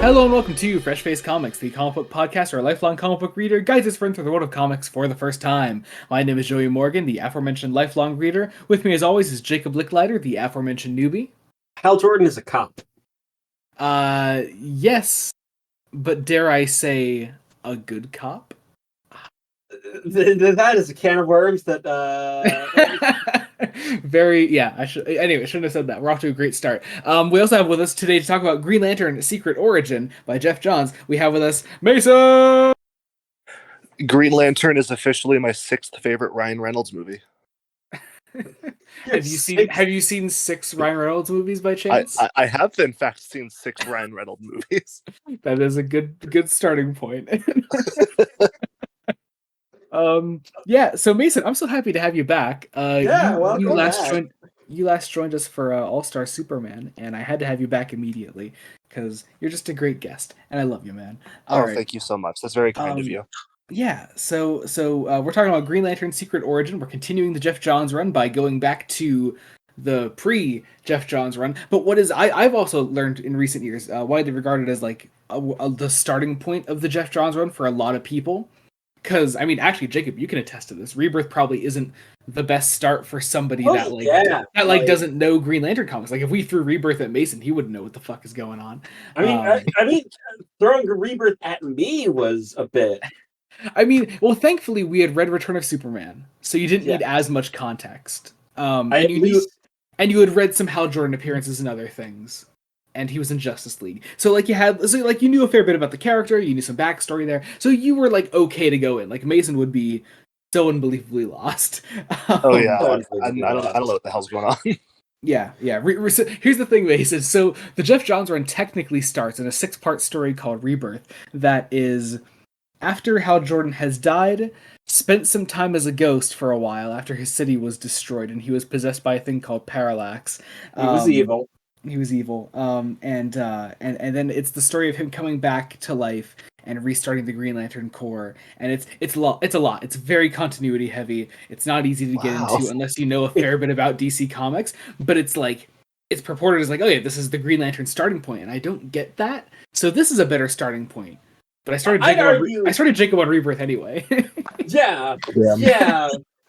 Hello and welcome to Fresh Face Comics, the comic book podcast where a lifelong comic book reader guides his friend through the world of comics for the first time. My name is Joey Morgan, the aforementioned lifelong reader. With me as always is Jacob Licklider, the aforementioned newbie. Hal Jordan is a cop. Yes, but dare I say, a good cop? That is a can of worms that, Anyway, I shouldn't have said that. We're off to a great start. We also have with us today to talk about Green Lantern Secret Origin by Geoff Johns. We have with us Mason! Green Lantern is officially my sixth favorite Ryan Reynolds movie. Have you seen 6 Ryan Reynolds movies by chance? I have in fact seen 6 Ryan Reynolds movies. That is a good starting point. So Mason, I'm so happy to have you back. You last joined us for All-Star Superman, and I had to have you back immediately because you're just a great guest, and I love you, man. Thank you so much. That's very kind of you. Yeah, so we're talking about Green Lantern Secret Origin. We're continuing the Geoff Johns run by going back to the pre-Geoff Johns run. But I've also learned in recent years, widely regarded as like the starting point of the Geoff Johns run for a lot of people. Because, I mean, actually, Jacob, you can attest to this. Rebirth probably isn't the best start for somebody that doesn't know Green Lantern comics. Like, if we threw Rebirth at Mason, he wouldn't know what the fuck is going on. I mean, throwing Rebirth at me was a bit. I mean, well, thankfully we had read Return of Superman, so you didn't need as much context. And you had read some Hal Jordan appearances and other things. And he was in Justice League. So you knew a fair bit about the character, you knew some backstory there. So you were like okay to go in. Like Mason would be so unbelievably lost. I don't know what the hell's going on. Yeah. Here's the thing, Mason. So the Geoff Johns run technically starts in a 6-part story called Rebirth that is after Hal Jordan has died, spent some time as a ghost for a while after his city was destroyed and he was possessed by a thing called Parallax. He was evil. He was evil. And then it's the story of him coming back to life and restarting the Green Lantern Corps. And it's a lot. It's very continuity heavy. It's not easy to get into unless you know a fair bit about DC Comics. But it's purported as like, oh yeah, this is the Green Lantern starting point, and I don't get that. So this is a better starting point. But I started Jacob on Rebirth anyway. Yeah.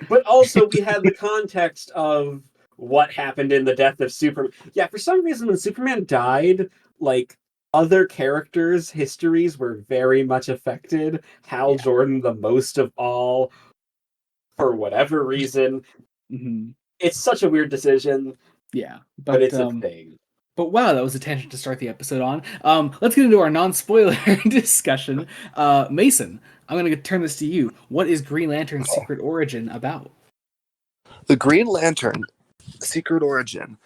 But also we had the context of what happened in the death of Superman. Yeah, for some reason when Superman died, like other characters' histories were very much affected. Hal Jordan the most of all, for whatever reason. Mm-hmm. It's such a weird decision. Yeah, but it's a thing. But wow, that was a tangent to start the episode on. Let's get into our non-spoiler discussion. Mason, I'm going to turn this to you. What is Green Lantern Secret Origin about? The Green Lantern Secret Origin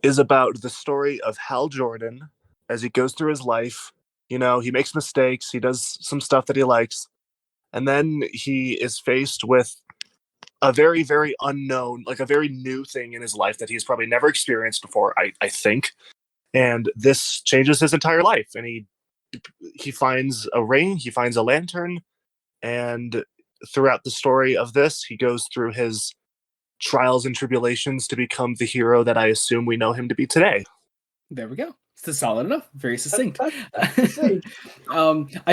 is about the story of Hal Jordan as he goes through his life. You know, he makes mistakes, he does some stuff that he likes, and then he is faced with a very, very unknown, like a very new thing in his life that he's probably never experienced before, I think. And this changes his entire life. And he finds a ring, he finds a lantern, and throughout the story of this, he goes through his trials and tribulations to become the hero that I assume we know him to be today. There we go. It's solid enough. Very succinct. I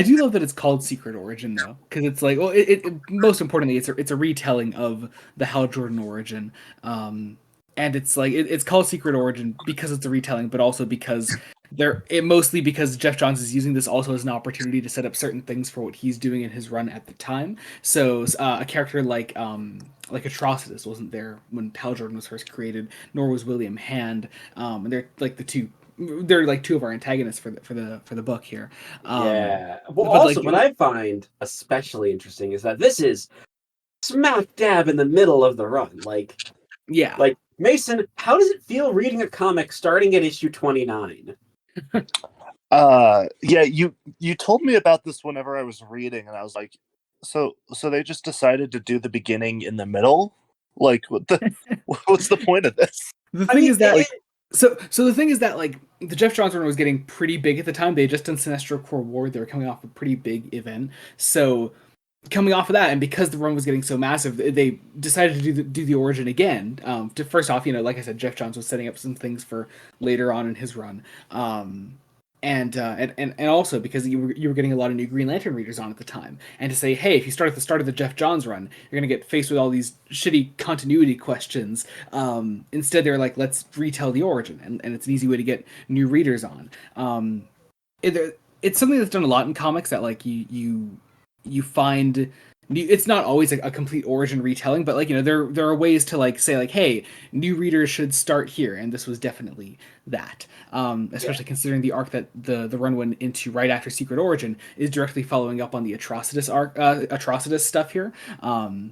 do love that it's called Secret Origin though, because it's like, well, it most importantly, it's a retelling of the Hal Jordan origin, and it's like it's called Secret Origin because it's a retelling, but also because mostly because Geoff Johns is using this also as an opportunity to set up certain things for what he's doing in his run at the time. So a character like Atrocitus wasn't there when Hal Jordan was first created, nor was William Hand, and they're like two of our antagonists for the book here. Well, also what I find especially interesting is that this is smack dab in the middle of the run. Like Mason, how does it feel reading a comic starting at issue 29? You told me about this whenever I was reading, and I was like, so they just decided to do the beginning in the middle? Like, what's the point of this? The thing is that the Geoff Johns run was getting pretty big at the time. They had just done Sinestro Corps War. They were coming off a pretty big event. So coming off of that, and because the run was getting so massive, they decided to do the origin again. First off, like I said, Geoff Johns was setting up some things for later on in his run. and also because you were getting a lot of new Green Lantern readers on at the time, and to say, hey, if you start at the start of the Jeff Johns run, you're gonna get faced with all these shitty continuity questions. Instead, they're like, let's retell the origin, and it's an easy way to get new readers on. It's something that's done a lot in comics that like you find. It's not always a complete origin retelling, but like there are ways to like say like, hey, new readers should start here, and this was definitely that. Especially considering the arc that the run went into right after Secret Origin is directly following up on the Atrocitus arc, Atrocitus stuff here,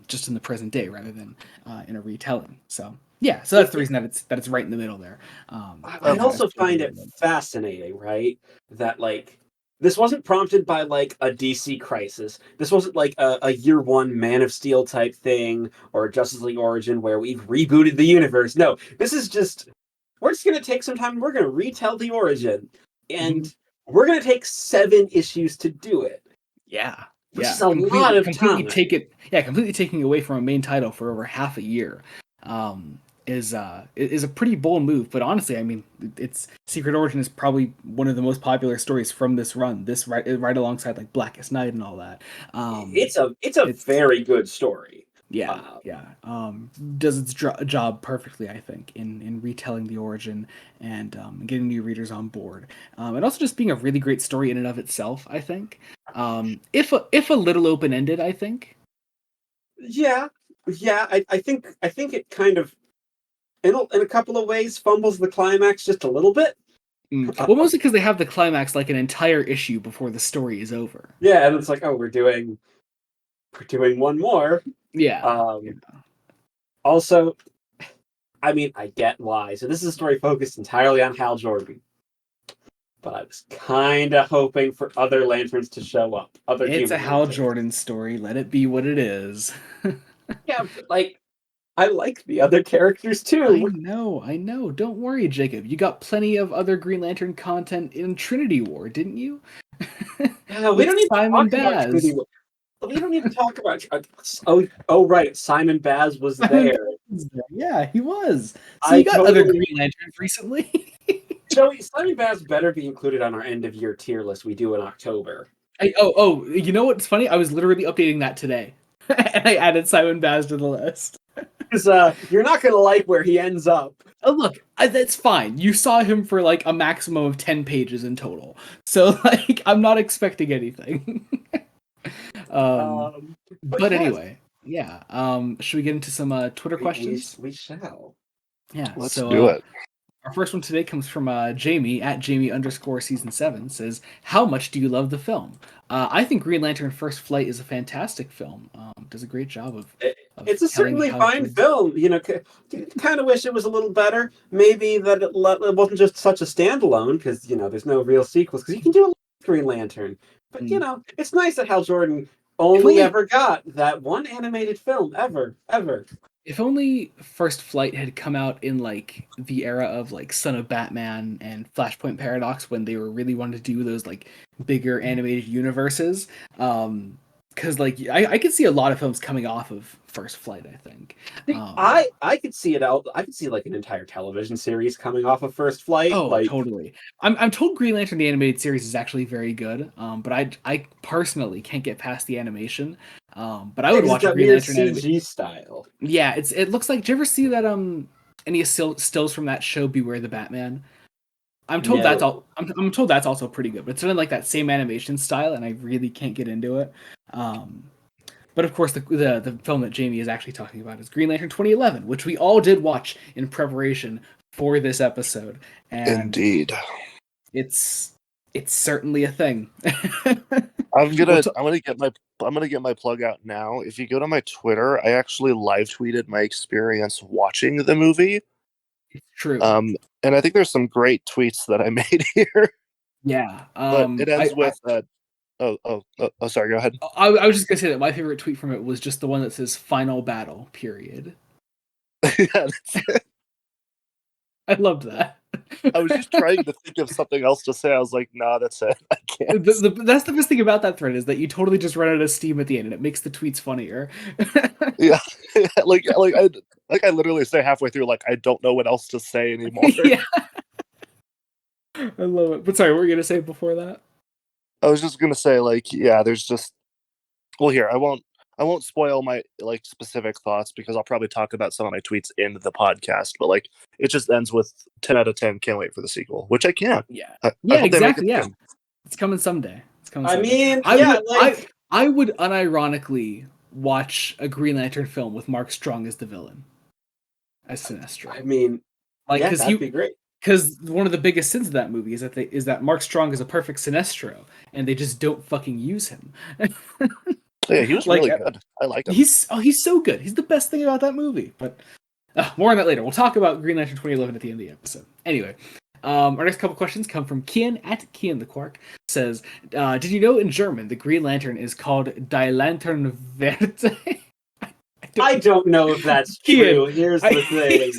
just in the present day rather than in a retelling. So yeah, so that's the reason that it's right in the middle there. I also find it fascinating, right? That like this wasn't prompted by like a DC crisis. This wasn't like a year one Man of Steel type thing or Justice League Origin where we've rebooted the universe. No, this is just we're just gonna take some time and we're gonna retell the origin. And we're gonna take 7 issues to do it. Yeah. Which is a lot of time. Completely taking away from a main title for over half a year. Is a pretty bold move, but honestly, I mean, it's Secret Origin is probably one of the most popular stories from this run. This right alongside like Blackest Night and all that. It's a very good story. Yeah. Does its job perfectly, I think, in retelling the origin and getting new readers on board, and also just being a really great story in and of itself. I think, if a little open ended, I think. Yeah. I think it kind of. In a couple of ways, fumbles the climax just a little bit. Well, mostly because they have the climax like an entire issue before the story is over. Yeah, and it's like, oh, we're doing one more. Yeah. Also, I mean, I get why. So this is a story focused entirely on Hal Jordan. But I was kind of hoping for other Lanterns to show up. It's a Hal Jordan story. Let it be what it is. Yeah, but like, I like the other characters too. I know. Don't worry, Jacob. You got plenty of other Green Lantern content in Trinity War, didn't you? Yeah, we don't need Simon Baz. We don't need to talk about. Oh, right. Simon Baz was there. Yeah, he was. So you got other Green Lanterns recently. Joey, Simon Baz better be included on our end of year tier list we do in October. You know what's funny? I was literally updating that today, and I added Simon Baz to the list. Because you're not going to like where he ends up. Oh, look, that's fine. You saw him for like a maximum of 10 pages in total. So, like, I'm not expecting anything. But anyway, yeah. Should we get into some Twitter questions? We shall. Yeah, let's do it. Our first one today comes from Jamie at Jamie_season7 says, how much do you love the film? I think Green Lantern First Flight is a fantastic film. Does a great job of it's a certainly fine film. You know, kind of wish it was a little better. Maybe that it wasn't just such a standalone because, there's no real sequels because you can do a lot of Green Lantern. But, it's nice that Hal Jordan only ever got that one animated film ever. If only First Flight had come out in like the era of like Son of Batman and Flashpoint Paradox when they were really wanting to do those like bigger animated universes. Because like I could see a lot of films coming off of First Flight. I think I could see it out. I could see like an entire television series coming off of First Flight. Oh, totally. I'm told Green Lantern the animated series is actually very good. But I personally can't get past the animation. But I would watch a Green Lantern CG style. Yeah, it looks like. Did you ever see that any stills from that show Beware the Batman? I'm told that's all. I'm told that's also pretty good, but it's in like that same animation style, and I really can't get into it. But of course, the film that Jamie is actually talking about is Green Lantern 2011, which we all did watch in preparation for this episode. And indeed, it's certainly a thing. I'm gonna get my plug out now. If you go to my Twitter, I actually live tweeted my experience watching the movie. It's true. And I think there's some great tweets that I made here. Yeah. But it ends with sorry, go ahead. I was just gonna say that my favorite tweet from it was just the one that says "Final Battle." Period. Yeah, that's it. I loved that. I was just trying to think of something else to say. I was like, nah, that's it. I can't. That's the best thing about that thread is that you totally just run out of steam at the end, and it makes the tweets funnier. Yeah, like I literally say halfway through, like I don't know what else to say anymore. Yeah. I love it. But sorry, what were you gonna say before that? I was just gonna say, like, yeah, there's just. Well, here I won't spoil my like specific thoughts because I'll probably talk about some of my tweets in the podcast. But like, it just ends with 10 out of 10. Can't wait for the sequel, which I can. Yeah. I Yeah, hope they make it exactly. Yeah. soon. It's coming someday. It's coming I someday. mean, yeah, I would unironically watch a Green Lantern film with Mark Strong as the villain. As Sinestro. I mean, like, yeah, because that'd be great. Because one of the biggest sins of that movie is that Mark Strong is a perfect Sinestro, and they just don't fucking use him. Yeah, he was Like, really good. I liked him. He's so good. He's the best thing about that movie. But more on that later. We'll talk about Green Lantern 2011 at the end of the episode. Anyway, our next couple questions come from Kian at Kian the Quark. Says, did you know in German the Green Lantern is called Die Lantern Verte? I don't know if that's true. Here's the thing.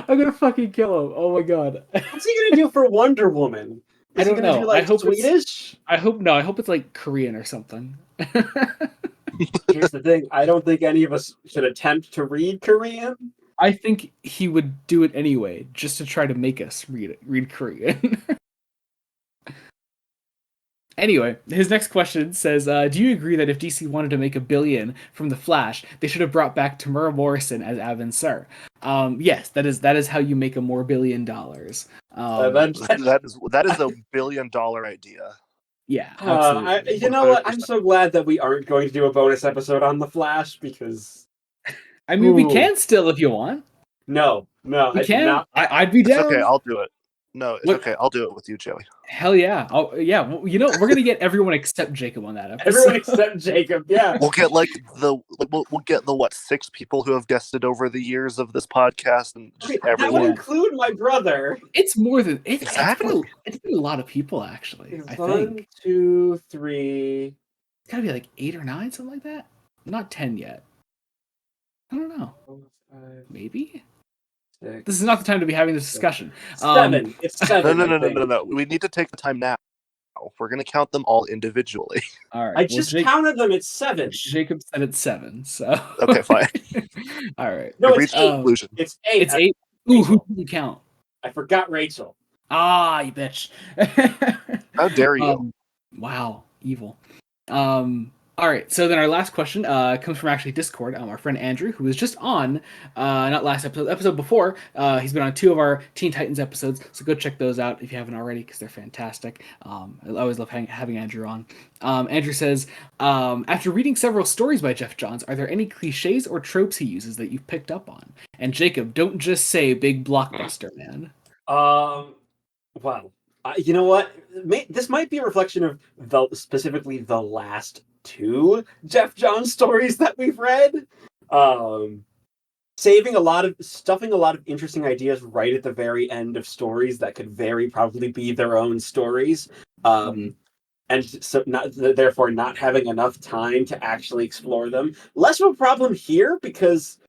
I'm gonna fucking kill him. Oh my god. What's he gonna do for Wonder Woman? I don't know. Do, like, I hope Swedish? I hope it's like Korean or something. Here's the thing. I don't think any of us should attempt to read Korean. I think he would do it anyway, just to try to make us read Korean. Anyway, his next question says, do you agree that if DC wanted to make $1 billion from The Flash, they should have brought back Tamura Morrison as Avin Sur? Yes, that is how you make a more $1 billion. That is $1 billion idea. Yeah, absolutely. You know what? I'm so glad that we aren't going to do a bonus episode on The Flash because... I mean, we can still if you want. No, we can. I'd be down. It's okay, I'll do it. No, it's okay. I'll do it with you, Joey. Hell yeah! Yeah. Well, we're gonna get everyone except Jacob on that episode. Everyone except Jacob. Yeah. We'll get we'll get the 6 people who have guested over the years of this podcast, and just everyone. That would include my brother. It's more than exactly. It's been a lot of people actually. I think 1, 2, 3. It's gotta be like 8 or 9, something like that. Not 10 yet. I don't know. 5, Maybe. 6. This is not the time to be having this discussion. 7. It's 7. No. We need to take the time now. We're going to count them all individually. All right. I just counted them. It's 7. Jacob said it's 7. So okay, fine. All right. No, it's 8. Conclusion. It's 8. It's 8. Ooh, who did you count? I forgot Rachel. Ah, you bitch. How dare you? Wow, evil. All right, so then our last question comes from actually Discord. Our friend Andrew, who was just on, not last episode before. He's been on 2 of our Teen Titans episodes, so go check those out if you haven't already, because they're fantastic. I always love having Andrew on. Andrew says, after reading several stories by Jeff Johns, are there any cliches or tropes he uses that you've picked up on? And Jacob, don't just say big blockbuster, man. Well, you know what? This might be a reflection of specifically the last 2 Jeff Johns stories that we've read. Stuffing a lot of interesting ideas right at the very end of stories that could very probably be their own stories. And so therefore not having enough time to actually explore them. Less of a problem here because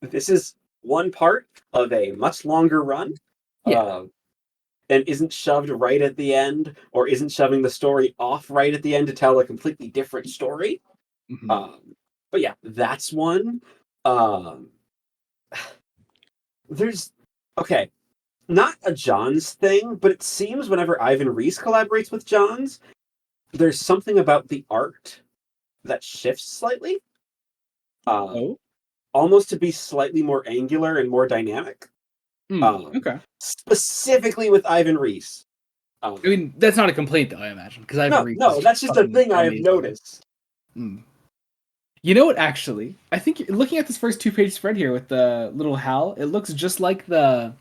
this is one part of a much longer run. Yeah. And isn't shoved right at the end, or isn't shoving the story off right at the end to tell a completely different story. Mm-hmm. But yeah, that's one. There's not a Johns thing, but it seems whenever Ivan Reis collaborates with Johns, there's something about the art that shifts slightly. Almost to be slightly more angular and more dynamic. Okay. Specifically with Ivan Reis. I mean, that's not a complaint, though, I imagine. Because no, that's just a thing I have noticed. You know what, actually? I think looking at this first 2-page spread here with the little Hal, it looks just like I'm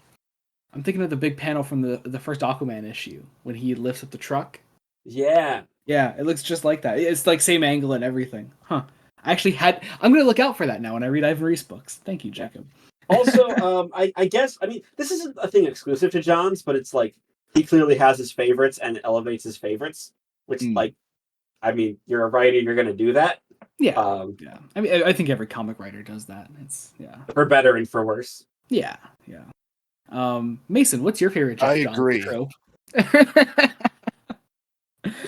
thinking of the big panel from the first Aquaman issue, when he lifts up the truck. Yeah. Yeah, it looks just like that. It's like same angle and everything. Huh. I'm going to look out for that now when I read Ivan Reis books. Thank you, Jacob. Also, I guess, I mean, this isn't a thing exclusive to Johns, but it's like, he clearly has his favorites and elevates his favorites, which, I mean, you're a writer, you're going to do that. Yeah. Yeah. I mean, I think every comic writer does that. It's, yeah. For better and for worse. Yeah. Yeah. Mason, what's your favorite Jeff Johns agree. trope?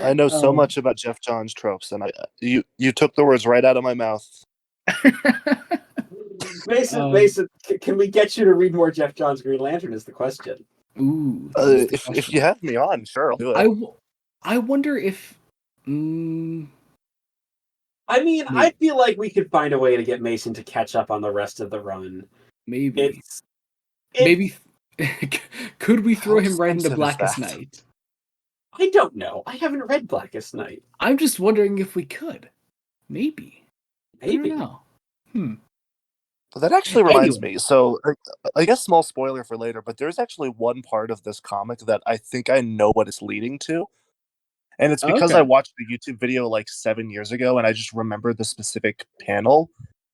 I know so much about Jeff Johns tropes, and you took the words right out of my mouth. Mason, can we get you to read more Jeff Johns Green Lantern is the question. Ooh. that is the If question. you have me on, sure, I'll do I, it. w- I wonder if. I mean, I Maybe. feel like we could find a way to get Mason to catch up on the rest of the run. Maybe. It's Maybe. Could we throw How him right into expensive is Blackest that? Night? I don't know. I haven't read Blackest Night. I'm just wondering if we could. Maybe. Maybe. I don't know. Well, that actually reminds Anyway. me. So, I guess small spoiler for later, but there's actually one part of this comic that I think I know what it's leading to. And it's because I Okay. watched the YouTube video like 7 years ago and I just remember the specific panel.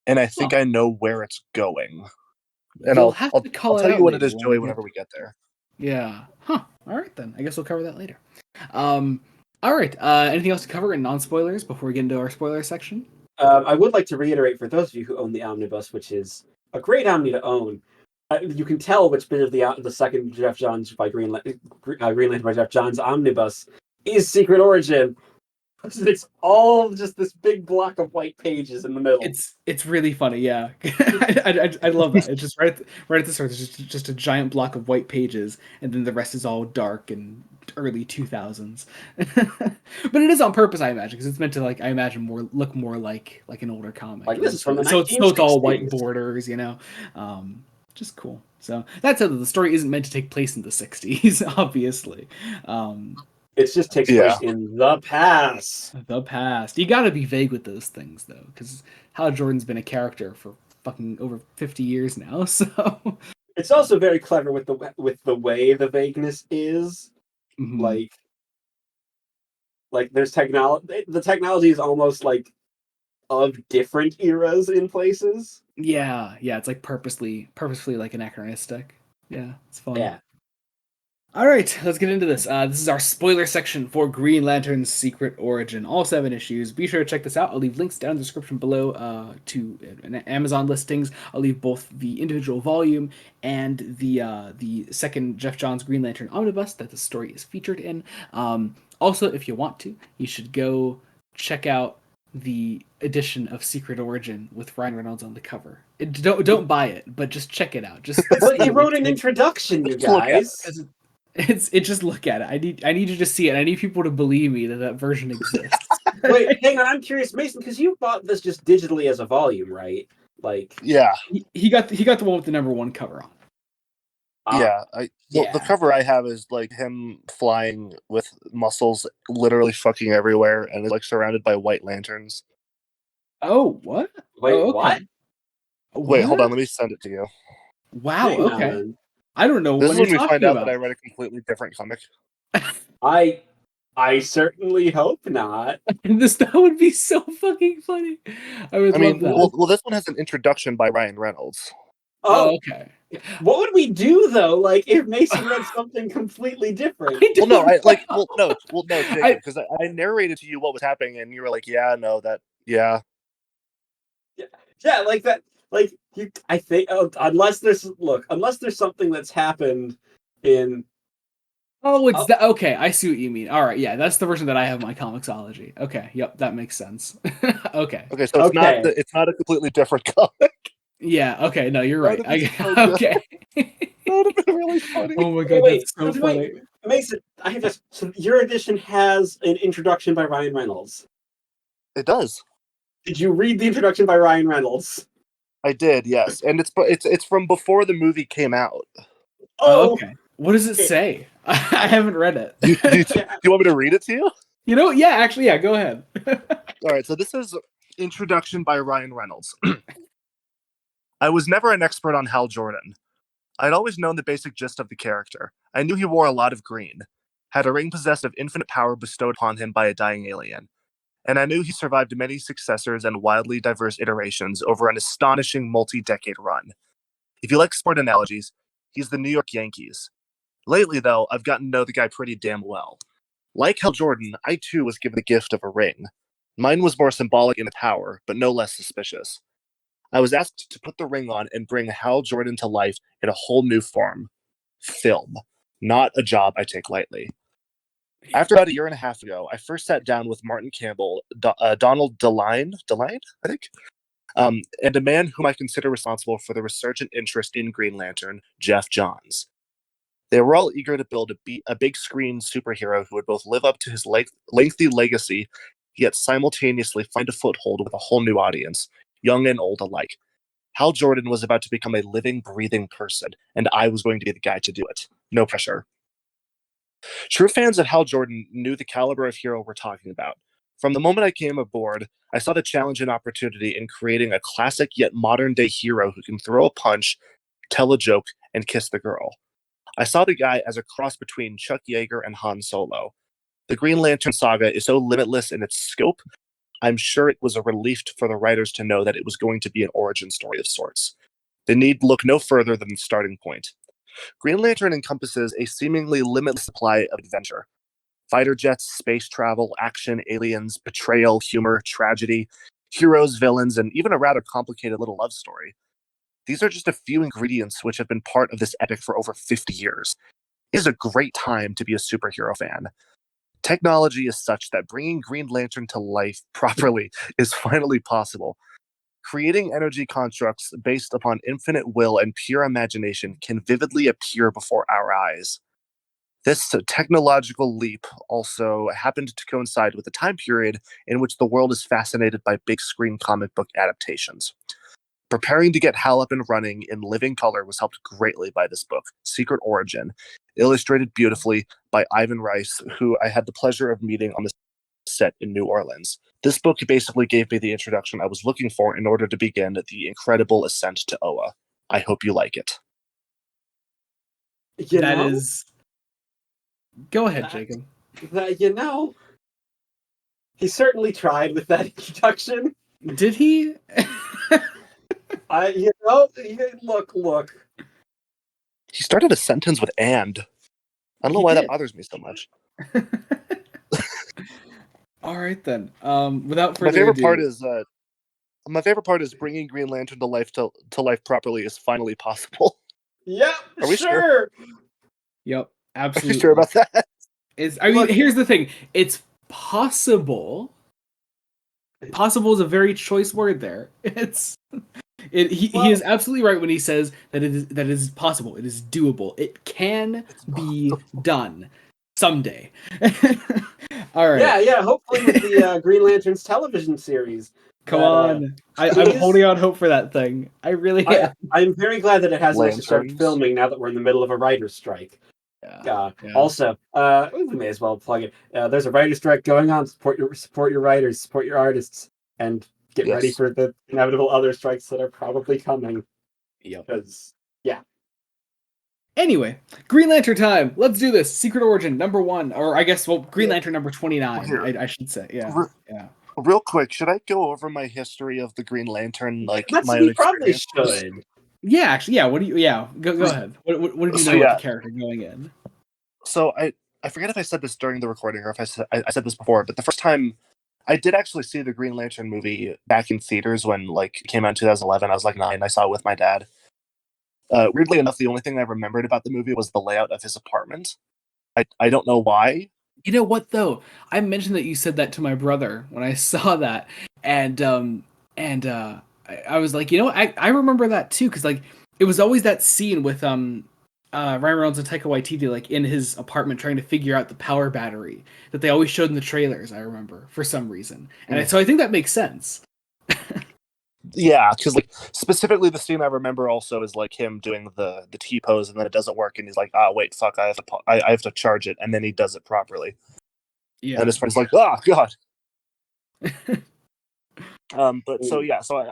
And I think Huh. I know where it's going. And You'll have to call I'll it tell out you what it later is, when we Joey, get. whenever we get there. Yeah. Huh. All right then. I guess we'll cover that later. All right. Anything else to cover in non-spoilers before we get into our spoiler section? I would like to reiterate for those of you who own the omnibus, which is a great omni to own. You can tell which bit of the second Jeff Johns by Green Lantern by Jeff Johns omnibus is Secret Origin. It's all just this big block of white pages in the middle. It's really funny, yeah. I love that. It's just right at the start. There's just a giant block of white pages, and then the rest is all dark and early 2000s. But it is on purpose, I imagine, because it's meant to I imagine look more like an older comic. Like, this is from the so it's all white 1960s. borders, just cool. So that said, the story isn't meant to take place in the 60s, obviously. It just takes place in the past. The past. You gotta be vague with those things, though, because Hal Jordan's been a character for fucking over 50 years now. So It's also very clever with the way the vagueness is. Mhm. Like there's technology. The technology is almost like of different eras in places. Yeah, it's like purposely like anachronistic. Yeah, it's fun. Yeah. All right, let's get into this. This is our spoiler section for Green Lantern's Secret Origin, all 7 issues. Be sure to check this out. I'll leave links down in the description below to Amazon listings. I'll leave both the individual volume and the second Jeff Johns Green Lantern omnibus that the story is featured in. Also, if you want to, you should go check out the edition of Secret Origin with Ryan Reynolds on the cover. Don't buy it, but just check it out. Just But he wrote an introduction, you guys. Just look at it. I need you to see it. I need people to believe me that version exists. Wait, hang on. I'm curious, Mason, because you bought this just digitally as a volume, right? Like, yeah, he got the one with the #1 cover on. The cover I have is like him flying with muscles literally fucking everywhere, and is like surrounded by white lanterns. Oh, what? Wait, okay. what? Wait, hold on. Let me send it to you. Wow. Hang okay. on. I don't know This what is when you're we find talking out about. that I read a completely different comic. I certainly hope not. That would be so fucking funny. I would love that. Well, this one has an introduction by Ryan Reynolds. Oh, okay. What would we do though? Like if Mason read something completely different? Well, no, no, Jacob, because I narrated to you what was happening, and you were like, "Yeah, no, yeah, like that, like you. I think unless there's something that's happened in. Oh, it's that. Okay, I see what you mean. All right, yeah, that's the version that I have in my Comixology. Okay, yep, that makes sense. Okay. Okay, so it's not a completely different comic. Yeah. Okay. No, you're right. Okay. That would have been really funny. Oh my god, Wait, that's so funny. Mason, I have this. So your edition has an introduction by Ryan Reynolds. It does. Did you read the introduction by Ryan Reynolds? I did, yes, and it's from before the movie came out. Oh, okay. What does it say? I haven't read it. Do you want me to read it to you? Yeah, actually, yeah, go ahead. All right, so this is introduction by Ryan Reynolds. I was never an expert on Hal Jordan. I'd always known the basic gist of the character. I knew he wore a lot of green, had a ring possessed of infinite power bestowed upon him by a dying alien, and I knew he survived many successors and wildly diverse iterations over an astonishing multi-decade run. If you like sport analogies, he's the New York Yankees. Lately, though, I've gotten to know the guy pretty damn well. Like Hal Jordan, I too was given the gift of a ring. Mine was more symbolic in its power, but no less suspicious. I was asked to put the ring on and bring Hal Jordan to life in a whole new form. Film. Not a job I take lightly. After about a year and a half ago, I first sat down with Martin Campbell, Donald DeLine, I think, and a man whom I consider responsible for the resurgent interest in Green Lantern, Jeff Johns. They were all eager to build a big screen superhero who would both live up to his lengthy legacy, yet simultaneously find a foothold with a whole new audience, young and old alike. Hal Jordan was about to become a living, breathing person, and I was going to be the guy to do it. No pressure. True fans of Hal Jordan knew the caliber of hero we're talking about. From the moment I came aboard, I saw the challenge and opportunity in creating a classic yet modern-day hero who can throw a punch, tell a joke, and kiss the girl. I saw the guy as a cross between Chuck Yeager and Han Solo. The Green Lantern saga is so limitless in its scope, I'm sure it was a relief for the writers to know that it was going to be an origin story of sorts. They need look no further than the starting point. Green Lantern encompasses a seemingly limitless supply of adventure. Fighter jets, space travel, action, aliens, betrayal, humor, tragedy, heroes, villains, and even a rather complicated little love story. These are just a few ingredients which have been part of this epic for over 50 years. It is a great time to be a superhero fan. Technology is such that bringing Green Lantern to life properly is finally possible. Creating energy constructs based upon infinite will and pure imagination can vividly appear before our eyes. This technological leap also happened to coincide with a time period in which the world is fascinated by big screen comic book adaptations. Preparing to get Hal up and running in living color was helped greatly by this book, Secret Origin, illustrated beautifully by Ivan Rice, who I had the pleasure of meeting on the set in New Orleans. This book basically gave me the introduction I was looking for in order to begin the incredible ascent to Oa. I hope you like it. That is... Go ahead, Jacob. He certainly tried with that introduction. Did he? Look. He started a sentence with "and." I don't know why that bothers me so much. All right then. Without further my favorite ado, part is bringing Green Lantern to life properly is finally possible. Yeah, are we sure? Yep, absolutely. Are you sure about that? Here's the thing. It's possible. Possible is a very choice word there. He is absolutely right when he says that it is possible. It is doable. It can be done someday. All right. Yeah. Hopefully with the Green Lanterns television series. Come on. I'm holding out hope for that thing. I really am. I'm very glad that it hasn't actually started filming now that we're in the middle of a writer's strike. Yeah. Also, we may as well plug it. There's a writer's strike going on. Support your writers, support your artists, and get ready for the inevitable other strikes that are probably coming. Yep. Because, Anyway, Green Lantern time. Let's do this. Secret Origin #1, or I guess Green Lantern number 29. I should say. Yeah. Real quick, should I go over my history of the Green Lantern? We probably should. Yeah, actually, yeah. What do you? Yeah, go ahead. What did you know about the character going in? So I forget if I said this during the recording or if I said this before, but the first time I did actually see the Green Lantern movie back in theaters when it came out in 2011. I was 9. I saw it with my dad. Weirdly enough, the only thing I remembered about the movie was the layout of his apartment. I don't know why. You know what though? I mentioned that you said that to my brother when I saw that, and I was like, I remember that too, because it was always that scene with Ryan Reynolds and Taika Waititi in his apartment trying to figure out the power battery that they always showed in the trailers. I remember for some reason, and so I think that makes sense. Yeah, because specifically the scene I remember also is him doing the T pose and then it doesn't work and he's like, wait, fuck, I have to charge it, and then he does it properly. Yeah, and his friend's like, oh god. So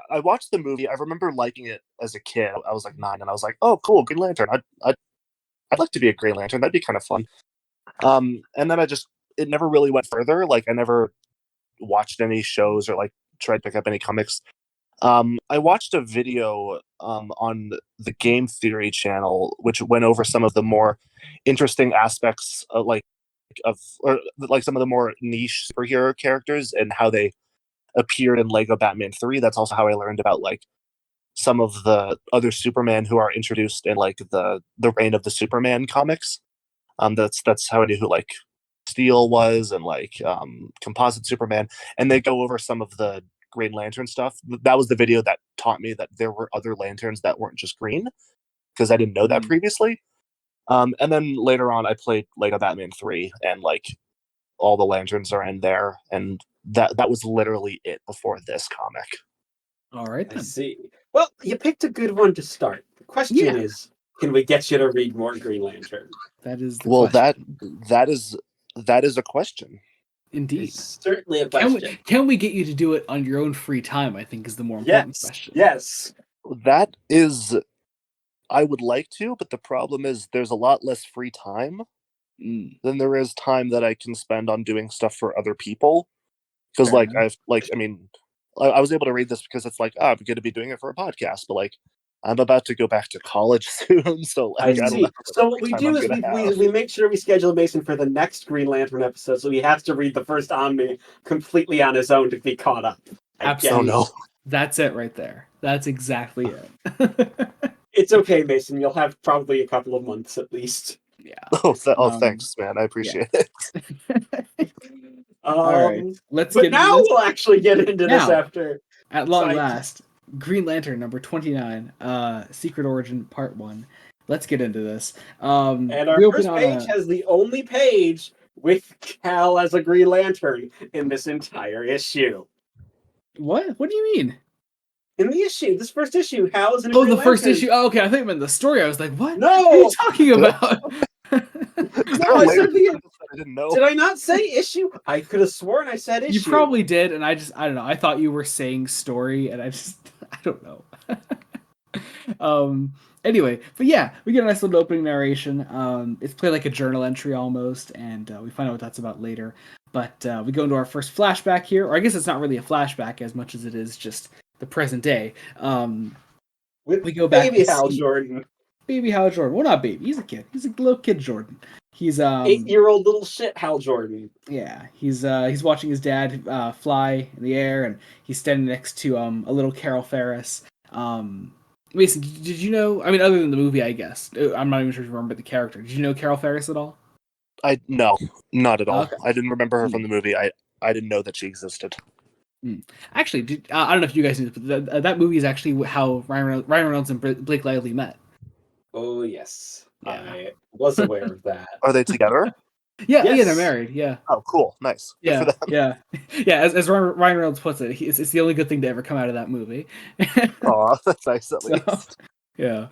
I watched the movie. I remember liking it as a kid. I was 9 and I was like, oh cool, Green Lantern. I'd like to be a Green Lantern. That'd be kind of fun. And then it never really went further. I never watched any shows or tried to pick up any comics. I watched a video on the Game Theory channel, which went over some of the more interesting aspects of some of the more niche superhero characters and how they appeared in Lego Batman 3. That's also how I learned about some of the other Superman who are introduced in the Reign of the Superman comics. That's how I knew who Steel was and Composite Superman, and they go over some of the Green Lantern stuff. That was the video that taught me that there were other lanterns that weren't just green, because I didn't know that previously. And then later on, I played Lego Batman 3, and like all the lanterns are in there, and that was literally it before this comic. All right I then. see. Well, you picked a good one to start. The question Yeah. is, can we get you to read more Green Lantern? That is the Well, question. that is a question. Indeed. It's certainly a Can question. can we get you to do it on your own free time? I think is the more important question. Yes. That is, I would like to, but the problem is there's a lot less free time Mm, than there is time that I can spend on doing stuff for other people. Because fair like enough. I was able to read this because it's like, I'm going to be doing it for a podcast, but like I'm about to go back to college soon, so like I I don't know see. how much So what free we time do I'm is gonna we have. make sure we schedule Mason for the next Green Lantern episode, so he has to read the first Omni completely on his own to be caught up. I guess. Absolutely. Oh no. That's it right there. That's exactly it. It's okay, Mason. You'll have probably a couple of months at least. Yeah. Thanks, man. I appreciate it. All right. Let's But get into now this. we'll actually get into this Now. after. At long Side- last, Green Lantern number 29, Secret Origin Part 1. Let's get into this. And our we open first on page has the only page with Cal as a Green Lantern in this entire issue. What? What do you mean? In the issue, this first issue, Hal is in a Oh, Green the first Lantern. issue. Oh, okay, I think I meant the story. I was like, what? No! What are you talking about? Is No, there a I later said the- that I didn't know? Did I not say issue? I could have sworn I said issue. You probably did, and I don't know. I thought you were saying story, and I don't know. Anyway, but yeah, we get a nice little opening narration. It's played like a journal entry almost, and we find out what that's about later. But we go into our first flashback here, or I guess it's not really a flashback as much as it is just the present day. With we go back baby to Hal see Jordan. baby Hal Jordan. Well, not baby. He's a kid. He's a little kid Jordan. He's 8-year-old little shit Hal Jordan. Yeah, he's watching his dad fly in the air, and he's standing next to a little Carol Ferris. Mason, did you know? I mean, other than the movie, I guess. I'm not even sure if you remember the character. Did you know Carol Ferris at all? No, not at all. Okay. I didn't remember her from the movie. I didn't know that she existed. Actually, I don't know if you guys knew, but that movie is actually how Ryan Reynolds and Blake Lively met. Oh, yes. Yeah. I was aware of that. Are they together? Yeah, Yes. they're married. Yeah, Oh, cool, nice. Good for yeah, them. yeah. As Ryan Reynolds puts it, it's the only good thing to ever come out of that movie. Aw, that's nice at So, least. yeah.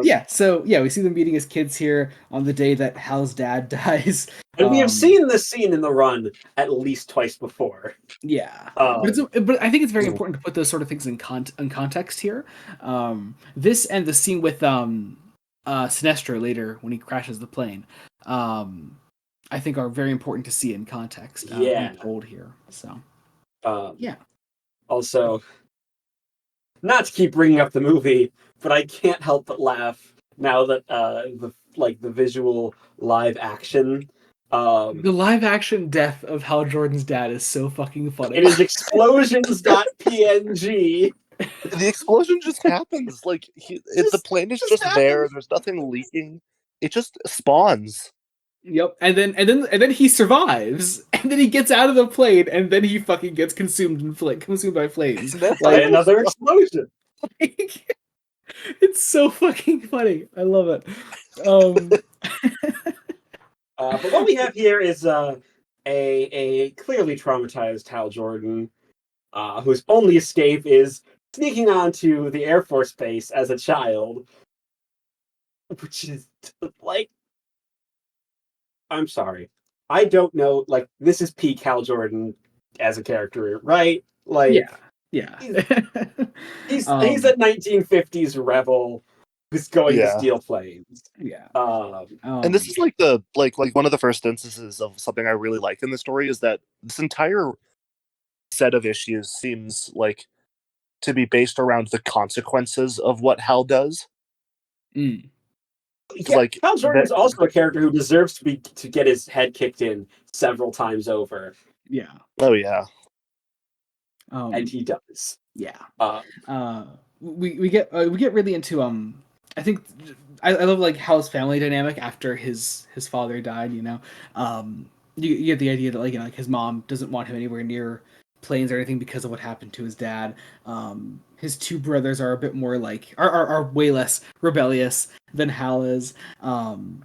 Yeah, so yeah, we see them meeting as kids here on the day that Hal's dad dies. And we have seen this scene in the run at least twice before. Yeah, Um, but I think it's very important to put those sort of things in context here. This and the scene with Sinestro later when he crashes the plane, I think are very important to see in context. Yeah. Told here. So Yeah. Also, not to keep bringing up the movie, but I can't help but laugh now that the visual live action. the live action death of Hal Jordan's dad is so fucking funny. It is explosions.png. The explosion just happens. Like the plane is just there. There's nothing leaking. It just spawns. Yep, and then he survives, and then he gets out of the plane, and then he fucking gets consumed by flames. By another explosion. It's so fucking funny. I love it. But what we have here is a clearly traumatized Hal Jordan, whose only escape is sneaking onto the Air Force Base as a child, which is like, I'm sorry, I don't know. Like, this is peak Hal Jordan as a character, right? Like, yeah. He's that 1950s rebel who's going to Yeah. steal planes. Yeah. And this is like one of the first instances of something I really like in the story is that this entire set of issues seems like to be based around the consequences of what Hal does. Mm. Yeah, like Hal Jordan is also a character who deserves to get his head kicked in several times over. Yeah. Oh yeah. And he does. Yeah. Uh, we get really into I think I love like Hal's family dynamic after his father died. You know, you get the idea that like his mom doesn't want him anywhere near planes or anything because of what happened to his dad. his two brothers are a bit more like are way less rebellious than Hal is. And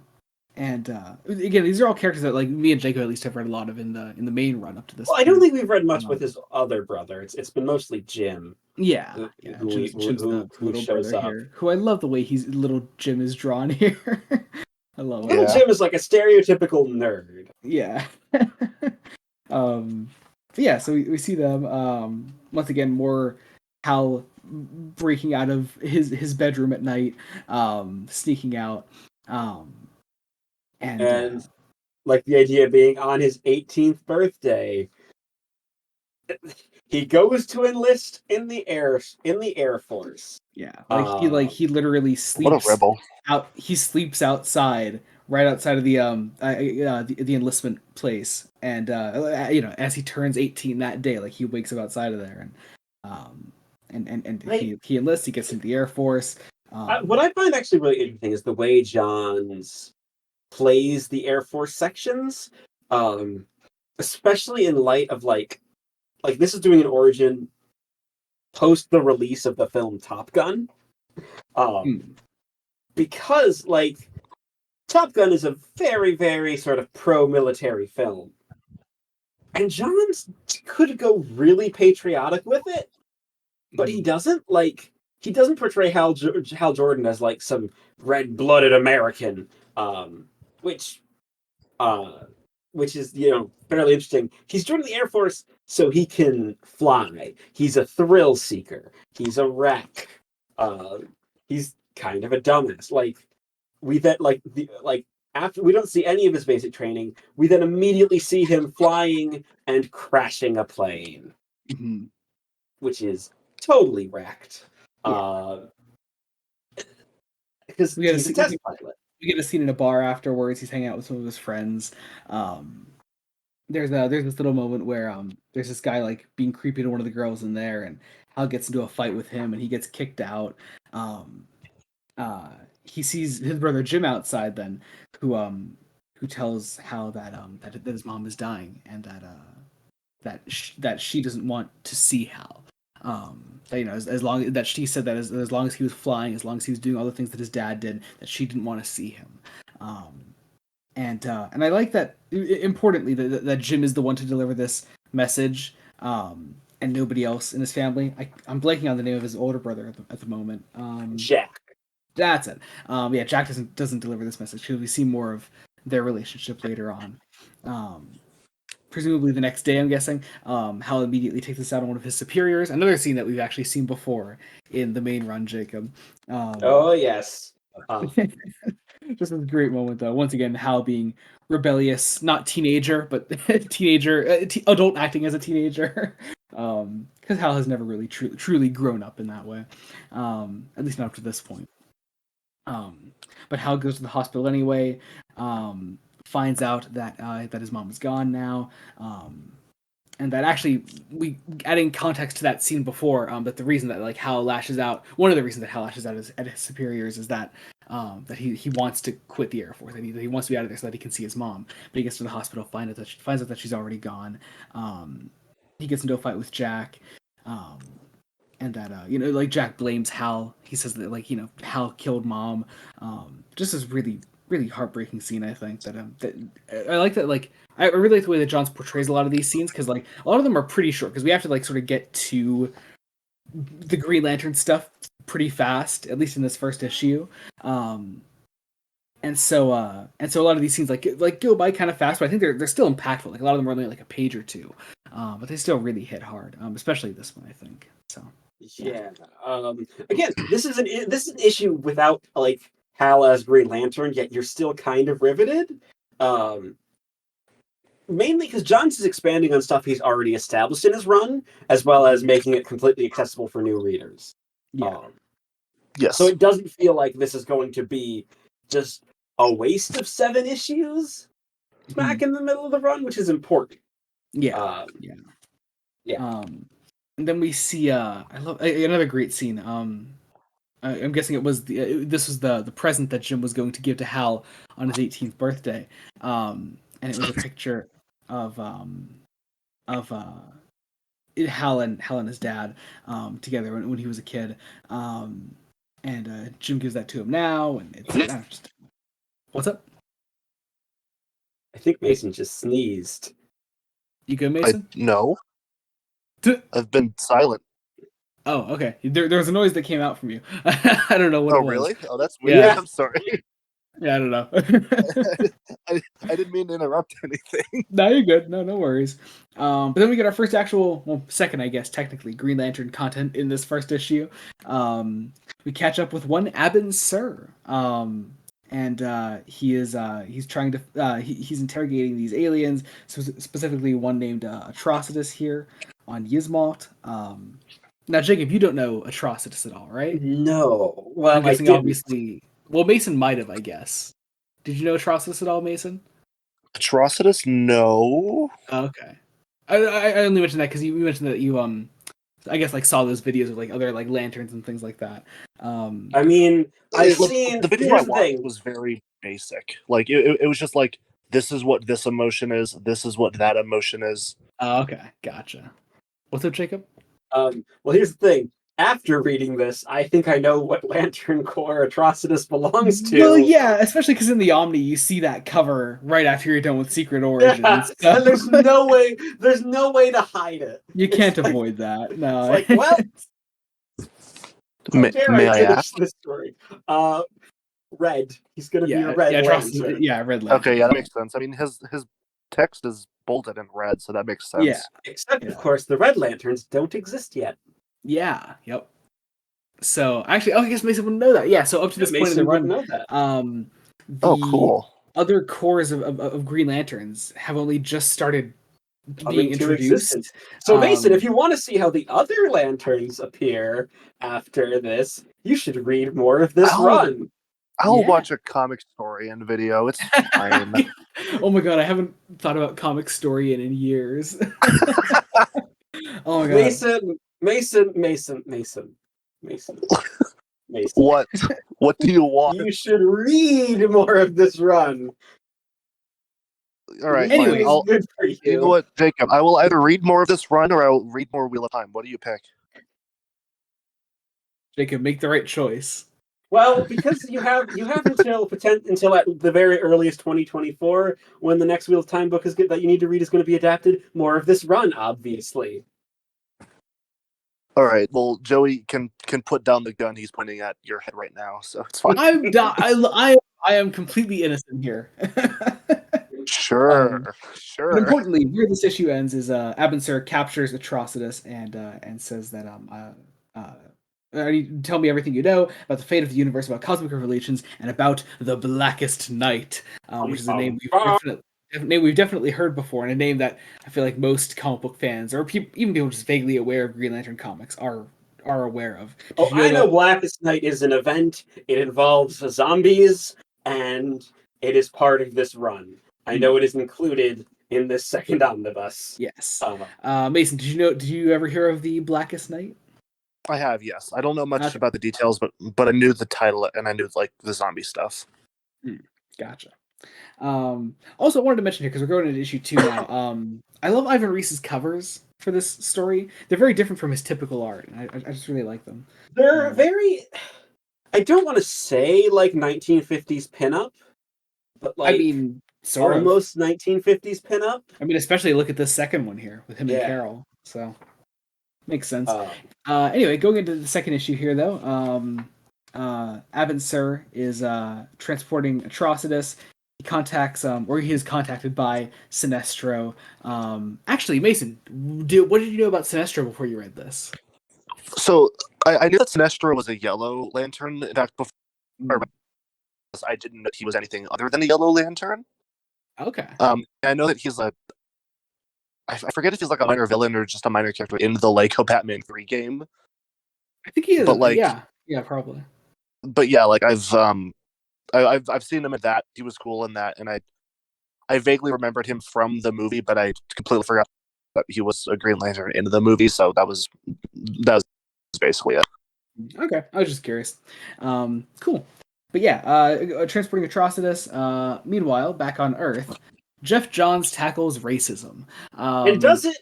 again, these are all characters that like me and Jacob at least have read a lot of in the main run up to this. Well, I don't think we've read much with his other brother. It's been mostly Jim. Yeah, Jim's the little shows brother up here. Who I love the way little Jim is drawn here. I love it. Little Jim is like a stereotypical nerd. Yeah. Yeah, so we see them once again, more Hal breaking out of his bedroom at night, sneaking out, and like the idea of being on his 18th birthday, he goes to enlist in the Air Force. Yeah, he literally sleeps. What a rebel! He sleeps outside, right outside of the enlistment place, and as he turns 18 that day, like he wakes up outside of there, and he enlists. He gets into the Air Force. What I find actually really interesting is the way Johns plays the Air Force sections, especially in light of like this is doing an origin post the release of the film Top Gun, because like Top Gun is a very, very sort of pro-military film, and Johns could go really patriotic with it, but he doesn't. Like, he doesn't portray Hal Jordan as like some red-blooded American, which is fairly interesting. He's joining the Air Force so he can fly. He's a thrill seeker. He's a wreck. He's kind of a dumbass. After we don't see any of his basic training, we then immediately see him flying and crashing a plane, which is totally wrecked. Because he's a test pilot. We get a scene in a bar afterwards. He's hanging out with some of his friends. There's this little moment where there's this guy like being creepy to one of the girls in there, and Hal gets into a fight with him, and he gets kicked out. He sees his brother Jim outside then, who tells Hal that his mom is dying, and that she doesn't want to see Hal. As long that she said that as long as he was flying, as long as he was doing all the things that his dad did, that she didn't want to see him. And I like that. Importantly, that Jim is the one to deliver this message, and nobody else in his family. I'm blanking on the name of his older brother at the moment. Jack. That's it. Jack doesn't deliver this message because we see more of their relationship later on. Presumably the next day, I'm guessing, Hal immediately takes this out on one of his superiors. Another scene that we've actually seen before in the main run, Jacob. Oh, yes. Just a great moment, though. Once again, Hal being rebellious, not teenager, but teenager, adult acting as a teenager. Because Hal has never really truly grown up in that way. At least not up to this point. But Hal goes to the hospital anyway. Finds out that his mom is gone now, and that actually we adding context to that scene before. But the reason that like Hal lashes out, one of the reasons that Hal lashes out at his superiors is that he wants to quit the Air Force. That he wants to be out of there so that he can see his mom. But he gets to the hospital, finds out that she's already gone. He gets into a fight with Jack, and that Jack blames Hal. He says that Hal killed mom. Just this really, really heartbreaking scene. I think that I like that. Like I really like the way that Johns portrays a lot of these scenes, because like a lot of them are pretty short, because we have to like sort of get to the Green Lantern stuff pretty fast, at least in this first issue. And so a lot of these scenes like go by kind of fast, but I think they're still impactful. Like a lot of them are only like a page or two, but they still really hit hard. Especially this one, I think. So yeah. Again, this is an issue without like Hal as Green Lantern, yet you're still kind of riveted. Mainly because Johns is expanding on stuff he's already established in his run, as well as making it completely accessible for new readers. Yeah. Yes. So it doesn't feel like this is going to be just a waste of 7 issues smack in the middle of the run, which is important. Yeah. And then we see I love another great scene. I'm guessing it was this was the present that Jim was going to give to Hal on his 18th birthday, and it was a picture of Hal and his dad together when he was a kid, and Jim gives that to him now, and it's just what's up? I think Mason just sneezed. You good, Mason? No, I've been silent. Oh, okay. There was a noise that came out from you. I don't know what it was. Really? Oh, that's weird. Yeah. I'm sorry. Yeah, I don't know. I didn't mean to interrupt anything. No, you're good. No worries. But then we get our first second, I guess, technically, Green Lantern content in this first issue. We catch up with one Abin Sur. And he's trying to he's interrogating these aliens, specifically one named Atrocitus here on Yzmalt. Now, Jacob, you don't know Atrocitus at all, right? No. Well, I'm guessing didn't. obviously. Well, Mason might have, I guess. Did you know Atrocitus at all, Mason? Atrocitus? No. Oh, okay. I only mentioned that because you mentioned that you I guess like saw those videos of like other like lanterns and things like that. I mean, I've seen the video I watched was very basic. Like it was just like, this is what this emotion is. This is what that emotion is. Oh, okay, gotcha. What's up, Jacob? Well, here's the thing. After reading this, I think I know what Lantern Corps Atrocitus belongs to. Well, yeah, especially because in the Omni you see that cover right after you're done with Secret Origins. Yeah, so. And there's no way to hide it. You can't avoid that. No. It's like, well, may I ask this story? Red. He's gonna be a red. Yeah, Lantern. Red Lantern. Okay, yeah, that makes sense. I mean, his text is bolded in red, so that makes sense. Yeah, except of course the Red Lanterns don't exist yet. Yeah. Yep. So actually, I guess Mason wouldn't know that. Yeah. So up to this point in the run, know that. Cool. Other cores of Green Lanterns have only just started being introduced. So Mason, if you want to see how the other lanterns appear after this, you should read more of this run. I'll watch a comic story and video. It's fine. Oh my god, I haven't thought about comic story in years. Oh my god. Mason. What? What do you want? You should read more of this run. All right. Anyways, good for you. You know what, Jacob? I will either read more of this run or I will read more Wheel of Time. What do you pick? Jacob, make the right choice. Well, because you have until at the very earliest 2024 when the next Wheel of Time book that you need to read is going to be adapted. More of this run, obviously. All right. Well, Joey can put down the gun he's pointing at your head right now, so it's fine. I am completely innocent here. Sure. But importantly, where this issue ends is Abin Sur captures Atrocitus and says that tell me everything you know about the fate of the universe, about cosmic revelations, and about the Blackest Night, which is a name we've definitely heard before, and a name that I feel like most comic book fans, or even people just vaguely aware of Green Lantern comics, are aware of. I know Blackest Night is an event. It involves zombies, and it is part of this run. I know it is included in this second omnibus. Yes. Mason, did you ever hear of the Blackest Night? I have, yes. I don't know much about the details, but I knew the title and I knew like the zombie stuff. Gotcha. Also, I wanted to mention here because we're going into issue 2 now. I love Ivan Reis's covers for this story. They're very different from his typical art, and I just really like them. They're very. I don't want to say like 1950s pinup, but like I mean, sort almost 1950s pinup. I mean, especially look at this second one here with him and Carol. So makes sense. Anyway, going into the second issue here, though, Abin Sur is transporting Atrocitus. He contacts, or he is contacted by Sinestro. Actually, Mason, what did you know about Sinestro before you read this? So I knew that Sinestro was a Yellow Lantern. In fact, before I didn't know he was anything other than a Yellow Lantern. Okay. I know that he's I forget if he's like a minor villain or just a minor character in the Lego Batman 3 game. I think he is. But like, yeah, probably. But yeah, like I've seen him in that. He was cool in that, and I vaguely remembered him from the movie, but I completely forgot that he was a Green Lantern in the movie. So that was basically it. Okay, I was just curious. Cool, but yeah, transporting Atrocitus. Meanwhile, back on Earth, Jeff Johns tackles racism. And does it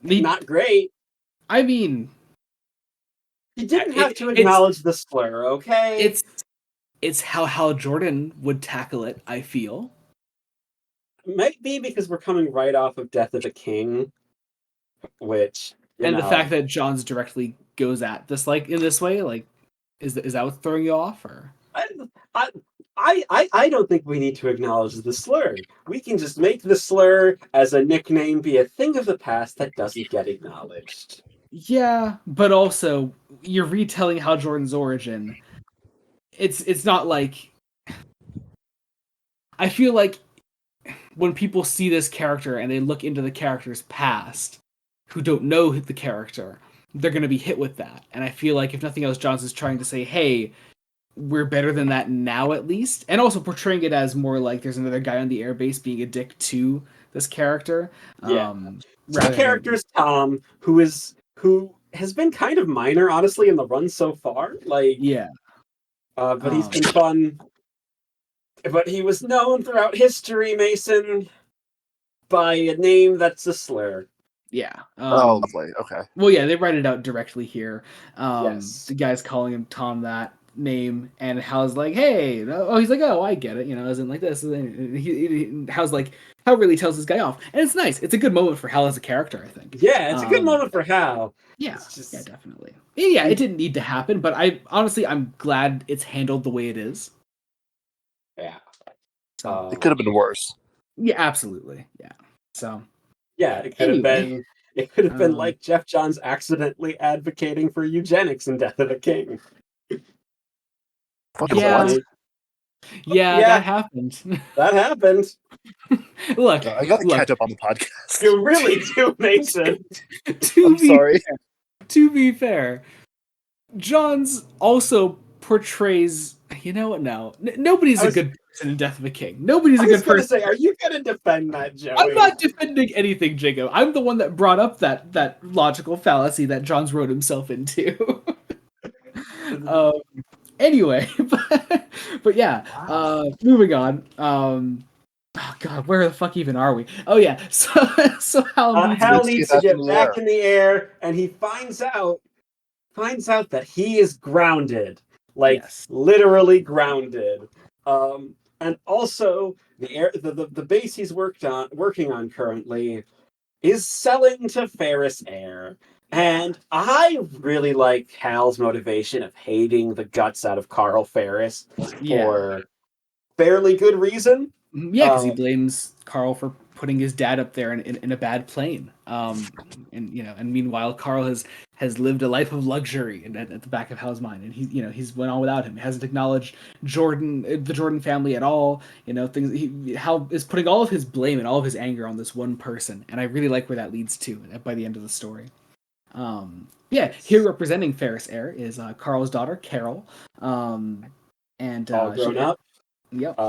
not great. I mean, You didn't have to acknowledge the slur, okay? It's how Hal Jordan would tackle it, I feel. It might be because we're coming right off of Death of the King, which The fact that Johns directly goes at this like in this way, like, is that what's throwing you off, or? I don't think we need to acknowledge the slur. We can just make the slur as a nickname be a thing of the past that doesn't get acknowledged. Yeah, but also you're retelling Hal Jordan's origin. It's not like, I feel like when people see this character and they look into the character's past, who don't know the character, they're going to be hit with that. And I feel like if nothing else, Johns is trying to say, hey, we're better than that now, at least, and also portraying it as more like there's another guy on the airbase being a dick to this character. Yeah, the character's Tom, who has been kind of minor, honestly, in the run so far. Like, yeah, but he's been fun. But he was known throughout history, Mason, by a name that's a slur. Yeah. Oh, lovely. Okay. Well, yeah, they write it out directly here. Yes. The guy's calling him Tom that name, and Hal's like, "Hey," he's like, "Oh, I get it," as in like this. And Hal's like, Hal really tells this guy off, and it's nice. It's a good moment for Hal as a character, I think. Yeah, it's a good moment for Hal. Yeah, yeah, definitely. Yeah, it didn't need to happen, but I'm glad it's handled the way it is. Yeah. So, it could have been worse. Yeah, absolutely. Yeah. So. Yeah, it could have been. It could have been like Geoff Johns accidentally advocating for eugenics in Death of the King. Yeah, that happened. That happened. Look, I got to catch up on the podcast. You really do, Mason. Sorry. To be fair, Johns also portrays. You know what? No, nobody's a good person in Death of a King. Nobody's a good person. Say, are you going to defend that, Joey? I'm not defending anything, Jacob. I'm the one that brought up that logical fallacy that Johns wrote himself into. Anyway, but yeah. Moving on. Oh God, where the fuck even are we? Oh yeah, so Hal needs to get back in the air, and he finds out that he is grounded. Like, literally grounded. And also the base he's working on currently is selling to Ferris Air. And I really like Hal's motivation of hating the guts out of Carl Ferris for fairly good reason. Yeah, because he blames Carl for putting his dad up there in a bad plane. And meanwhile, Carl has lived a life of luxury at the back of Hal's mind, and he's went on without him. He hasn't acknowledged the Jordan family at all. Hal is putting all of his blame and all of his anger on this one person, and I really like where that leads to by the end of the story. Here representing Ferris Air is Carl's daughter, Carol. And all grown up. Yep.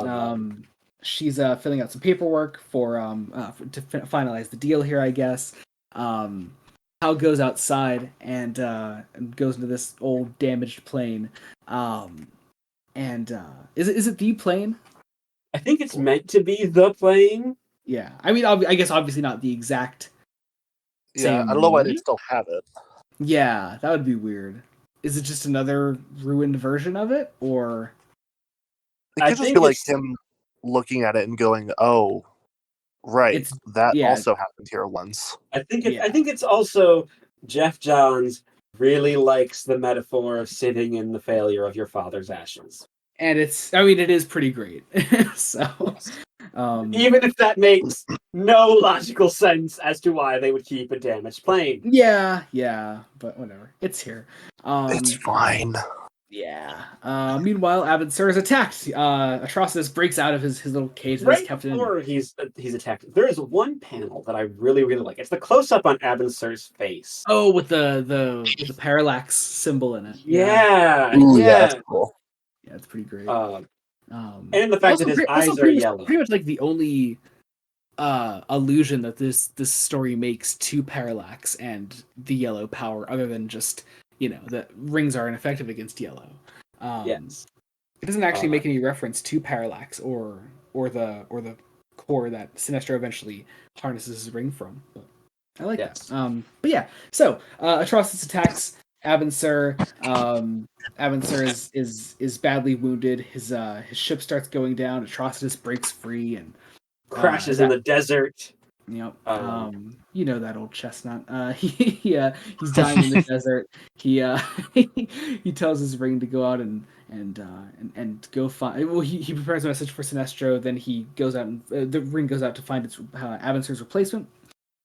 She's filling out some paperwork to finalize the deal here, I guess. Hal goes outside and goes into this old damaged plane. Is it the plane? I think it's meant to be the plane. Yeah, I mean, I guess obviously not the exact. Yeah, I don't know why they still have it. Yeah, that would be weird. Is it just another ruined version of it, or? It could just be like him looking at it and going, "Oh, right, also happened here once." I think it's also Geoff Johns really likes the metaphor of sitting in the failure of your father's ashes, and it is pretty great. So, even if that makes no logical sense as to why they would keep a damaged plane. Yeah, but whatever, it's here. It's fine. Yeah. Meanwhile, Abin Sur is attacked. Atrocitus breaks out of his little cage that he's kept in. Before he's attacked, there is one panel that I really, really like. It's the close up on Abin Sur's face. Oh, with the parallax symbol in it. Yeah. That's cool. Yeah, it's pretty great. And the fact that his eyes are yellow. Pretty much like the only allusion that this story makes to parallax and the yellow power, other than just the rings are ineffective against yellow. Yes. It doesn't actually make any reference to parallax or the core that Sinestro eventually harnesses his ring from. But I like Yes. that. But yeah, so Atrocitus attacks Abin Sur. Abin Sur is badly wounded. His ship starts going down. Atrocitus breaks free and Crashes in the desert. Yep. Um, You know that old chestnut. He's dying in the desert. He he tells his ring to go out and go find. Well, he prepares a message for Sinestro. Then he goes out and the ring goes out to find its Abin Sur's replacement.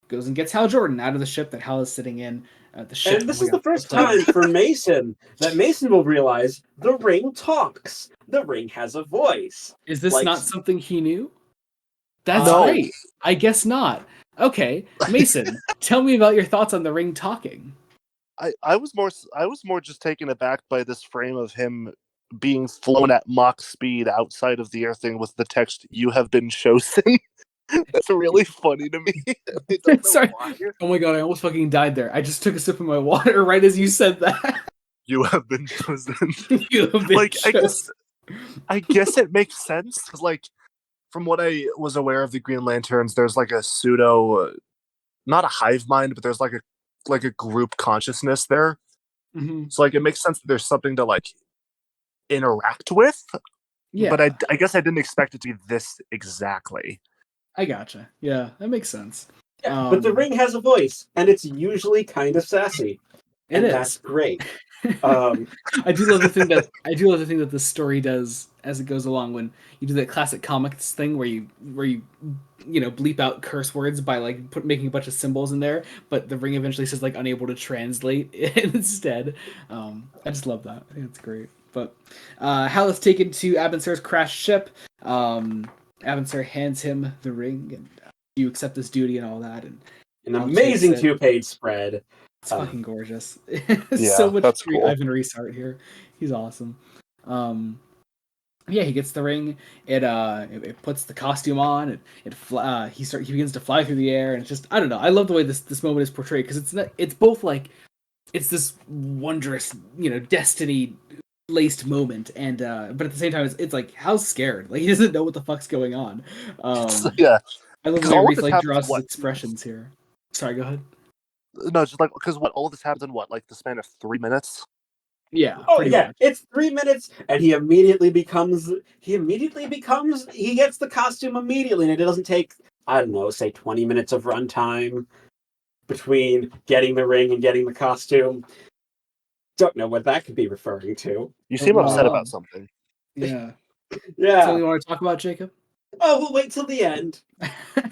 Goes and gets Hal Jordan out of the ship that Hal is sitting in. The ship. And this is the first time for Mason that Mason will realize the ring talks. The ring has a voice. Is this Like- not something he knew? That's No. great. I guess not. Okay, Mason, tell me about your thoughts on the ring talking. I was more just taken aback by this frame of him being flown at Mach speed outside of the Earthing with the text "You have been chosen." That's really funny to me. I don't know Sorry. why. Oh my god, I almost fucking died there. I just took a sip of my water right as you said that. You have been chosen. You have been Like chosen. I guess it makes sense because, like, from what I was aware of the Green Lanterns, there's like a pseudo, not a hive mind, but there's like a group consciousness there. Mhm. So like it makes sense that there's something to like interact with. Yeah, But I guess I didn't expect it to be this exactly. I gotcha. Yeah, that makes sense. Yeah, but the ring has a voice, and it's usually kind of sassy. It And is. that's great. I do love the thing that the story does as it goes along when you do that classic comics thing where you bleep out curse words by like making a bunch of symbols in there, but the ring eventually says like unable to translate instead. I just love that. I think it's great. But Hal is taken to Abin Sur's crashed ship. Abin Sur hands him the ring and you accept this duty and all that, and An Hal amazing takes it. 2-page spread. It's fucking gorgeous. Yeah, So much that's great cool. Ivan Reesart here. He's awesome. Yeah, he gets the ring. It puts the costume on. He begins to fly through the air, and it's just I don't know. I love the way this moment is portrayed because it's both like it's this wondrous destiny laced moment, and but at the same time it's like Hal's scared. Like he doesn't know what the fuck's going on. Yeah, I love the 'Cause way all of Reese this like happens, draws his what? expressions here. Sorry, go ahead. no, just like because what all of this happens in what like the span of 3 minutes. Yeah. Oh pretty yeah, much. it's 3 minutes, and he gets the costume immediately, and it doesn't take, I don't know, say 20 minutes of runtime between getting the ring and getting the costume. Don't know what that could be referring to. You seem upset Um, about something. Yeah. Yeah. So you want to talk about Jacob? Oh, we'll wait till the end.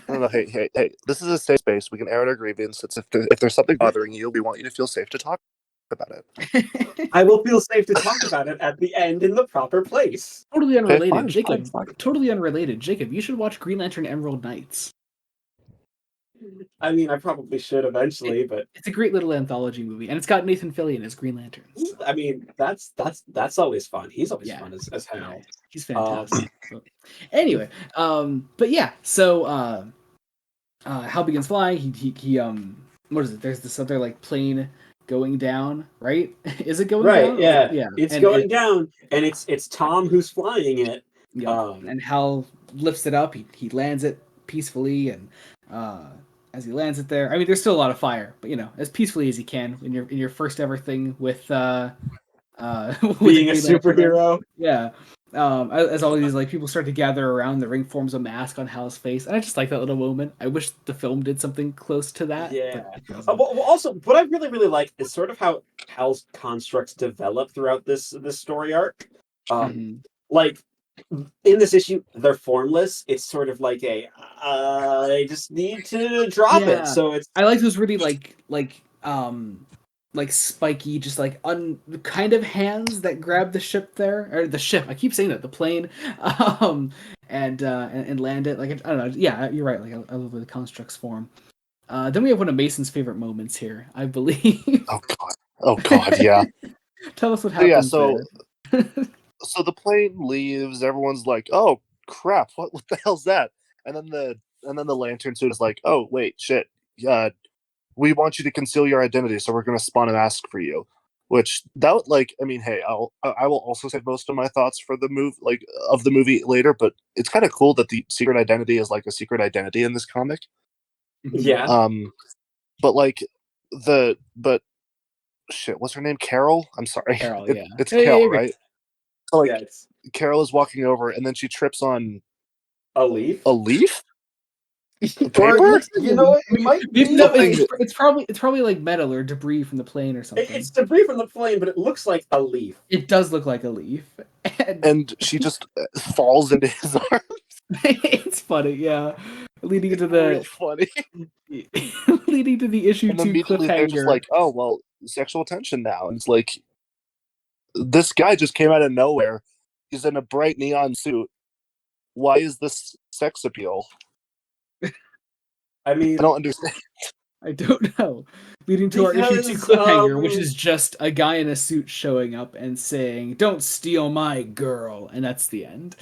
No, hey! This is a safe space. We can air our grievance. It's if there's something bothering you, we want you to feel safe to talk about it. I will feel safe to talk about it at the end in the proper place. Totally unrelated, fine, Jacob. fine. Totally unrelated, Jacob. You should watch Green Lantern Emerald Knights. I mean, I probably should eventually, but It's a great little anthology movie, and it's got Nathan Fillion as Green Lantern. I mean, that's always fun. He's always Yeah. fun as hell. He's fantastic. So, anyway, but yeah, so Hal begins flying. He what is it? There's this other like plane going down, right? Is it going Right? down? Yeah. Yeah. It's And- going and- down, and it's Tom who's flying it. Yeah. And Hal lifts it up. He lands it peacefully, and as he lands it there, I mean, there's still a lot of fire, but as peacefully as he can in your first ever thing with Being with a Green Lantern. superhero. Yeah. As all these like people start to gather around, the ring forms a mask on Hal's face, and I just like that little moment. I wish the film did something close to that. Yeah. but it doesn't. Well, also, what I really, really like is sort of how Hal's constructs develop throughout this story arc. Mhm. Like in this issue, they're formless. It's sort of like I just need to drop Yeah. it. So it's I like those really like spiky, just like kind of hands that grab the ship there, or the ship. I keep saying that, the plane, and land it. Like I don't know. Yeah, you're right. Like I love the way the constructs form. Then we have one of Mason's favorite moments here, I believe. Oh god, yeah. Tell us what So, happens. yeah, so there. so the plane leaves. Everyone's like, "Oh crap! What the hell's that?" And then the lantern suit is like, "Oh wait, shit. We want you to conceal your identity, so we're going to spawn a mask for you." Which that like, I mean, hey, I will also save most of my thoughts for the of the movie later. But it's kind of cool that the secret identity is like a secret identity in this comic. yeah. but shit, what's her name? Carol? I'm sorry. Carol, It- yeah. It's Yeah, Carol, yeah, right? So like Yeah, it's Carol is walking over and then she trips on a leaf. a leaf? Or Paper? you know what? It might be. No, Something- it's probably like metal or debris from the plane or something. It's debris from the plane, but it looks like a leaf. It does look like a leaf. And she just falls into his arms. It's funny, yeah. Leading It's into real the funny. leading to the issue And 2 immediately they're just cliffhanger. like, oh well, sexual tension now. And it's like this guy just came out of nowhere. He's in a bright neon suit. Why is this sex appeal? I mean, I don't understand. I don't know. Leading to our issue 2 Because, cliffhanger, which is just a guy in a suit showing up and saying, "Don't steal my girl," and that's the end.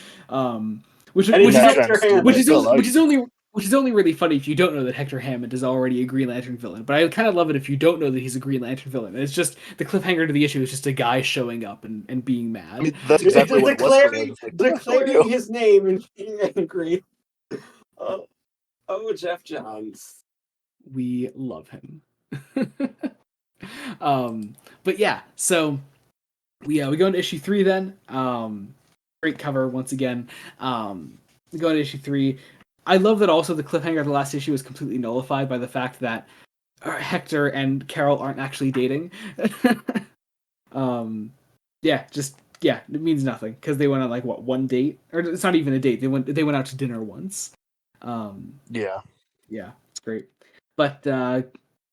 Which And which it's is Hector Hammond. which is Still only, like which is only which is only really funny if you don't know that Hector Hammond is already a Green Lantern villain. But I kind of love it if you don't know that he's a Green Lantern villain. It's just the cliffhanger to the issue is just a guy showing up and being mad. I mean, that's exactly what it was. For me. I was like, "Who are declaring you?" his name and being angry. Jeff Johns. We love him. But yeah, so we go into issue 3 then. Great cover once again. We go into issue 3. I love that also the cliffhanger of the last issue is completely nullified by the fact that Hector and Carol aren't actually dating. It means nothing because they went on like one date, or it's not even a date. They went out to dinner once. Yeah. Yeah, it's great. But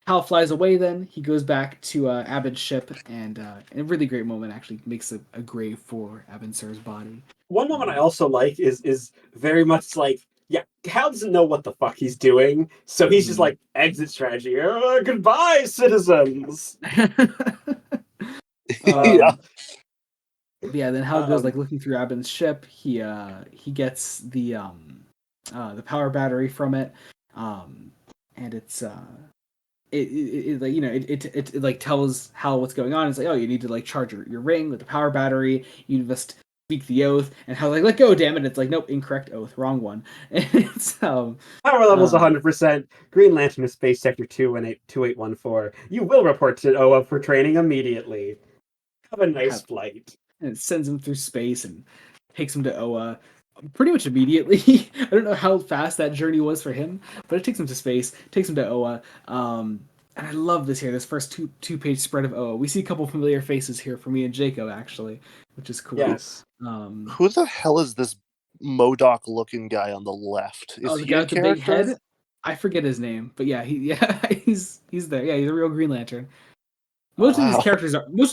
Hal flies away then. He goes back to Abin's ship, and in a really great moment, actually makes a grave for Abin Sur's body. One moment I also like is very much like, yeah, Hal doesn't know what the fuck he's doing, so he's just like, exit strategy. Goodbye, citizens. Yeah. Yeah, then Hal goes like looking through Abin's ship. He gets the power battery from it, and it's it like tells Hal what's going on. It's like, oh, you need to like charge your ring with the power battery. You must speak the oath. And Hal's like, let go, damn it. It's like, nope, incorrect oath, wrong one. And it's power level's 100%. Green Lantern to Space Sector 2814. You will report to OA for training immediately. Have a nice flight. And it sends him through space and takes him to Oa pretty much immediately. I don't know how fast that journey was for him, but it takes him to space, takes him to Oa. And I love this here, this first two-page spread of Oa. We see a couple familiar faces here for me and Jacob, actually, which is cool. Yes. Who the hell is this MODOK-looking guy on the left? Is the he guy a with the big head? I forget his name, but yeah, he's there. Yeah, he's a real Green Lantern. Most of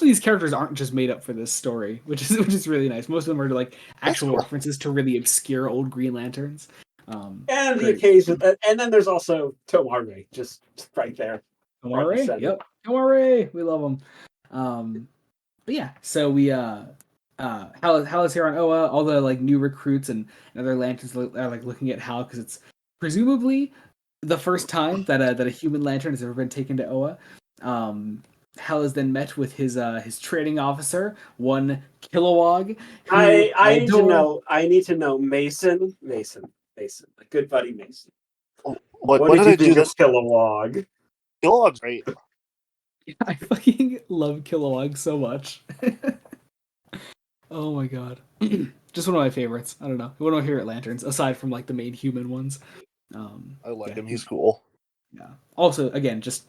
these characters aren't just made up for this story, which is really nice. Most of them are like actual references to really obscure old Green Lanterns. And the occasion, and then there's also Tomare, just right there. Tomare, yep, Tomare, we love him. But yeah, so we Hal is here on Oa. All the like new recruits and other Lanterns are like looking at Hal because it's presumably the first time that a human Lantern has ever been taken to Oa. Hal is then met with his training officer, one Kilowog. I need to know Mason, a good buddy Mason. What did I do this Kilowog? Kilowog's great. I fucking love Kilowog so much. Oh my god. Just one of my favorites. I don't know. One of my favorite Lanterns, aside from like the main human ones. I like him. He's cool. Yeah. Also, again, just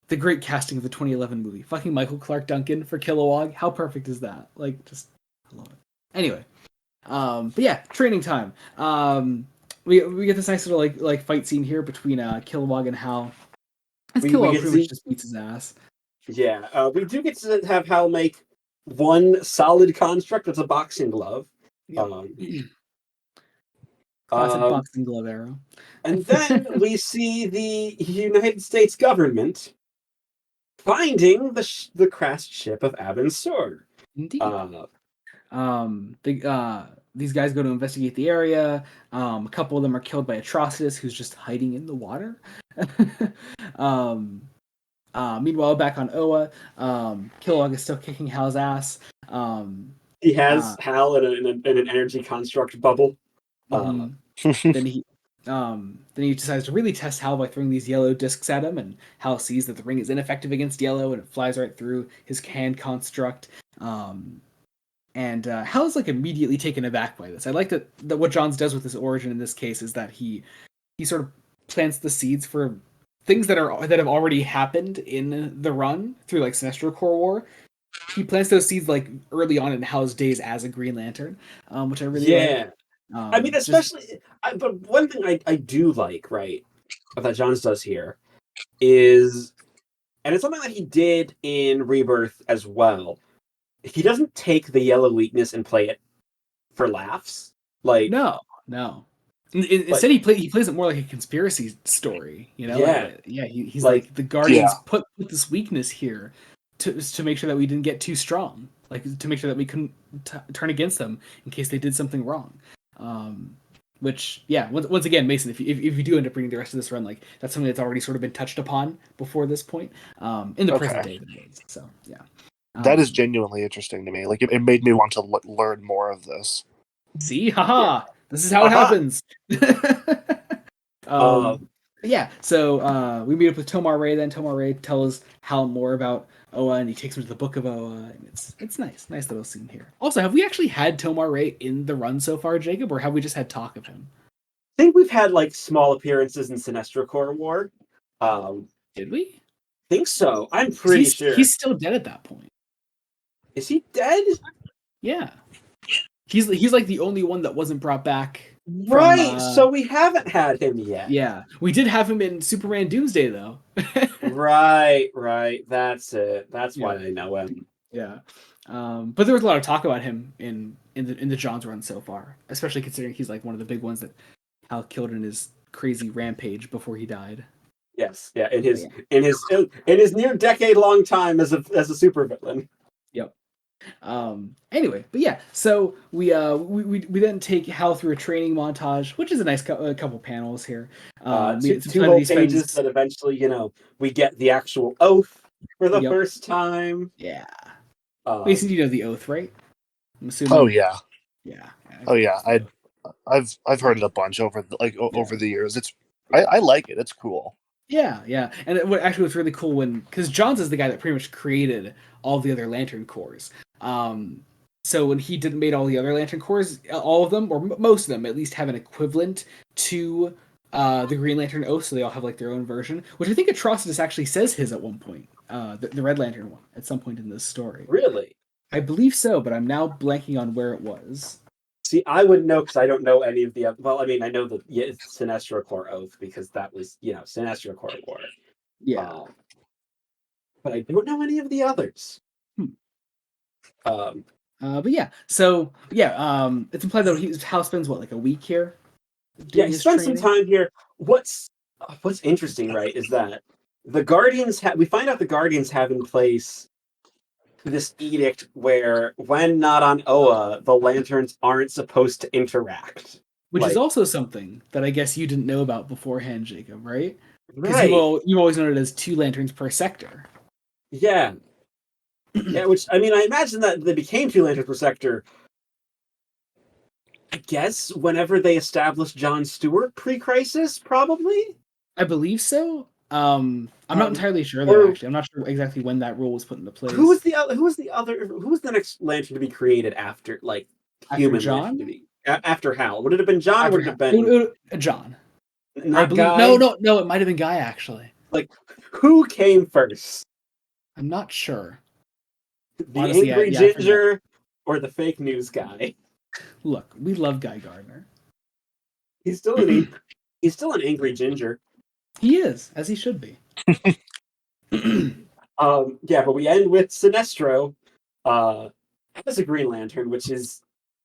the great casting of the 2011 movie. Fucking Michael Clark Duncan for Kilowog. How perfect is that? Like, just I love it. Anyway, but yeah, training time. We get this nice little like fight scene here between Kilowog and Hal. Kilowog pretty much just beats his ass. Yeah, we do get to have Hal make one solid construct that's a boxing glove. Yep. Classic boxing glove arrow. And then we see the United States government finding the crashed ship of Abin Sur. Indeed. These guys go to investigate the area. A couple of them are killed by Atrocitus, who's just hiding in the water. Meanwhile, back on Oa, Kilowog is still kicking Hal's ass. He has Hal in an energy construct bubble. Then Then he decides to really test Hal by throwing these yellow discs at him, and Hal sees that the ring is ineffective against yellow, and it flies right through his hand construct. And Hal's like immediately taken aback by this. I like that what Johns does with his origin in this case is that he sort of plants the seeds for things that have already happened in the run through like Sinestro Corps War. He plants those seeds like early on in Hal's days as a Green Lantern, which I really like. I mean, especially, but one thing I do like, right, that Johns does here is, and it's something that he did in Rebirth as well. He doesn't take the yellow weakness and play it for laughs. Like no. Instead, he plays it more like a conspiracy story. You know, he's like the Guardians put this weakness here to make sure that we didn't get too strong, like to make sure that we couldn't turn against them in case they did something wrong. Which, once again, Mason, if you do end up reading the rest of this run, like that's something that's already sort of been touched upon before this point, in the present day. So yeah, that is genuinely interesting to me. Like it made me want to learn more of this. See, haha, this is how it happens. So we meet up with Tomar Ray. Then Tomar Ray tells Hal more about Oa, and he takes him to the Book of Oa. And it's nice little scene here. Also, have we actually had Tomar Ray in the run so far, Jacob, or have we just had talk of him? I think we've had like small appearances in Sinestro Corps War. Did we? Think so. I'm pretty sure he's still dead at that point. Is he dead? Yeah, he's like the only one that wasn't brought back. Right, so we haven't had him yet. Yeah, we did have him in Superman Doomsday, though. Right. That's it. That's why I know him. Yeah, but there was a lot of talk about him in the Johns run so far, especially considering he's like one of the big ones that Hal killed in his crazy rampage before he died. Yes, yeah, in his near decade-long time as a supervillain. Yep. Anyway, but yeah, so we then take Hal through a training montage, which is a nice couple panels here. Two whole pages that eventually, we get the actual oath for the first time. Yeah. Mason, you know the oath, right? I'm assuming. Oh yeah. Yeah. Oh yeah. I've heard it a bunch over the years. I like it. It's cool. Yeah, and what actually was really cool because Johns is the guy that pretty much created all the other Lantern Corps. So when he made all the other Lantern Corps, all of them, or most of them, at least have an equivalent to the Green Lantern Oath, so they all have like their own version, which I think Atrocitus actually says his at one point, the Red Lantern one, at some point in this story. Really? I believe so, but I'm now blanking on where it was. See, I wouldn't know because I don't know any of the other. Well, I mean, I know it's Sinestro Corps Oath because that was, Sinestro Corps War. Yeah. But I don't know any of the others. But yeah, so yeah, it's implied that Hal spends like a week here. Yeah, he spends some time here. What's interesting, right, is that the Guardians we find out the Guardians have in place this edict where, when not on Oa, the Lanterns aren't supposed to interact. Which is also something that I guess you didn't know about beforehand, Jacob, right? Right. You always known it as 2 lanterns per sector. Yeah. Yeah, which, I mean, I imagine that they became 2 lanterns per sector, I guess, whenever they established John Stewart pre-crisis, probably? I believe so. I'm not entirely sure though. Actually, I'm not sure exactly when that rule was put into place. Who was the next Lantern to be created after, like, human John? After Hal? Would it have been John? Or would it have been John? Not Guy? No, it might have been Guy actually. Like, who came first? I'm not sure. The angry ginger or the fake news guy? Look, we love Guy Gardner. He's still an angry ginger. He is, as he should be. But we end with Sinestro as a Green Lantern, which is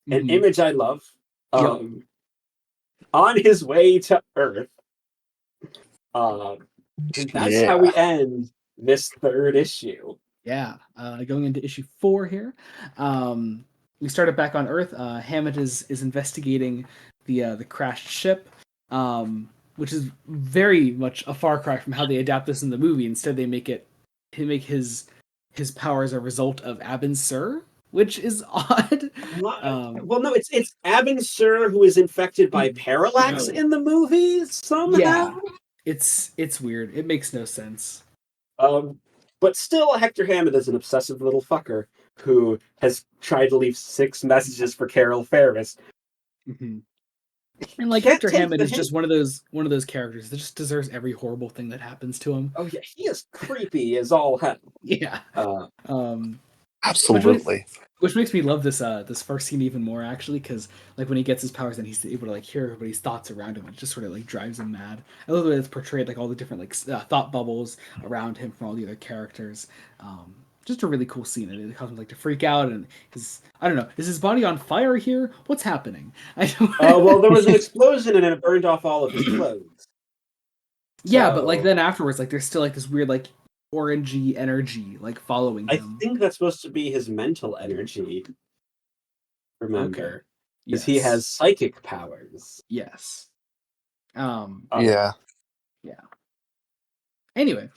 an image I love. On his way to Earth. That's how we end this 3rd issue. Yeah, going into issue 4 here. We started back on Earth. Hammett is investigating the crashed ship, which is very much a far cry from how they adapt this in the movie. Instead, they make his powers a result of Abin Sur, which is odd. Well, no, it's Abin Sur who is infected by Parallax in the movie somehow. Yeah, it's weird. It makes no sense. But still, Hector Hammond is an obsessive little fucker who has tried to leave 6 messages for Carol Ferris. Mm-hmm. And like Hector Hammond is just one of those characters that just deserves every horrible thing that happens to him. Oh yeah, he is creepy as all hell. Yeah. Absolutely. Which makes me love this this first scene even more, actually, because like when he gets his powers, then he's able to like hear everybody's thoughts around him. It just sort of like drives him mad. I love the way it's portrayed, like all the different like thought bubbles around him from all the other characters. Just a really cool scene, and it causes him like to freak out. And I don't know, is his body on fire here? What's happening? Well, there was an explosion and it burned off all of his clothes. Yeah, but like then afterwards, like there's still like this weird like orangey energy like following him. I think that's supposed to be his mental energy. Remember, because yes. he has psychic powers. Yes. Yeah. Anyway,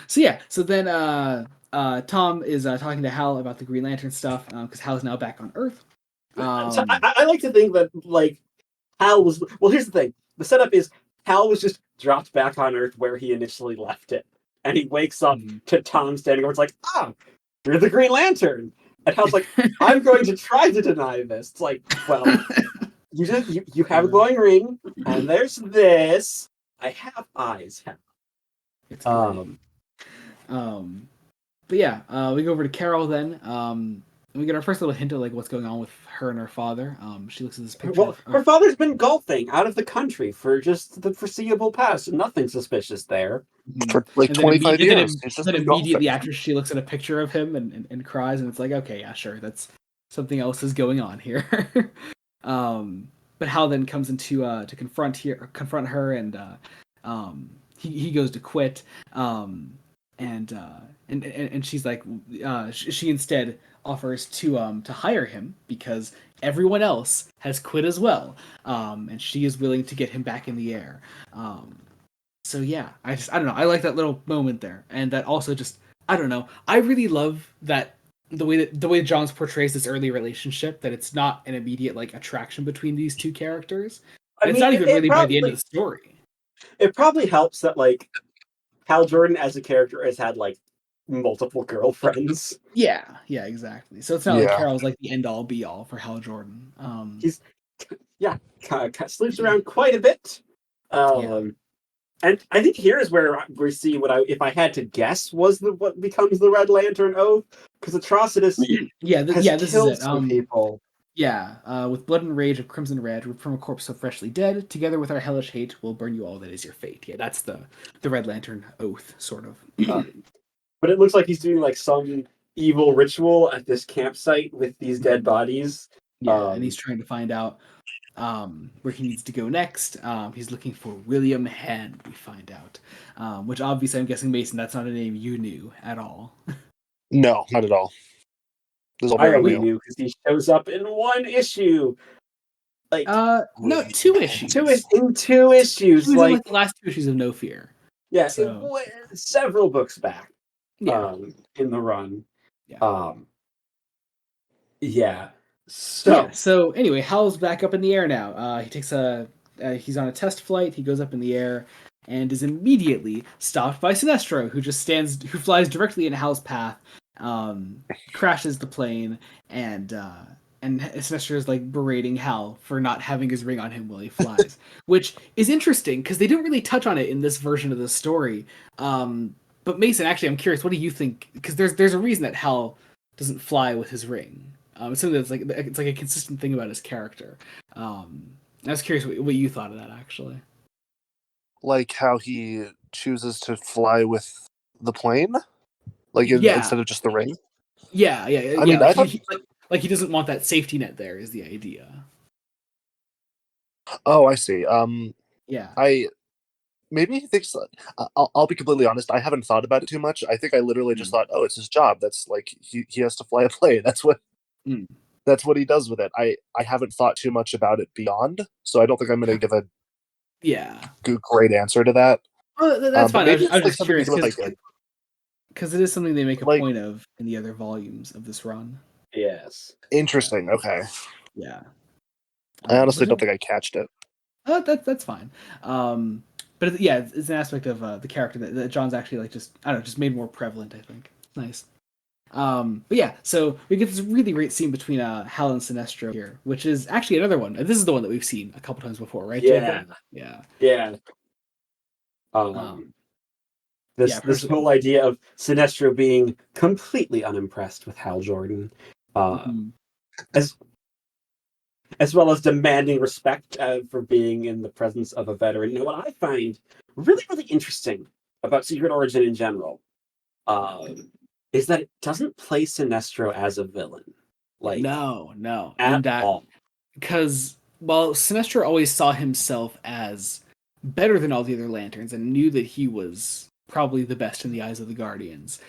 so then Tom is talking to Hal about the Green Lantern stuff because Hal's now back on Earth. So I like to think that like Hal was. Well, here's the thing: the setup is Hal was just dropped back on Earth where he initially left it, and he wakes up to Tom standing over. It's like, you're the Green Lantern, and Hal's like, I'm going to try to deny this. It's like, well, you have a glowing ring, and there's this. I have eyes. It's but yeah, we go over to Carol then. And we get our first little hint of like what's going on with her and her father. She looks at this picture. Well, her father's been golfing out of the country for just the foreseeable past. Nothing suspicious there. For like 25 years. Then immediately after she looks at a picture of him and cries, and it's like, okay, yeah, sure, that's something else is going on here. But Hal then comes into to confront her, and he goes to quit. And she's like, she instead offers to hire him because everyone else has quit as well, and she is willing to get him back in the air. So yeah, I don't know. I like that little moment there, and that also just I don't know. I really love that the way Johns portrays this early relationship, that it's not an immediate like attraction between these two characters. It's not even really by the end of the story. It probably helps that like Hal Jordan as a character has had like multiple girlfriends. Yeah, exactly. So it's not like Carol's like the end all be all for Hal Jordan. He's sleeps around quite a bit. And I think here is where we see if I had to guess, was what becomes the Red Lantern Oath, because Atrocitus has killed some people. Yeah, with blood and rage of crimson red, from a corpse so freshly dead, together with our hellish hate, we'll burn you all, that is your fate. Yeah, that's the Red Lantern Oath, sort of. But it looks like he's doing like some evil ritual at this campsite with these dead bodies. Yeah, and he's trying to find out where he needs to go next. He's looking for William Hand, we find out. Which obviously, I'm guessing, Mason, that's not a name you knew at all. No, not at all. I only knew because he shows up in one issue. Like no, 2 issues. In 2 issues, like the last 2 issues of No Fear. Yeah, so. Several books back. In the run. So anyway, Hal's back up in the air now. He takes he's on a test flight. He goes up in the air and is immediately stopped by Sinestro, who flies directly in Hal's path, crashes the plane, and Sinestro is like berating Hal for not having his ring on him while he flies, which is interesting because they didn't really touch on it in this version of the story. But Mason, actually, I'm curious. What do you think? Because there's a reason that Hal doesn't fly with his ring. It's something that's it's like a consistent thing about his character. I was curious what you thought of that, actually. Like how he chooses to fly with the plane, instead of just the ring. Yeah. I mean, like he doesn't want that safety net. There is the idea. Oh, I see. Yeah. Maybe he thinks. I'll be completely honest. I haven't thought about it too much. I think I literally just thought, oh, it's his job. That's like he has to fly a plane. That's what he does with it. I haven't thought too much about it beyond, so I don't think I'm going to give a great answer to that. Well, that's fine. I was just curious because it is something they make a point of in the other volumes of this run. Yes. Interesting. Okay. Yeah. I honestly Which don't think I catched it. that's fine. But yeah, it's an aspect of the character that John's actually like just I don't know, just made more prevalent. I think nice. But yeah, so we get this really great scene between Hal and Sinestro here, which is actually another one. This is the one that we've seen a couple times before, right? Yeah. Jacob? Yeah. Yeah. Yeah, This whole idea of Sinestro being completely unimpressed with Hal Jordan, Mhm. as well as demanding respect for being in the presence of a veteran. And what I find really, really interesting about Secret Origin in general is that it doesn't play Sinestro as a villain. Like, No, at all. because Sinestro always saw himself as better than all the other Lanterns and knew that he was probably the best in the eyes of the Guardians.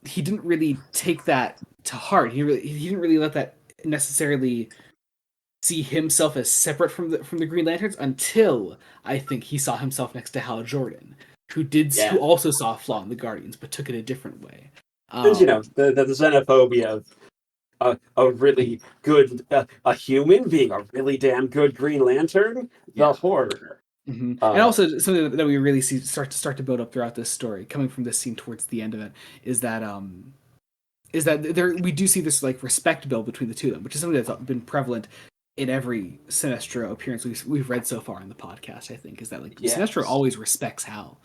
He didn't really take that to heart. He didn't really let that necessarily see himself as separate from the Green Lanterns until I think he saw himself next to Hal Jordan, who also saw a flaw in the Guardians but took it a different way. And the xenophobia of a really good a human being a really damn good Green Lantern, the horror. Mm-hmm. And also something that we really see start to build up throughout this story, coming from this scene towards the end of it, is that there we do see this like respect build between the two of them, which is something that's been prevalent in every Sinestro appearance we've read so far in the podcast. I think is that like Sinestro always respects Hal,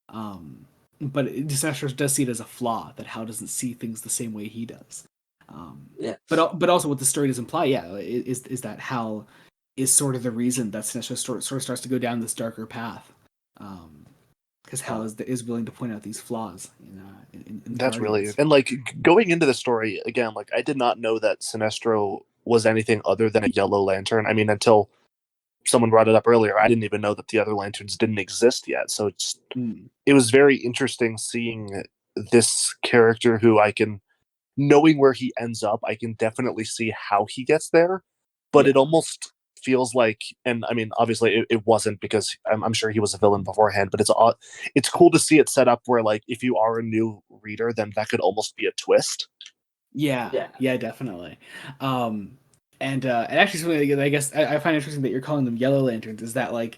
but Sinestro does see it as a flaw that Hal doesn't see things the same way he does. But also what the story does imply, is that Hal is sort of the reason that Sinestro sort of starts to go down this darker path, because Hal is willing to point out these flaws in That's Guardians. really, and like going into the story again, like I did not know that Sinestro was anything other than a Yellow Lantern. I mean, until someone brought it up earlier, I didn't even know that the other lanterns didn't exist yet. So it was very interesting seeing this character who knowing where he ends up, I can definitely see how he gets there, but it almost feels like, and I mean, obviously it wasn't, because I'm sure he was a villain beforehand, but it's cool to see it set up where, like, if you are a new reader, then that could almost be a twist. Yeah, definitely. And actually something that I guess I find interesting that you're calling them Yellow Lanterns is that like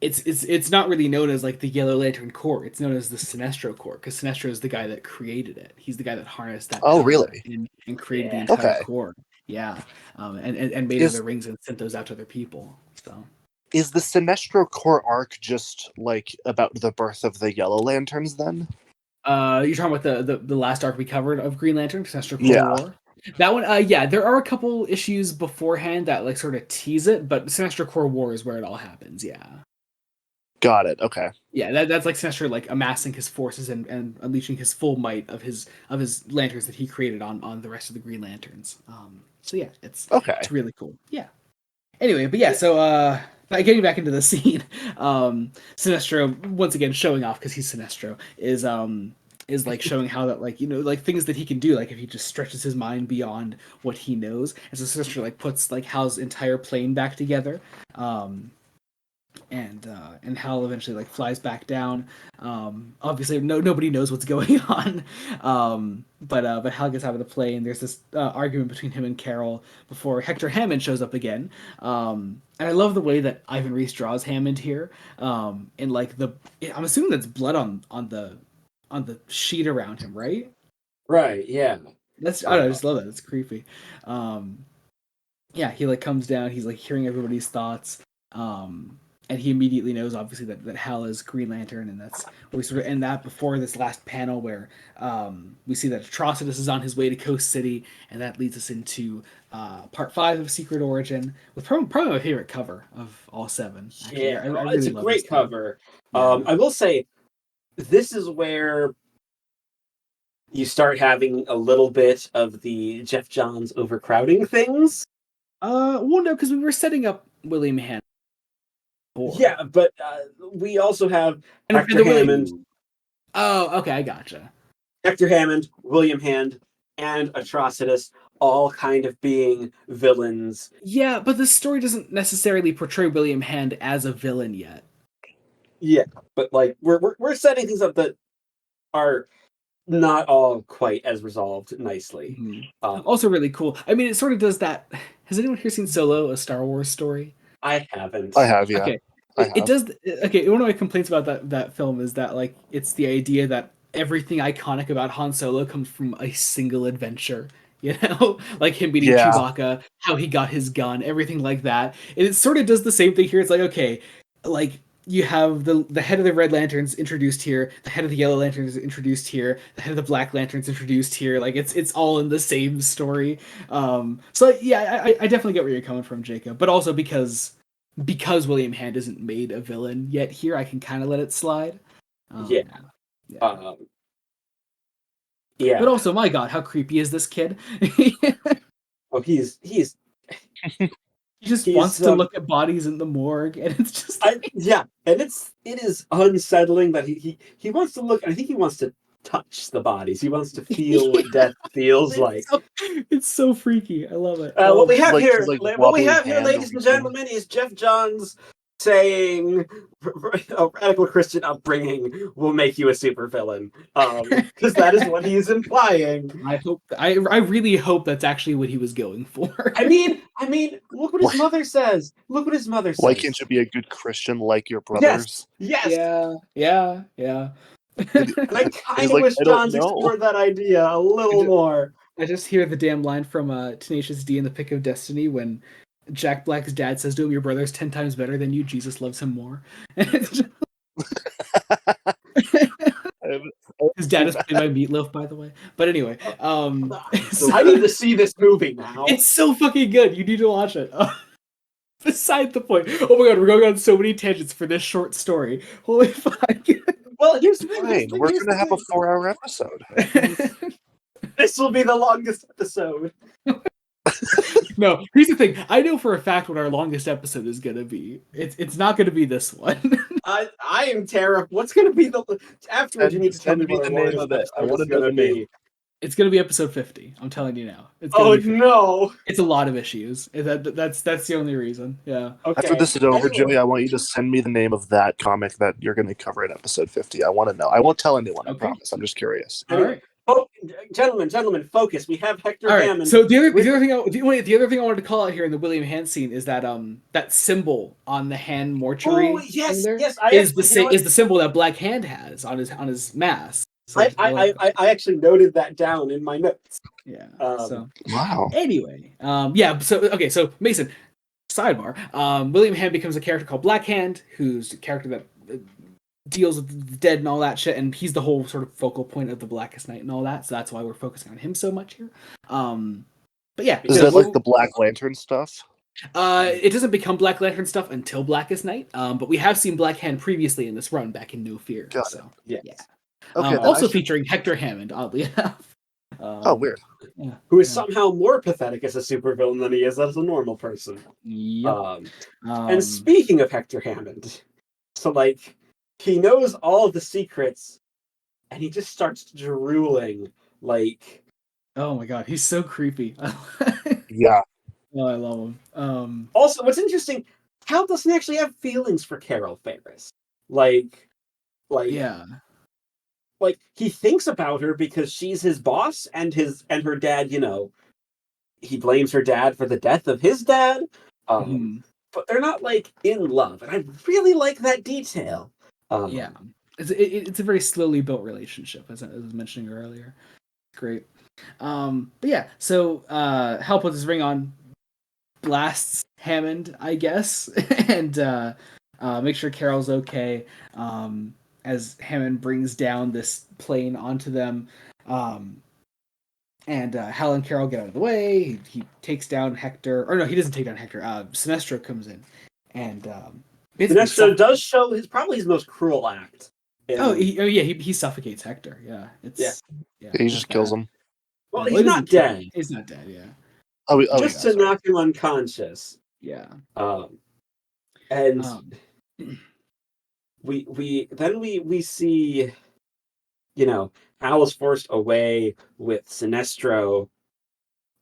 it's not really known as like the Yellow Lantern Corps. It's known as the Sinestro Corps, because Sinestro is the guy that created it. He's the guy that harnessed that. Oh, really? And created the entire Corps. Yeah, and made other rings and sent those out to other people. So, is the Sinestro Corps arc just like about the birth of the Yellow Lanterns then? You're talking about the last arc we covered of Green Lantern, Sinestro Corps War? That one, there are a couple issues beforehand that like sort of tease it, but Sinestro Corps War is where it all happens. Yeah. Got it. Okay. Yeah, that's like Sinestro like amassing his forces and unleashing his full might of his lanterns that he created on the rest of the Green Lanterns. So yeah, it's really cool. Yeah. Anyway, but yeah, so getting back into the scene, Sinestro once again showing off because he's Sinestro is like showing how that like like things that he can do, like if he just stretches his mind beyond what he knows. And so Sinestro like puts like Hal's entire plane back together. And Hal eventually like flies back down. Obviously, nobody knows what's going on. But Hal gets out of the plane. There's this argument between him and Carol before Hector Hammond shows up again. And I love the way that Ivan Reis draws Hammond here. And like I'm assuming that's blood on the sheet around him, right? Right. Yeah. I just love that. It's creepy. Yeah, he like comes down. He's like hearing everybody's thoughts. And he immediately knows, obviously, that Hal is Green Lantern, and that's where we sort of end that before this last panel where we see that Atrocitus is on his way to Coast City, and that leads us into part 5 of Secret Origin, with probably my favorite cover of all 7. Actually. Yeah, I really it's a great cover. Yeah. I will say, this is where you start having a little bit of the Jeff Johns overcrowding things. Well, no, because we were setting up William Hand. Yeah, but we also have Hector Hammond. Oh, okay, I gotcha. Hector Hammond, William Hand, and Atrocitus all kind of being villains. Yeah, but the story doesn't necessarily portray William Hand as a villain yet. Yeah, but like we're setting things up that are not all quite as resolved nicely. Mhm. Um, Also really cool. I mean, it sort of does that. Has anyone here seen Solo, a Star Wars story? I haven't. I have, yeah. Okay. I It have. does. Okay, one of my complaints about that film is that like it's the idea that everything iconic about Han Solo comes from a single adventure. You know, like him meeting Yeah. Chewbacca, how he got his gun, everything like that. And it sort of does the same thing here. It's like, okay, like you have the head of the Red Lanterns introduced here, the head of the Yellow Lanterns introduced here, the head of the Black Lanterns introduced here. Like it's all in the same story. So yeah, I definitely get where you're coming from, Jacob. But also because William Hand isn't made a villain yet here, I can kind of let it slide. Yeah. Yeah. Yeah. But also, my God, how creepy is this kid? Oh, he's He just wants to look at bodies in the morgue, and it's just yeah, and it is unsettling that he wants to look. I think he wants to touch the bodies. He wants to feel what death feels like. It's so freaky. I love it. What we have here, like what we have wobbly here, hand ladies and reaching. gentlemen, is Jeff Johns saying a radical Christian upbringing will make you a supervillain. Because that is what he's implying. I really hope that's actually what he was going for. I mean, look what his mother says. Look what his mother says. Why can't you be a good Christian like your brothers? Yes. Yeah. And I kind of like, wish I don't Johns know. explored that idea a little more. I just hear the damn line from Tenacious D in The Pick of Destiny when Jack Black's dad says to him, "Your brother's 10 times better than you. Jesus loves him more." His dad is played by Meatloaf, by the way. But anyway, I need to see this movie now. It's so fucking good. You need to watch it. Beside the point. Oh my God, we're going on so many tangents for this short story. Holy fuck. Well, here's the Fine, we're gonna have a 4-hour episode. This will be the longest episode. No, here's the thing. I know for a fact what our longest episode is gonna be. It's not gonna be this one. I am terrified. What's gonna be the afterwards? You need to tell me Send me what the our name of longest it. I episode want is to know gonna the be. name. It's gonna be episode 50. I'm telling you now. It's Oh gonna be 50. no! It's a lot of issues. That's the only reason. Yeah. Okay. After this is over, Anyway. Joey, I want you to send me the name of that comic that you're going to cover in episode 50. I want to know. I won't tell anyone, I Okay. promise. I'm just curious. All right. Oh, gentlemen, focus. We have Hector All right. Hammond. So the other thing I wanted to call out here in the William Hand scene is that that symbol on the hand mortuary. Oh yes, thing there yes. is the symbol that Black Hand has on his mask. So I actually noted that down in my notes. Yeah. So Wow. anyway, yeah. So okay. So Mason, sidebar. William Hand becomes a character called Black Hand, who's a character that deals with the dead and all that shit, and he's the whole sort of focal point of the Blackest Night and all that. So that's why we're focusing on him so much here. But yeah, Is that like the Black Lantern stuff? It doesn't become Black Lantern stuff until Blackest Night. But we have seen Black Hand previously in this run back in No Fear. Got it. So yes. yeah. Okay. Also featuring Hector Hammond, oddly enough. Oh, weird. Yeah. Who is somehow more pathetic as a supervillain than he is as a normal person. Yep. And speaking of Hector Hammond, so like he knows all of the secrets, and he just starts drooling. Like, oh my God, he's so creepy. Yeah. Oh, I love him. Also, what's interesting, Hal doesn't actually have feelings for Carol Ferris. Like yeah. Like he thinks about her because she's his boss and her dad, you know, he blames her dad for the death of his dad. But they're not like in love, and I really like that detail. Yeah, it's a very slowly built relationship, as I was mentioning earlier. Great. But yeah, so Hal puts his ring on, blasts Hammond, I guess, and make sure Carol's okay. As Hammond brings down this plane onto them, and Hal and Carol get out of the way. He takes down Hector, or no, he doesn't take down Hector. Sinestro comes in, and Sinestro does show probably his most cruel act. He suffocates Hector. Yeah, He just kills him. Well, he's not dead. He's not dead. Yeah. Just to knock him unconscious. Yeah. And we see, you know, Hal is forced away with Sinestro,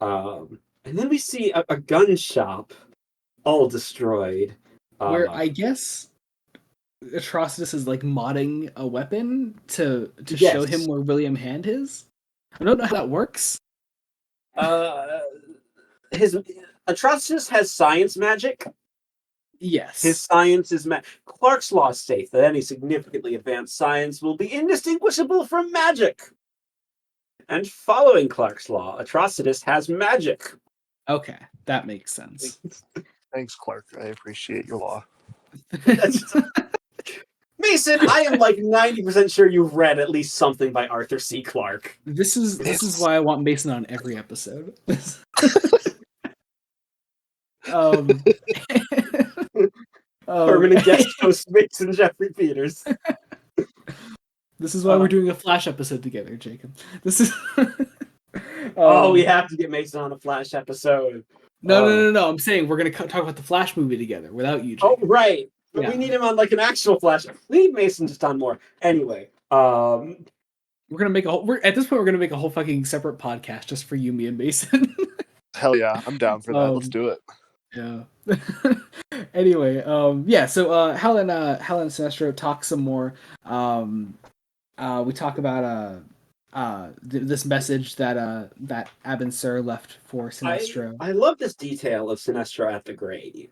and then we see a gun shop all destroyed. Where I guess Atrocitus is like modding a weapon to Yes. show him where William Hand is. I don't know how that works. His Atrocitus has science magic. Yes. His science is Clark's law states that any significantly advanced science will be indistinguishable from magic. And following Clark's law, Atrocitus has magic. Okay, that makes sense. Thanks, Clark. I appreciate your law. Mason, I am like 90% sure you've read at least something by Arthur C. Clarke. This is why I want Mason on every episode. Permanent guest host Mason Jeffrey Peters. This is why we're doing a Flash episode together, Jacob. This is. We have to get Mason on a Flash episode. No. I'm saying we're gonna talk about the Flash movie together without you, Jacob. Oh, right. But we need him on like an actual Flash. We need Mason just on more. Anyway, we're gonna make at this point we're gonna make a whole fucking separate podcast just for you, me, and Mason. Hell yeah, I'm down for that. Let's do it. Yeah. Anyway, so Helen and Sinestro talk some more. We talk about this message that Abin Sur left for Sinestro. I love this detail of Sinestro at the grave.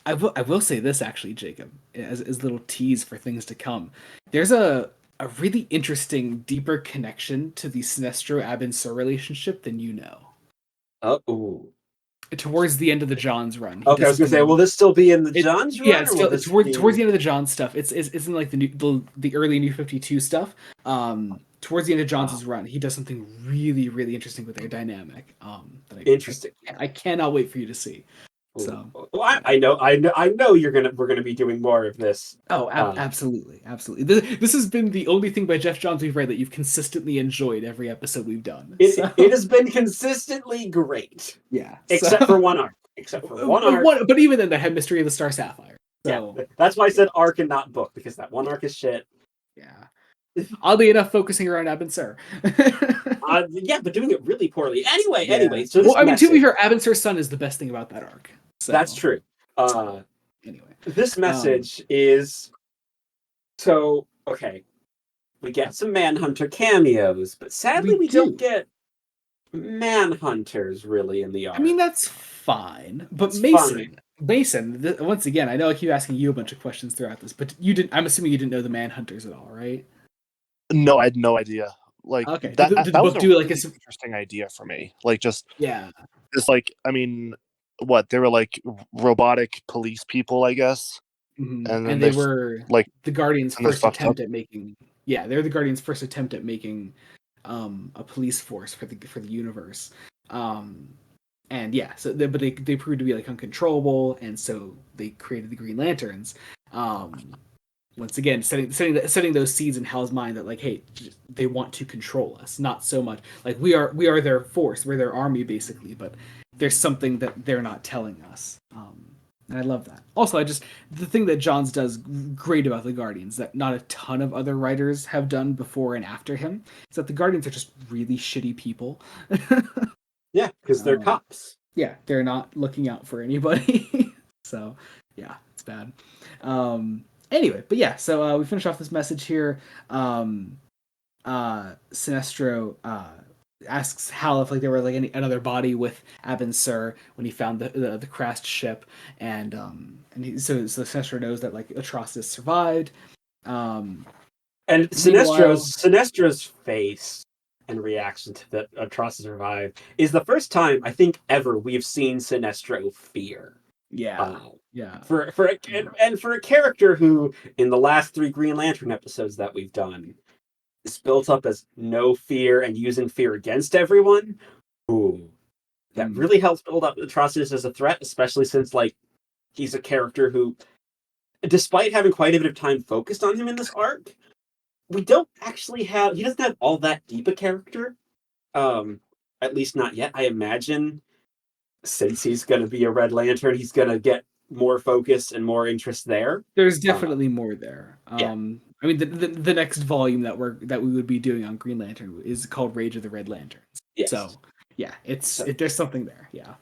I will say this actually, Jacob, as a little tease for things to come. There's a really interesting, deeper connection to the Sinestro-Abin Sur relationship than you know. Oh. Towards the end of the Johns run. Okay, I was gonna say, will this still be in the Johns run? Yeah, it's still towards the end of the Johns stuff. It's in like the early New 52 stuff. Towards the end of Johns' run, he does something really, really interesting with their dynamic. Interesting. I cannot wait for you to see. So I know we're gonna be doing more of this. Oh, absolutely. This has been the only thing by Geoff Johns we've read that you've consistently enjoyed every episode we've done. It has been consistently great. Yeah, except for one arc. But even then, they had Mystery of the Star Sapphire. So. Yeah, that's why I said arc and not book, because that one arc is shit. Yeah. Oddly enough, focusing around Abin Sur. Yeah, but doing it really poorly. Anyway, so to be fair, Abin Sur's son is the best thing about that arc. So. That's true. Anyway, this message is so okay. We get some Manhunter cameos, but sadly we don't get Manhunters really in the arc. I mean, that's fine, but Mason. Once again, I know I keep asking you a bunch of questions throughout this, but you didn't. I'm assuming you didn't know the Manhunters at all, right? No, I had no idea. Like, okay, that was a really interesting idea for me. Like, just just like, I mean, what they were like robotic police people, I guess, and they were like the Guardians' first attempt at making. Yeah, they're the Guardians' first attempt at making a police force for the universe. And yeah, so but they proved to be like uncontrollable, and so they created the Green Lanterns. Once again, setting those seeds in Hal's mind that like, hey, they want to control us, not so much like we are their force, we're their army basically, but there's something that they're not telling us. And I love that. Also, the thing that Johns does great about the Guardians that not a ton of other writers have done before and after him is that the Guardians are just really shitty people. Yeah, because they're cops. Yeah, they're not looking out for anybody. So, yeah, it's bad. Anyway, but yeah, so we finish off this message here. Sinestro asks Hal if like there were like another body with Abin Sur when he found the crashed ship, and so Sinestro knows that like Atrocitus survived. And Sinestro's face and reaction to that Atrocitus survived is the first time I think ever we've seen Sinestro fear. Yeah. For a character who in the last 3 Green Lantern episodes that we've done is built up as no fear and using fear against everyone. Ooh. That really helps build up Atrocitus as a threat, especially since like he's a character who, despite having quite a bit of time focused on him in this arc, he doesn't have all that deep a character. At least not yet. I imagine since he's going to be a Red Lantern, he's going to get more focus and more interest there. There's definitely more there. I mean, the next volume that we would be doing on Green Lantern is called Rage of the Red Lanterns. Yes. So yeah, there's something there. Yeah.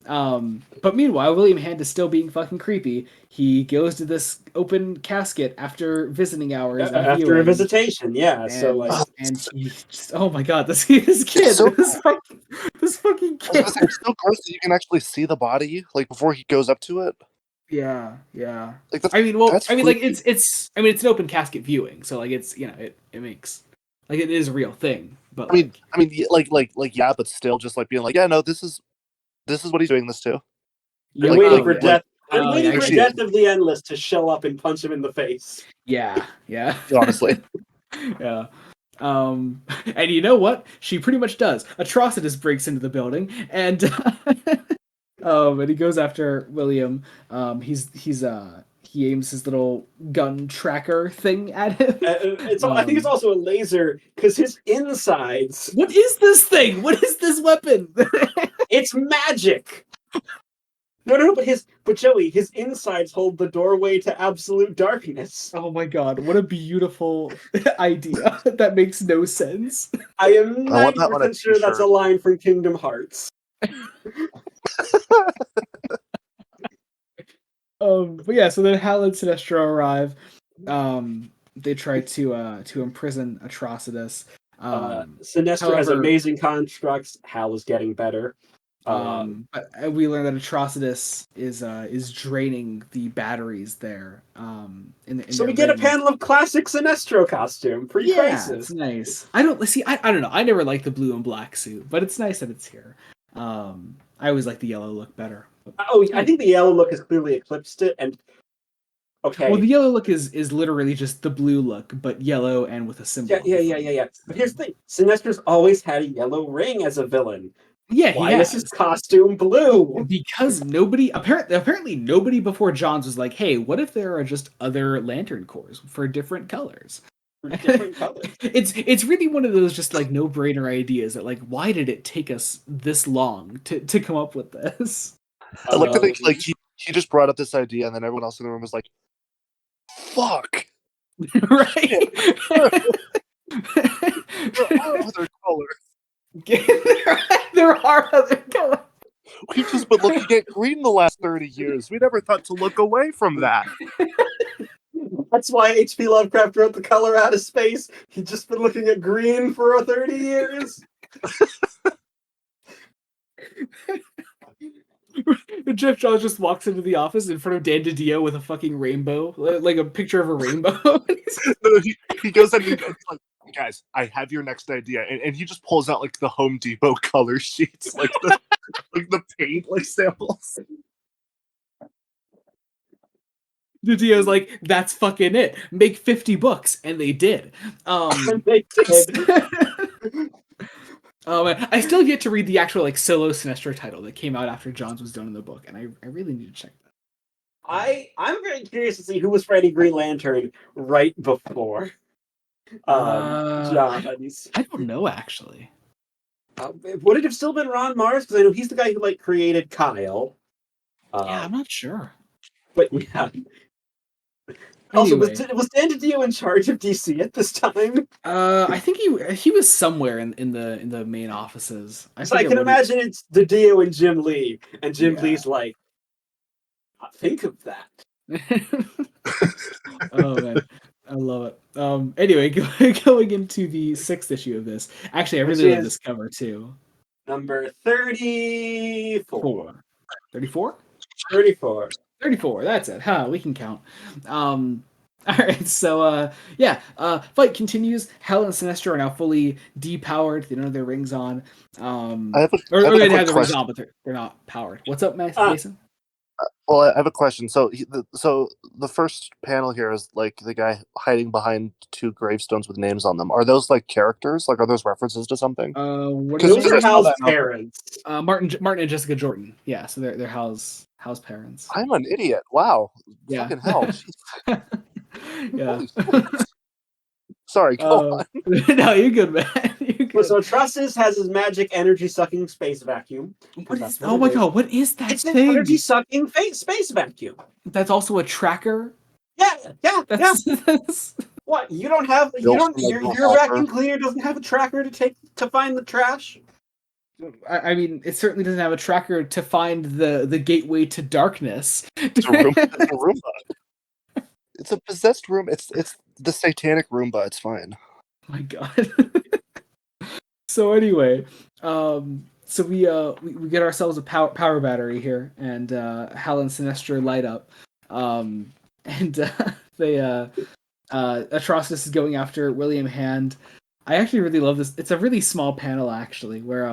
But meanwhile, William Hand is still being fucking creepy. He goes to this open casket after visiting hours and After a viewing, visitation, yeah. and, So like, and he just, oh my god, this kid, So- this fucking I was kid. gonna say, it's so gross that you can actually see the body like before he goes up to it. Yeah. Like that's, I mean, well, that's I mean, like freaky. it's an open casket viewing, so like it's it makes like it is a real thing. But I mean, yeah, but still, just like being like, yeah, no, this is what he's doing this to. I'm Like- waiting like- for like- death. I'm Oh, waiting yeah, for actually- Death of the Endless to show up and punch him in the face. yeah. Honestly, Yeah. And you know what? She pretty much does. Atrocitus breaks into the building and and he goes after William. He aims his little gun tracker thing at him. I think it's also a laser because his insides. What is this thing? What is this weapon? It's magic. No, but Joey, his insides hold the doorway to absolute darkness. Oh my god, what a beautiful idea. That makes no sense. I am I want that on a 90% sure that's a t-shirt. line from Kingdom Hearts. But yeah, so then Hal and Sinestro arrive. They try to imprison Atrocitus. Sinestro has however- amazing constructs. Hal is getting better. But we learn that Atrocitus is draining the batteries there. So we get a panel of classic Sinestro costume. Pretty Yeah, crisis. it's nice. I don't know. I never liked the blue and black suit, but it's nice that it's here. I always like the yellow look better. Oh, I think the yellow look has clearly eclipsed it. And okay, Well, the yellow look is literally just the blue look, but yellow and with a symbol. yeah. But here's the thing: Sinestro's always had a yellow ring as a villain. Yeah, Why is his costume blue? Because apparently nobody before Johns was like, hey, what if there are just other lantern cores for different colors? For different colors. It's really one of those just like no-brainer ideas that like, why did it take us this long to come up with this? I like to think like he just brought up this idea, and then everyone else in the room was like, "Fuck, Right? there are other colors. There are other colors. We've just been looking at green the last 30 years. We never thought to look away from that." That's why H.P. Lovecraft wrote The Color Out of Space. He'd just been looking at green for 30 years. Jeff Johns just walks into the office in front of Dan DiDio with a fucking rainbow, like a picture of a rainbow. No, he goes in and he's like, "Guys, I have your next idea," and he just pulls out like the Home Depot color sheets, like the paint like samples. DiDio's like, that's fucking it. Make 50 books, and they did. They did. Oh man, I still have yet to read the actual like solo Sinestro title that came out after Johns was done in the book, and I really need to check that. I'm very curious to see who was writing Green Lantern right before Johns. I don't know actually. Would it have still been Ron Mars? Because I know he's the guy who like created Kyle. Yeah, I'm not sure. But yeah. Also, Anyway. was Dan DiDio in charge of DC at this time? I think he was somewhere in the main offices. So I forget can what he- imagine it's DiDio and Jim Lee, and Jim Yeah. Lee's like, think of that. Oh man, I love it. Anyway, going into the 6th issue of this. Actually, I Which really love is- this cover too. Number 34. 34? 34. 34, that's it. We can count. Alright, so fight continues. Hal and Sinestro are now fully depowered. They don't have their rings on. I have a Or quick they have the rings question. on, but they're not powered. What's up, Mason? Well, I have a question. So, the first panel here is like the guy hiding behind 2 gravestones with names on them. Are those like characters? Like, are those references to something? What Because is Those I are saw Hal's that now. parents. Martin and Jessica Jordan. Yeah, so they're Hal's parents. I'm an idiot. Wow. Yeah. Fucking hell. Yeah. Holy smokes. Sorry, go on. No, you're good, man. You're good. So Trusses has his magic energy sucking space vacuum. What That's is? what Oh it my is. god! What is that It's an thing? energy sucking space vacuum. That's also a tracker. Yeah. That's What? You don't have Built from, like, your a hopper. vacuum cleaner doesn't have a tracker to find the trash? I mean, it certainly doesn't have a tracker to find the gateway to darkness. It's a Roomba. It's a possessed room. It's the satanic Roomba. It's fine. My God. So anyway, so we get ourselves a power battery here, and Hal and Sinestro light up, and Atrocitus is going after William Hand. I actually really love this. It's a really small panel actually, where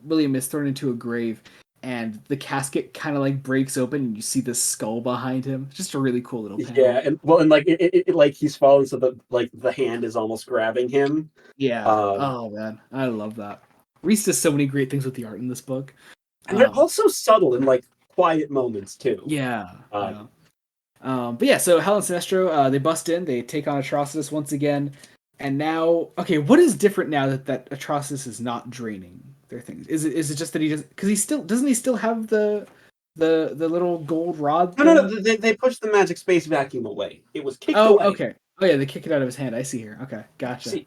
William is thrown into a grave, and the casket kind of like breaks open, and you see the skull behind him. Just a really cool little panel. Yeah, and like it like he's fallen, so that like the hand is almost grabbing him. Yeah. Oh man, I love that. Reese does so many great things with the art in this book, and they're also subtle in like quiet moments too. Yeah. But yeah, so Hal and Sinestro, they bust in, they take on Atrocitus once again, and now, okay, what is different now that Atrocitus is not draining their things? Is it just that he doesn't? Because doesn't he still have the little gold rod? No. They pushed the magic space vacuum away. It was kicked away. Oh, okay. Oh yeah, they kick it out of his hand. I see here. Okay, gotcha.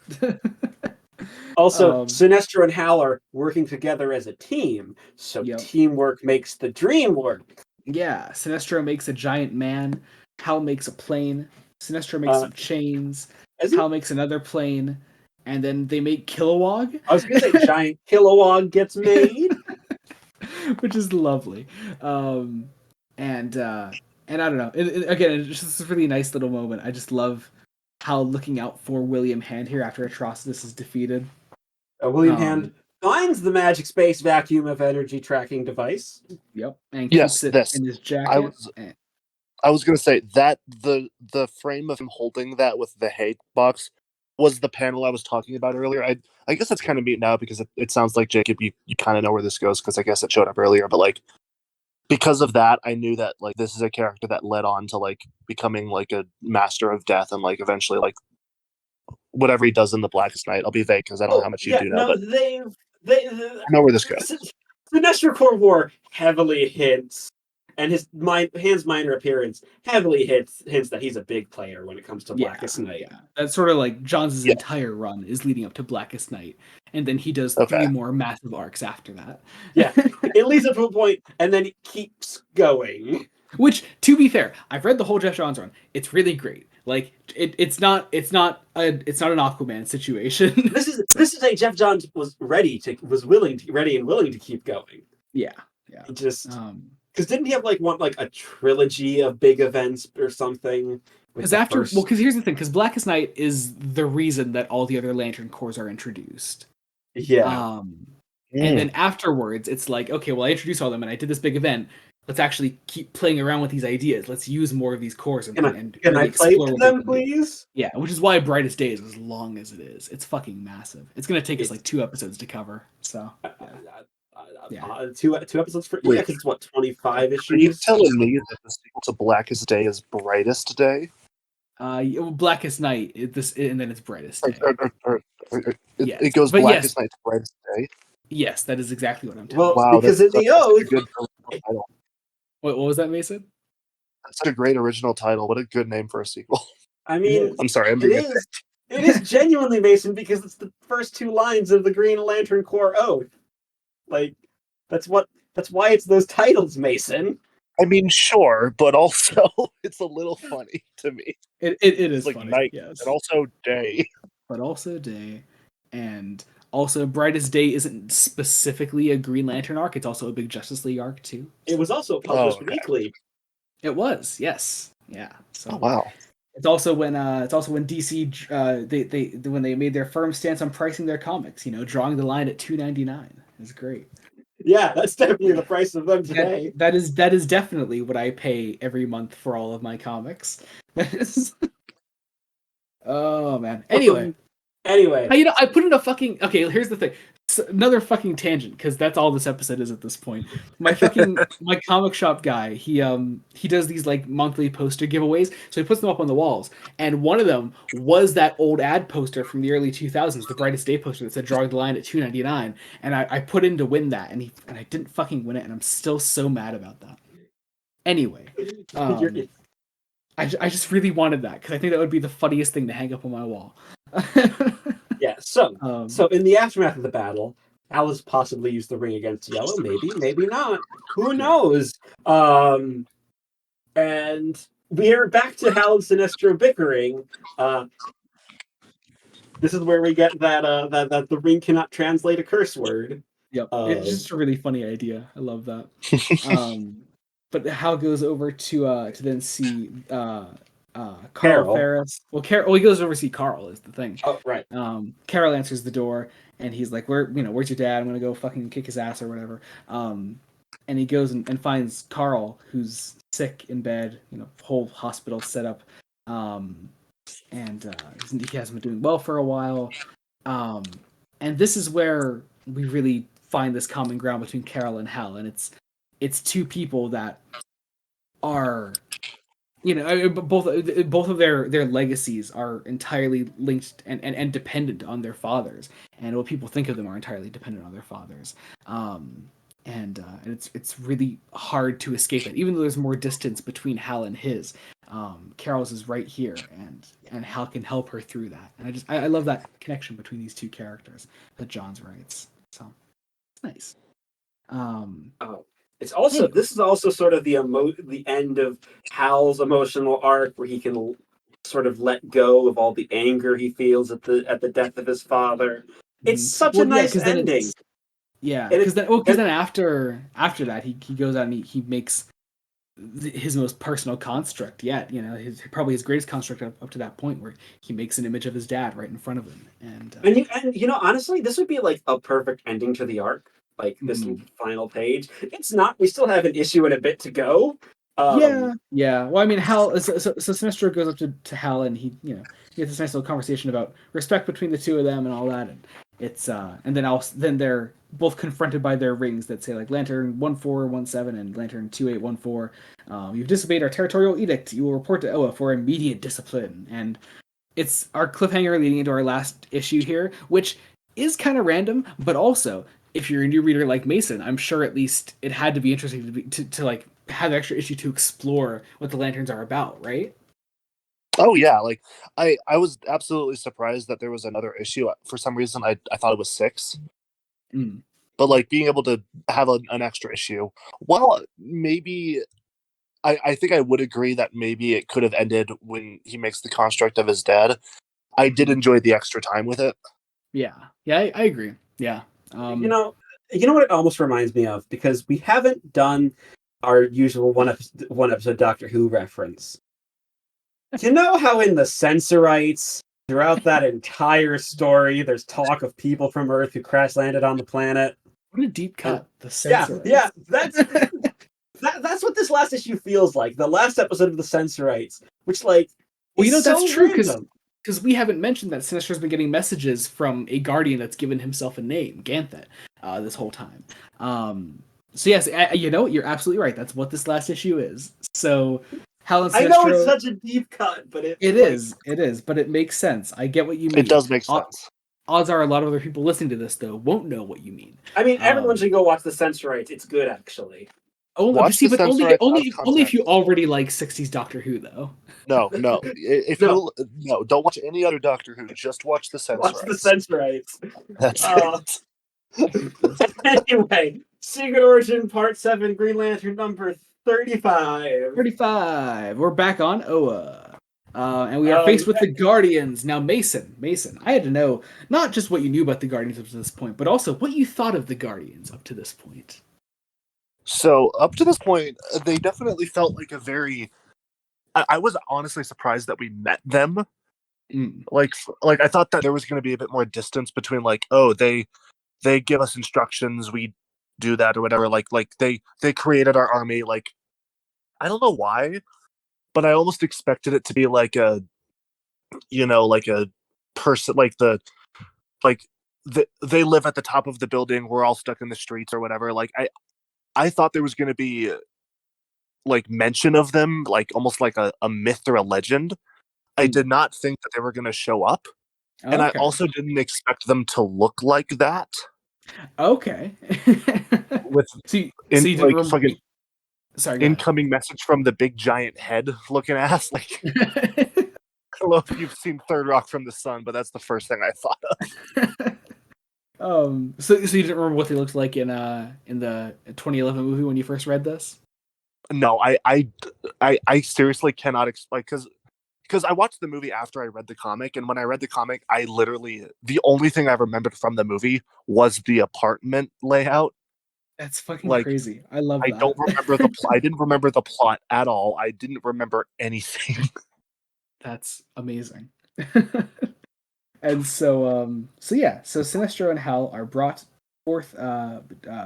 Also, Sinestro and Hal are working together as a team, so teamwork makes the dream work. Yeah, Sinestro makes a giant man. Hal makes a plane. Sinestro makes some chains. Hal makes another plane, and then they make Kilowog. I was going to say giant Kilowog gets made, which is lovely. And I don't know. Again, it's just a really nice little moment. I just love Hal looking out for William Hand here after Atrocitus is defeated. William Hand finds the magic space vacuum of energy tracking device. Yep, and keeps it in his jacket. I was gonna say that the frame of him holding that with the hay box was the panel I was talking about earlier. I guess that's kind of neat now because it sounds like, Jacob, you kind of know where this goes because I guess it showed up earlier. But like because of that, I knew that like this is a character that led on to like becoming like a master of death and like eventually like whatever he does in the Blackest Night. I'll be vague because I don't know how much you do know. But they I know where this goes. The Sinestro Corps War heavily hints, and Hand's minor appearance heavily hints that he's a big player when it comes to Blackest Night. Yeah. That's sort of like Johns' entire run is leading up to Blackest Night, and then he does 3 more massive arcs after that. Yeah, it leads up to a point, and then it keeps going. Which, to be fair, I've read the whole Jeff Johns run. It's really great. Like it's not an Aquaman situation. This is a Jeff Johns was ready and willing to keep going. Yeah. Just because didn't he have like a trilogy of big events or something? Because here's the thing. Because Blackest Night is the reason that all the other Lantern Corps are introduced. Yeah. And then afterwards, it's like, okay, well, I introduced all of them and I did this big event. Let's actually keep playing around with these ideas. Let's use more of these cores Can I play with them, please? Yeah, which is why Brightest Day is as long as it is. It's fucking massive. It's gonna take us like 2 episodes to cover. So, 2 episodes for because it's what 25 issues. Are you telling me that the sequel to Blackest Day is Brightest Day? Blackest Night. And then it's Brightest Day. It goes Blackest Night to Brightest Day. Yes, that is exactly what I'm telling you. Well, because in the Oath. What was that, Mason? That's such a great original title. What a good name for a sequel. I mean, I'm sorry. It is genuinely Mason because it's the first 2 lines of the Green Lantern Corps Oath. Like, that's why it's those titles, Mason. I mean, sure, but also it's a little funny to me. It is like funny, night, yes. and also day. But also day, and also Brightest Day isn't specifically a Green Lantern arc. It's also a big Justice League arc too. It was also published weekly. It was, yes, yeah. So wow. It's also when DC when they made their firm stance on pricing their comics. Drawing the line at $2.99 is great. Yeah, that's definitely the price of them today. That is definitely what I pay every month for all of my comics. Oh man. Anyway, I put in a fucking okay. Here's the thing. Another fucking tangent because that's all this episode is at this point. My comic shop guy. He does these like monthly poster giveaways. So he puts them up on the walls, and one of them was that old ad poster from the early 2000s, the Brightest Day poster that said "Drawing the Line at $2.99." And I put in to win that, and I didn't fucking win it, and I'm still so mad about that. Anyway, I just really wanted that because I think that would be the funniest thing to hang up on my wall. Yeah. So in the aftermath of the battle, Alice possibly used the ring against Yellow. Maybe, maybe not. Who knows? And we're back to Hal and Sinestro bickering. This is where we get that the ring cannot translate a curse word. Yep, it's just a really funny idea. I love that. But Hal goes over to then see Carl Carol. Ferris. Well, he goes over to see Carl is the thing. Oh, right. Carol answers the door, and he's like, where's your dad? I'm gonna go fucking kick his ass or whatever. And he goes and finds Carl, who's sick in bed, whole hospital set up. And he hasn't been doing well for a while. And this is where we really find this common ground between Carol and Hal, and it's two people that are, both of their legacies are entirely linked and dependent on their fathers, and what people think of them are entirely dependent on their fathers. And it's really hard to escape it, even though there's more distance between Hal and his. Carol's is right here, and Hal can help her through that. And I love that connection between these two characters that Johns writes. So it's nice. It's also this is also sort of the end of Hal's emotional arc, where he can sort of let go of all the anger he feels at the death of his father. It's such a nice ending. Yeah, because then after that he goes out and he makes his most personal construct yet. Probably his greatest construct up to that point, where he makes an image of his dad right in front of him. And honestly, this would be like a perfect ending to the arc. Like this final page. It's not. We still have an issue and a bit to go. Yeah. Well, I mean, Hal. So Sinestro goes up to Hal, and he has this nice little conversation about respect between the two of them and all that. And it's and then they're both confronted by their rings that say like Lantern 1417 and Lantern 2814. You've disobeyed our territorial edict. You will report to Oa for immediate discipline. And it's our cliffhanger leading into our last issue here, which is kind of random, but also, if you're a new reader like Mason, I'm sure at least it had to be interesting to like have an extra issue to explore what the Lanterns are about, right? Oh yeah, like I was absolutely surprised that there was another issue. For some reason, I thought it was 6. But like being able to have an extra issue, well, maybe I think I would agree that maybe it could have ended when he makes the construct of his dad. I did enjoy the extra time with it. Yeah, I agree. Yeah. You know what it almost reminds me of, because we haven't done our usual one episode Doctor Who reference. You know how in the Sensorites, throughout that entire story, there's talk of people from Earth who crash landed on the planet? What a deep cut. The Sensorites. Yeah, that's what this last issue feels like. The last episode of the Sensorites, which that's true, because we haven't mentioned that Sinestro's been getting messages from a Guardian that's given himself a name, Ganthet, this whole time. So yes, you're absolutely right. That's what this last issue is. So Hal and Sinestro, I know it's such a deep cut, but it is, but it makes sense. I get what you mean. It does make sense. Odds are a lot of other people listening to this, though, won't know what you mean. I mean, everyone should go watch the Sensorites. It's good, actually. Only if you already like 60s Doctor Who, though. No. Don't watch any other Doctor Who. Just watch the Sensorites. Watch the Sensorites. That's it. Anyway, Secret Origin Part 7, Green Lantern number 35. 35. We're back on Oa. And we are faced with the Guardians. Now, Mason, I had to know not just what you knew about the Guardians up to this point, but also what you thought of the Guardians up to this point. So, up to this point, they definitely felt like a very... I was honestly surprised that we met them. Like I thought that there was going to be a bit more distance between, they give us instructions, we do that or whatever. Like they created our army. Like, I don't know why, but I almost expected it to be like a person, they live at the top of the building, we're all stuck in the streets or whatever. Like I thought there was going to be like mention of them, like almost like a myth or a legend. I did not think that they were going to show up. Okay. And I also didn't expect them to look like that. Okay. Incoming message from the big giant head looking ass. Like, I don't know if you've seen Third Rock from the Sun, but that's the first thing I thought of. So you didn't remember what they looked like in the 2011 movie when you first read this? No, I seriously cannot explain because I watched the movie after I read the comic, and when I read the comic, I literally the only thing I remembered from the movie was the apartment layout. That's fucking Like crazy. I love I that. don't remember the I didn't remember the plot at all. I didn't remember anything. That's amazing. And so yeah, so Sinestro and Hal are brought forth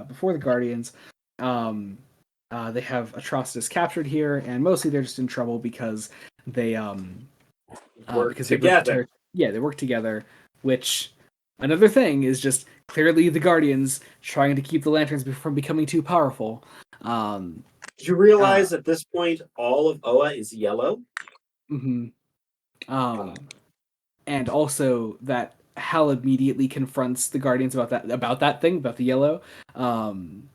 before the Guardians. Um, they have Atrocitus captured here, and mostly they're just in trouble because they Work because together. they work together. Which another thing is just clearly the Guardians trying to keep the Lanterns from becoming too powerful. Did you realize at this point all of Oa is yellow? Mm-hmm. And also that Hal immediately confronts the Guardians about that thing about the yellow, um,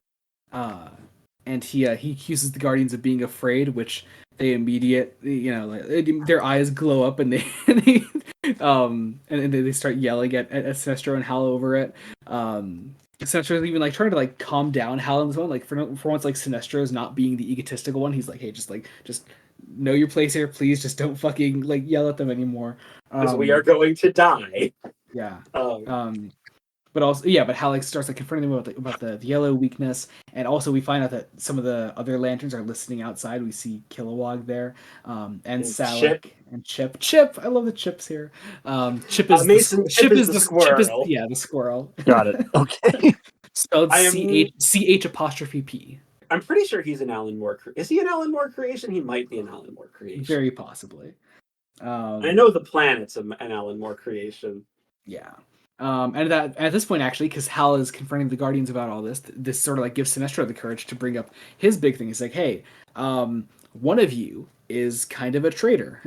and he accuses the Guardians of being afraid, which they their eyes glow up and they start yelling at Sinestro and Hal over it. Sinestro's even like trying to like calm down Hal in this one, like for once, like Sinestro is not being the egotistical one. He's like, hey, just know your place here, please. Just don't fucking like yell at them anymore. Because we are going to die. Yeah. Um, But also, yeah, but Hal like starts like confronting them about the yellow weakness, and also we find out that some of the other lanterns are listening outside. We see Kilowog there, and Salak Chip. and Chip. Chip, I love the Chips here. Chip is Mason. Chip is the squirrel. yeah, the squirrel. Got it. Okay. Spelled I am- CH apostrophe P. I'm pretty sure he's an Alan Moore. Is he an Alan Moore creation? He might be an Alan Moore creation. Very possibly. I know the planet's an Alan Moore creation. Yeah. And that at this point, actually, because Hal is confronting the Guardians about all this, this sort of like gives Sinestro the courage to bring up his big thing. He's like, hey, one of you is kind of a traitor.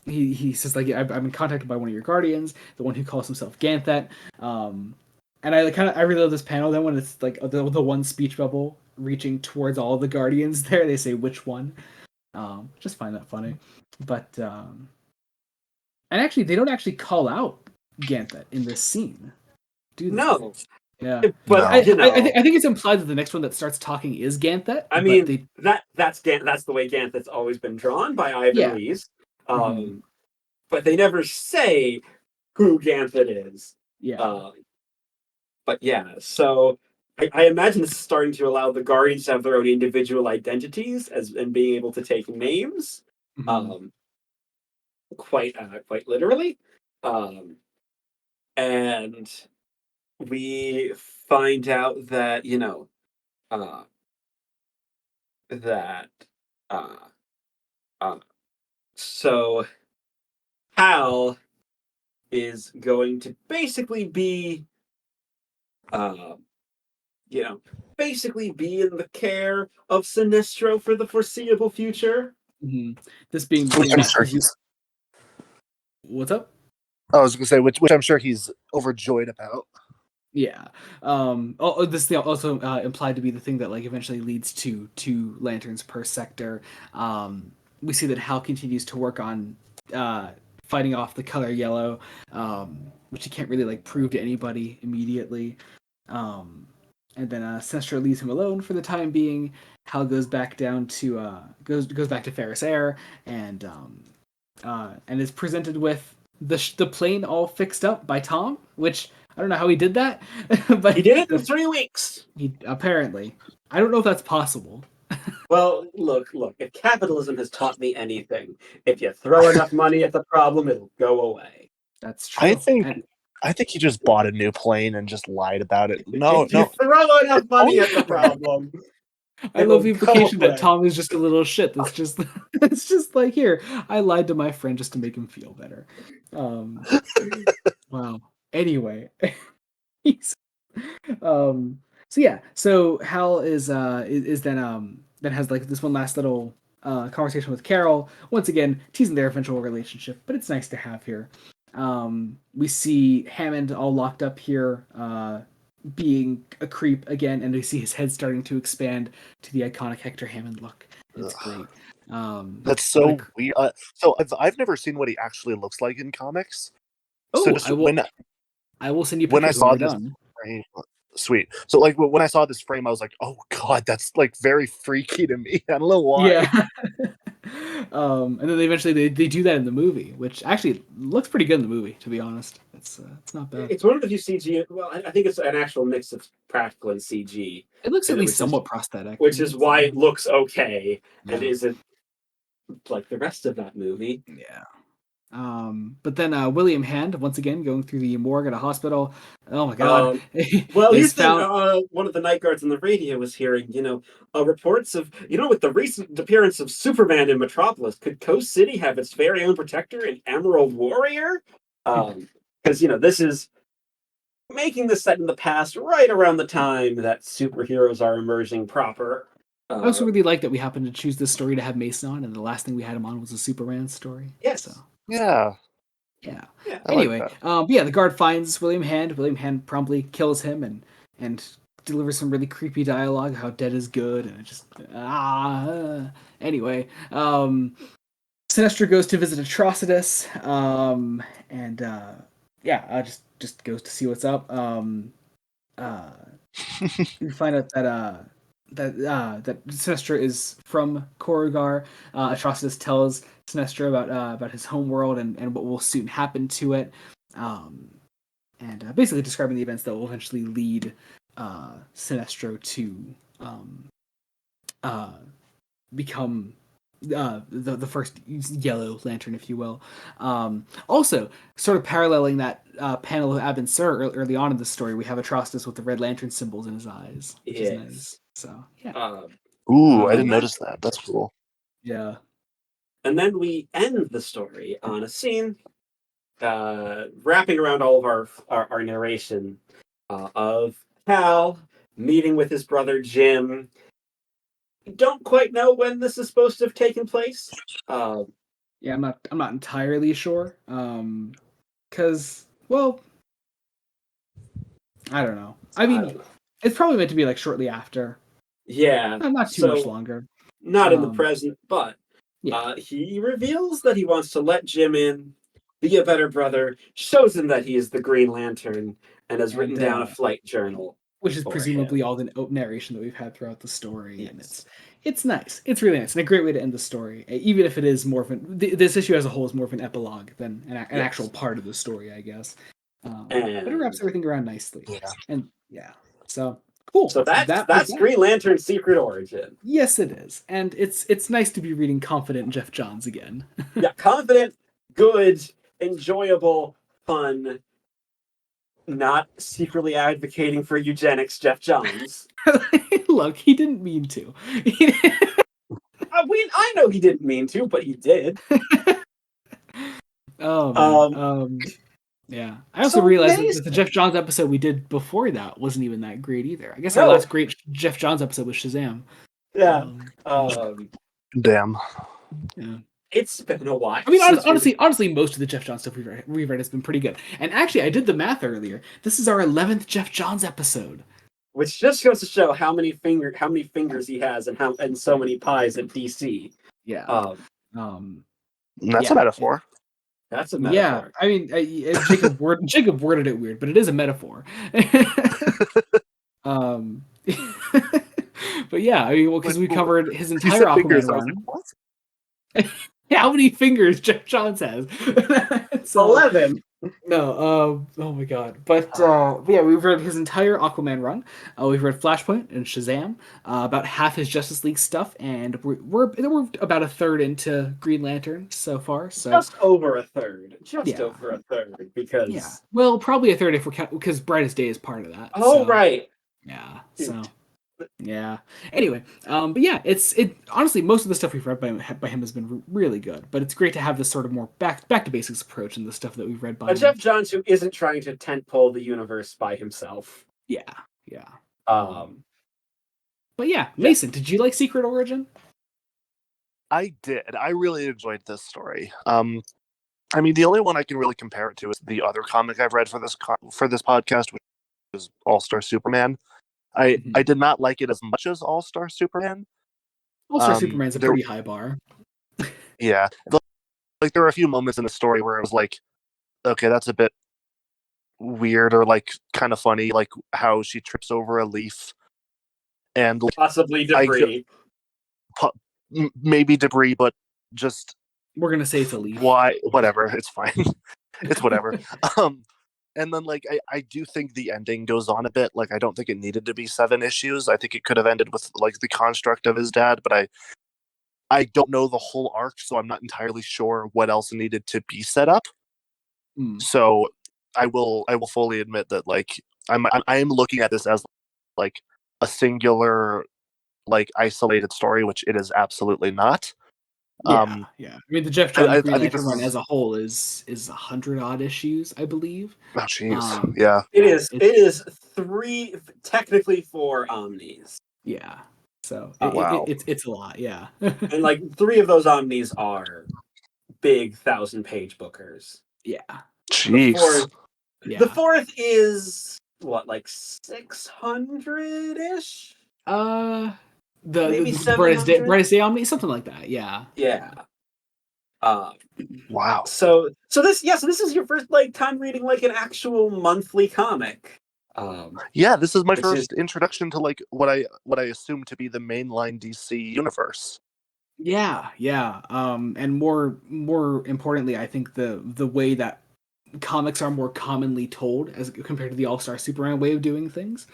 He says, like, I've been contacted by one of your Guardians, the one who calls himself Ganthet. And I really love this panel then when it's like the one speech bubble reaching towards all the Guardians there. They say, which one? Just find that funny. But, and actually, they don't actually call out Ganthet in this scene. Do they? No. Yeah. But No. I think it's implied that the next one that starts talking is Ganthet. I mean, that's the way Ganthet's always been drawn by Ivan Reis. But they never say who Ganthet is. Yeah. But yeah, so I imagine this is starting to allow the Guardians to have their own individual identities and being able to take names. Quite literally. And we find out that, so Hal is going to basically be, basically be in the care of Sinestro for the foreseeable future. This being Which I'm sure he's. What's up? I was gonna say, which I'm sure he's overjoyed about. Yeah. This thing also implied to be the thing that like eventually leads to 2 lanterns per sector. We see that Hal continues to work on fighting off the color yellow, which he can't really like prove to anybody immediately. And then Sinestro leaves him alone for the time being. Hal goes back down to goes back to Ferris Air and is presented with the plane all fixed up by Tom, which I don't know how he did that, but he did it in 3 weeks. He apparently. I don't know if that's possible. Well, look, if capitalism has taught me anything, if you throw enough money at the problem, it'll go away. That's true. I think he just bought a new plane and just lied about it. No. You throw enough money at the problem. I love the implication that Tom is just a little shit. That's just it's just like, here, I lied to my friend just to make him feel better. Wow. Anyway. So Hal is then has like this one last little conversation with Carol. Once again, teasing their eventual relationship, but it's nice to have here. We see Hammond all locked up here, being a creep again, and we see his head starting to expand to the iconic Hector Hammond look. It's great. That's so weird. So I've never seen what he actually looks like in comics. Oh, so I will send you When I pictures when saw we're this done. frame, sweet. So like when I saw this frame, I was like, oh god, that's like very freaky to me. I don't know why. Yeah. And then they do that in the movie, which actually looks pretty good in the movie. To be honest, it's not bad. It's one of the few CG. Well, I think it's an actual mix of practical and CG. It looks at and least which somewhat prosthetic, which is why it looks okay and Yeah. isn't like the rest of that movie. Yeah. But then William Hand, once again, going through the morgue at a hospital. Oh my god. Well, is here's found. one of the night guards on the radio was hearing, reports of, with the recent appearance of Superman in Metropolis, could Coast City have its very own protector, an Emerald Warrior? Because, this is making this set in the past right around the time that superheroes are emerging proper. I also really like that we happened to choose this story to have Mason on, and the last thing we had him on was a Superman story. Yes. So. Yeah. Yeah. I Anyway, like that. yeah, the guard finds William Hand. William Hand promptly kills him and delivers some really creepy dialogue. How dead is good, and it just Anyway, Sinestro goes to visit Atrocitus, and just goes to see what's up. You find out that Sinestro is from Korugar. Atrocitus tells Sinestro about his homeworld and what will soon happen to it, and basically describing the events that will eventually lead Sinestro to become the first Yellow Lantern, if you will. Also, sort of paralleling that panel of Abin Sur early on in the story, we have Atrocitus with the Red Lantern symbols in his eyes, which is nice. So yeah. Ooh, I didn't notice that. That's cool. Yeah. And then we end the story on a scene wrapping around all of our narration of Hal meeting with his brother Jim. Don't quite know when this is supposed to have taken place. Yeah, I'm not entirely sure. Cause well, I don't know. I mean, it's probably meant to be like shortly after. Yeah, not too much longer. Not in the present, but yeah. He reveals that he wants to let Jim in, be a better brother, shows him that he is the Green Lantern, and has written down a flight journal. Which is presumably all the narration that we've had throughout the story, and it's nice. It's really nice and a great way to end the story, even if it is more of this issue as a whole is more of an epilogue than an actual part of the story, I guess. But it wraps everything around nicely, and so cool. So that's Green Lantern's secret origin. Yes, it is, and it's nice to be reading confident Jeff Johns again. Yeah, confident, good, enjoyable, fun. Not secretly advocating for eugenics, Jeff Johns. Look, he didn't mean to. I know he didn't mean to, but he did. Yeah. I also realized that the Jeff Johns episode we did before that wasn't even that great either. I guess our last great Jeff Johns episode was Shazam. Yeah. Damn. Yeah. It's been a while. I mean, honestly, most of the Jeff Johns stuff we've read has been pretty good. And actually, I did the math earlier. This is our 11th Jeff Johns episode, which just goes to show how many fingers he has, and so many pies at DC. Yeah. That's a metaphor. That's a metaphor. Yeah, I mean, Jacob worded it weird, but it is a metaphor. But yeah, I mean, because we covered his entire Aquaman run. Yeah, how many fingers Jeff Johns has? 11. No, oh my god. But yeah, we've read his entire Aquaman run. We've read Flashpoint and Shazam, about half his Justice League stuff, and we're about a third into Green Lantern so far. So just over a third. Over a third, because well, probably a third if we're because Brightest Day is part of that. Oh, so, right. Yeah. So. Yeah. Anyway, but yeah, it honestly most of the stuff we've read by him has been really good. But it's great to have this sort of more back to basics approach in the stuff that we've read by him. Jeff Johns who isn't trying to tentpole the universe by himself. Yeah. But yeah, Mason, did you like Secret Origin? I did. I really enjoyed this story. I mean, the only one I can really compare it to is the other comic I've read for this podcast, which is All-Star Superman. I did not like it as much as All-Star Superman. All-Star Superman's a pretty high bar. Yeah. Like there were a few moments in the story where it was like, okay, that's a bit weird or like kind of funny, like how she trips over a leaf and like, Possibly debris. maybe debris, but just We're gonna say it's a leaf. why? Whatever, it's fine. It's whatever. And then like I do think the ending goes on a bit. Like I don't think it needed to be 7 issues. I think it could have ended with like the construct of his dad, but I don't know the whole arc, so I'm not entirely sure what else needed to be set up. So I will fully admit that like I am looking at this as like a singular, like isolated story, which it is absolutely not. Yeah. I mean, the Jeff Jones Green I think Lantern this run is- as a whole is 100 odd issues, I believe. Oh jeez, Yeah. yeah. It is 3, technically 4 Omnis. Yeah. So Wow. it's a lot. Yeah. And like 3 of those Omnis are big 1,000-page bookers. Yeah. Jeez. Yeah. The 4th is what, like 600-ish? Maybe The Brightest 700? Day Omni, something like that. Yeah. Yeah. Wow. So this is your first like time reading like an actual monthly comic. Yeah, this is my Which first introduction to like what I assume to be the mainline DC universe. Yeah. And more importantly, I think the way that comics are more commonly told as compared to the All-Star Superman way of doing things.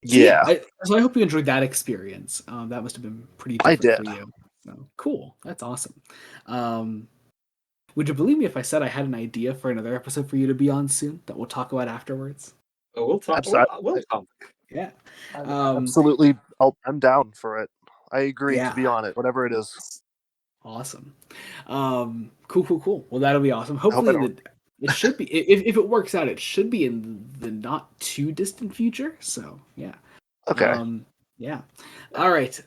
Yeah. So I hope you enjoyed that experience. That must have been pretty I different did. for you. So, cool. That's awesome. Would you believe me if I said I had an idea for another episode for you to be on soon that we'll talk about afterwards? Oh, we'll talk. We'll talk. Yeah. Absolutely. I'm down for it. I agree to be Yeah. on it, whatever it is. Awesome. Cool. Well, that'll be awesome. I hope I Hopefully don't- it should be, if it works out, it should be in the not too distant future. So yeah. Okay. Yeah. All right.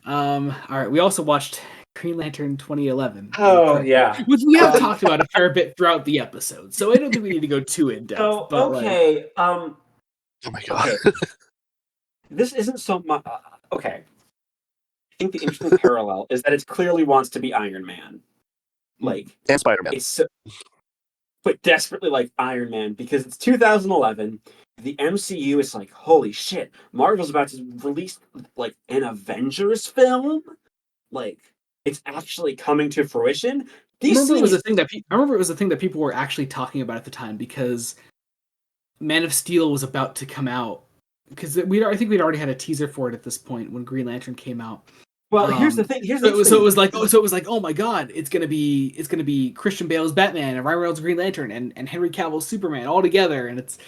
We also watched Green Lantern 2011. Oh yeah. Which we have talked about a fair bit throughout the episode, so I don't think we need to go too in depth. So but, okay. Oh my god. Okay. This isn't so much. Okay. I think the interesting parallel is that it clearly wants to be Iron Man. Like And Spider-Man. it's so, but desperately like Iron Man because it's 2011. The MCU is like, holy shit, Marvel's about to release like an Avengers film. Like it's actually coming to fruition. I remember it was a thing that people were actually talking about at the time because Man of Steel was about to come out. Because I think we'd already had a teaser for it at this point when Green Lantern came out. Well, here's the thing. So it was like, oh my god, it's gonna be Christian Bale's Batman and Ryan Reynolds' Green Lantern and Henry Cavill's Superman all together, and it's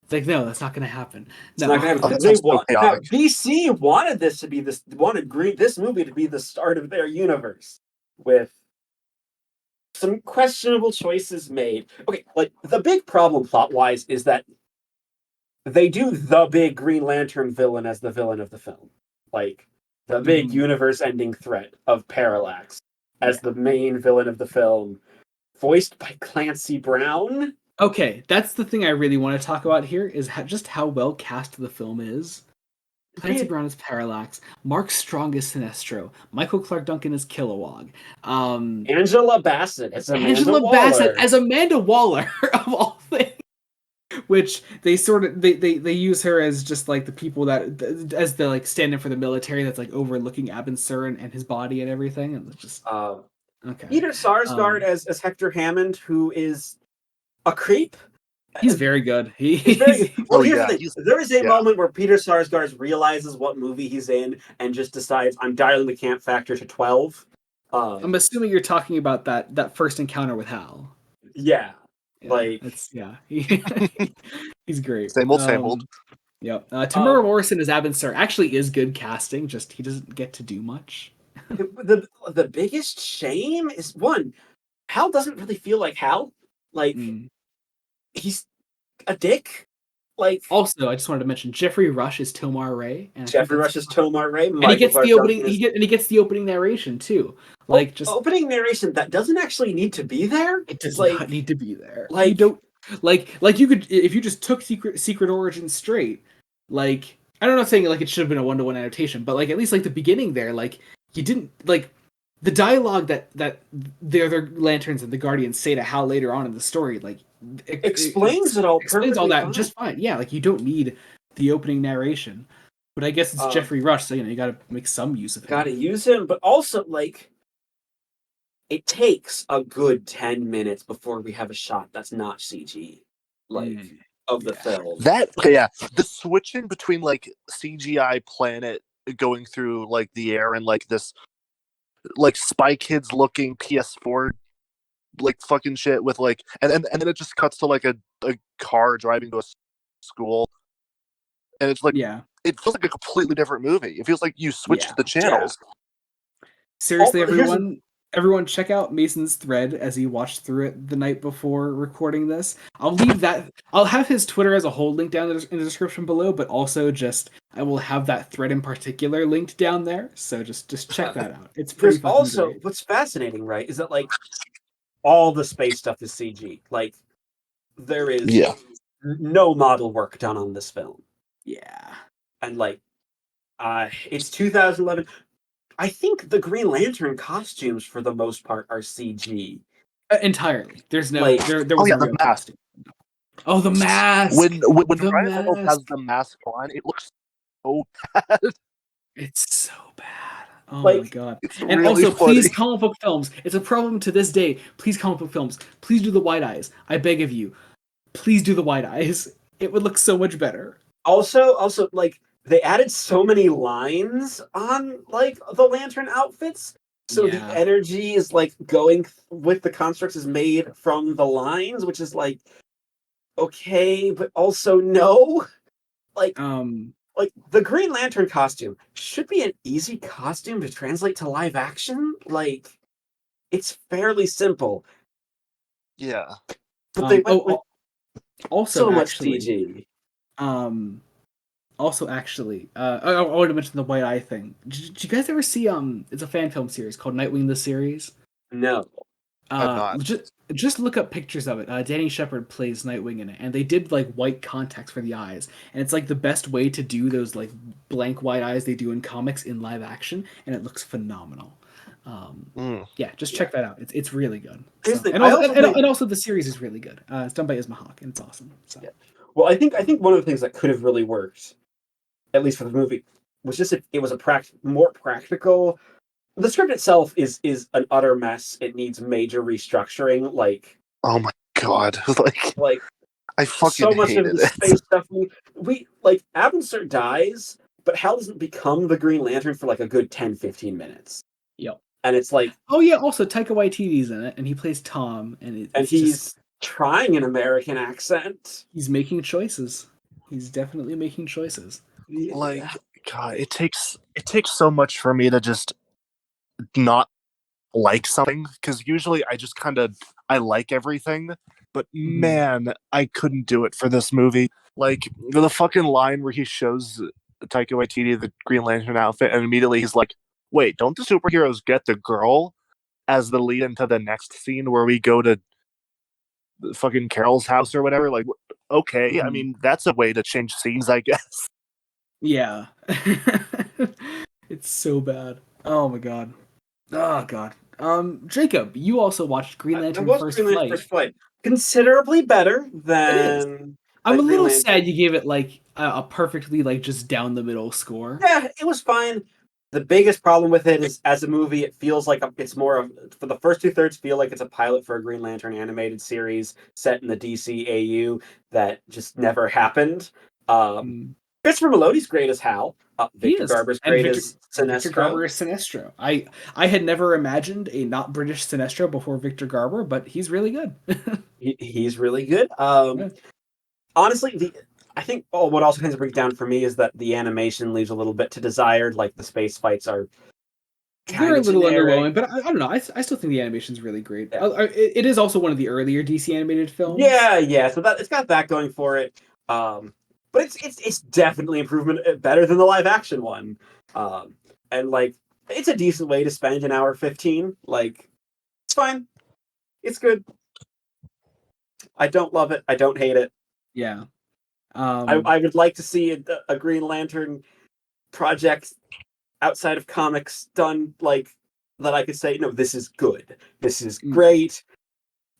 like, no, that's not gonna happen. It's not gonna happen. DC wanted this movie to be the start of their universe with some questionable choices made. Okay, like the big problem plot-wise is that they do the big Green Lantern villain as the villain of the film. Like the big universe-ending threat of Parallax as the main villain of the film, voiced by Clancy Brown. Okay, that's the thing I really want to talk about here is just how well cast the film is. Clancy Brown is Parallax. Mark Strong is Sinestro. Michael Clark Duncan is Kilowog. Angela Bassett as Angela Bassett as Amanda Waller of all things. Which they sort of they use her as just like the people that as the like stand-in for the military that's like overlooking Abin Sur and his body and everything, and it's just okay. Peter Sarsgaard as Hector Hammond, who is a creep. He's very good. Here's the thing. There is a moment where Peter Sarsgaard realizes what movie he's in and just decides, I'm dialing the camp factor to 12. I'm assuming you're talking about that first encounter with Hal. Yeah. He's great. Same old. Yep. Tamura Morrison as Abin Sur actually is good casting, just he doesn't get to do much. The biggest shame is one, Hal doesn't really feel like Hal. Like he's a dick. Like also, I just wanted to mention Jeffrey Rush is Tomar Ray. And he gets the opening. He gets the opening narration too. Like just opening narration that doesn't actually need to be there. It does not need to be there. Like you don't like you could if you just took Secret Origin straight. Like I'm not saying like it should have been a 1-to-1 adaptation, but like at least like the beginning there, like you didn't like the dialogue that the other Lanterns and the Guardians say to Hal later on in the story. Like explains it all explains all perfectly that fine. just fine. Yeah, like you don't need the opening narration. But I guess it's Jeffrey Rush, so you got to make some use of him. Got to use him, but also like it takes a good 10 minutes before we have a shot that's not CG, like of the film. The switching between like CGI planet going through like the air and like this like Spy Kids looking PS4 like fucking shit with like and then it just cuts to like a car driving to a school, and it's like it feels like a completely different movie. It feels like you switched the channels. Seriously, everyone check out Mason's thread as he watched through it the night before recording this. I'll have his Twitter as a whole linked down in the description below, but also I will have that thread in particular linked down there. So just check that out. It's pretty fucking also great. What's fascinating, right, is that like all the space stuff is CG. Like there is no model work done on this film. Yeah. And like it's 2011. I think the Green Lantern costumes, for the most part, are CG. Entirely. There's no like there was no real costume. Oh, the mask! When Ryan Reynolds has the mask on, it looks so bad. It's so bad. Oh like, my god! And really also, funny. Please, comic book films. It's a problem to this day. Please, comic book films. Please do the wide eyes. I beg of you. Please do the wide eyes. It would look so much better. Also, like they added so many lines on like the Lantern outfits, so the energy is like going with the constructs is made from the lines, which is like okay, but also no. Like the Green Lantern costume should be an easy costume to translate to live action. Like it's fairly simple. Yeah. But they went with also so much actually, CG. Also, actually, I wanted to mention the white eye thing. Did you guys ever see it's a fan film series called Nightwing the Series? No. I've not. Just look up pictures of it. Danny Shepard plays Nightwing in it, and they did like white contacts for the eyes, and it's like the best way to do those like blank white eyes they do in comics in live action, and it looks phenomenal. Yeah, just check that out. It's really good. So, and also the series is really good. It's done by Isma Hawke, and it's awesome. So. Yeah. Well, I think one of the things that could have really worked, at least for the movie, was just if it was more practical. The script itself is an utter mess. It needs major restructuring. Like, oh my god, like I fucking so much hated of the space stuff. We like Abin dies, but Hal doesn't become the Green Lantern for like a good 10-15 minutes. Yep. And it's like, oh yeah, also Taika Waititi's in it, and he plays Tom, and he's trying an American accent. He's making choices. He's definitely making choices. Yeah. Like, God, it takes so much for me to just not like something, because usually I just I like everything, but man, I couldn't do it for this movie. Like the fucking line where he shows Taika Waititi the Green Lantern outfit, and immediately he's like, "Wait, don't the superheroes get the girl?" As the lead into the next scene where we go to fucking Carol's house or whatever. Like, okay, I mean that's a way to change scenes, I guess. Yeah. It's so bad. Oh my god. Oh god. Jacob, you also watched Green Lantern First Flight. Considerably better than. I'm a little sad you gave it like a perfectly like just down the middle score. Yeah, it was fine. The biggest problem with it is, as a movie, it feels like it's more of, for the first 2/3, feel like it's a pilot for a Green Lantern animated series set in the DCAU that just never happened. Christopher Meloni's great as Hal. Victor Garber's great as Sinestro. Victor Garber is Sinestro. I had never imagined a not British Sinestro before Victor Garber, but he's really good. He's really good. Honestly, I think what also tends to break down for me is that the animation leaves a little bit to desired. Like the space fights are they're a little underwhelming, but I don't know. I still think the animation's really great. Yeah. It is also one of the earlier DC animated films. Yeah. So that it's got that going for it. But it's definitely improvement, better than the live action one. And like it's a decent way to spend an hour 15. Like it's fine. It's good. I don't love it. I don't hate it. Yeah. I would like to see a Green Lantern project outside of comics done like that. I could say, no, this is good. This is great.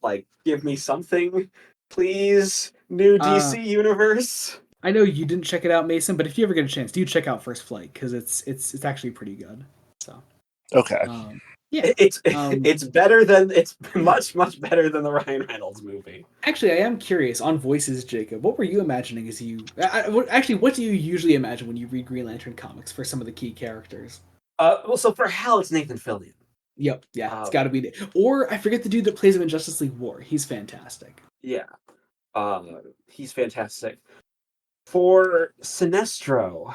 Like, give me something. Please, new DC universe. I know you didn't check it out, Mason, but if you ever get a chance, do check out First Flight because it's actually pretty good. So Okay. yeah, it's better than it's much better than the Ryan Reynolds movie. Actually, I am curious on voices, Jacob. What were you imagining as you what do you usually imagine when you read Green Lantern comics for some of the key characters? Well, so for Hal, it's Nathan Fillion. Yep, yeah, it's got to be. Or I forget the dude that plays him in Justice League War. He's fantastic. Yeah, he's fantastic. For Sinestro,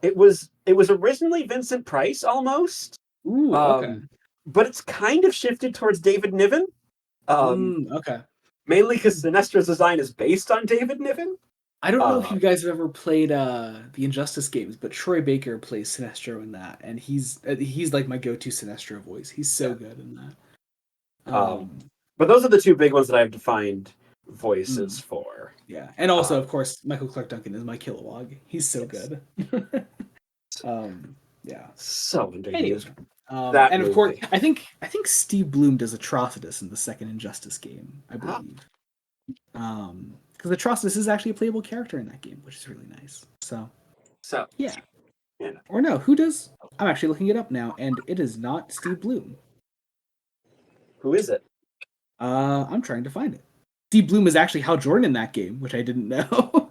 it was originally Vincent Price almost. Ooh, okay. But it's kind of shifted towards David Niven. Okay. Mainly because Sinestro's design is based on David Niven. I don't know if you guys have ever played the Injustice games, but Troy Baker plays Sinestro in that, and he's like my go-to Sinestro voice. He's so good in that. But those are the two big ones that I've defined voices for. Yeah, and also of course Michael Clark Duncan is my Kilowog. He's so good. Yeah, so underused. And of course, I think Steve Bloom does Atrocitus in the second Injustice game, I believe. Because Atrocitus is actually a playable character in that game, which is really nice. So yeah. Or no, who does? I'm actually looking it up now, and it is not Steve Bloom. Who is it? I'm trying to find it. Steve Bloom is actually Hal Jordan in that game, which I didn't know.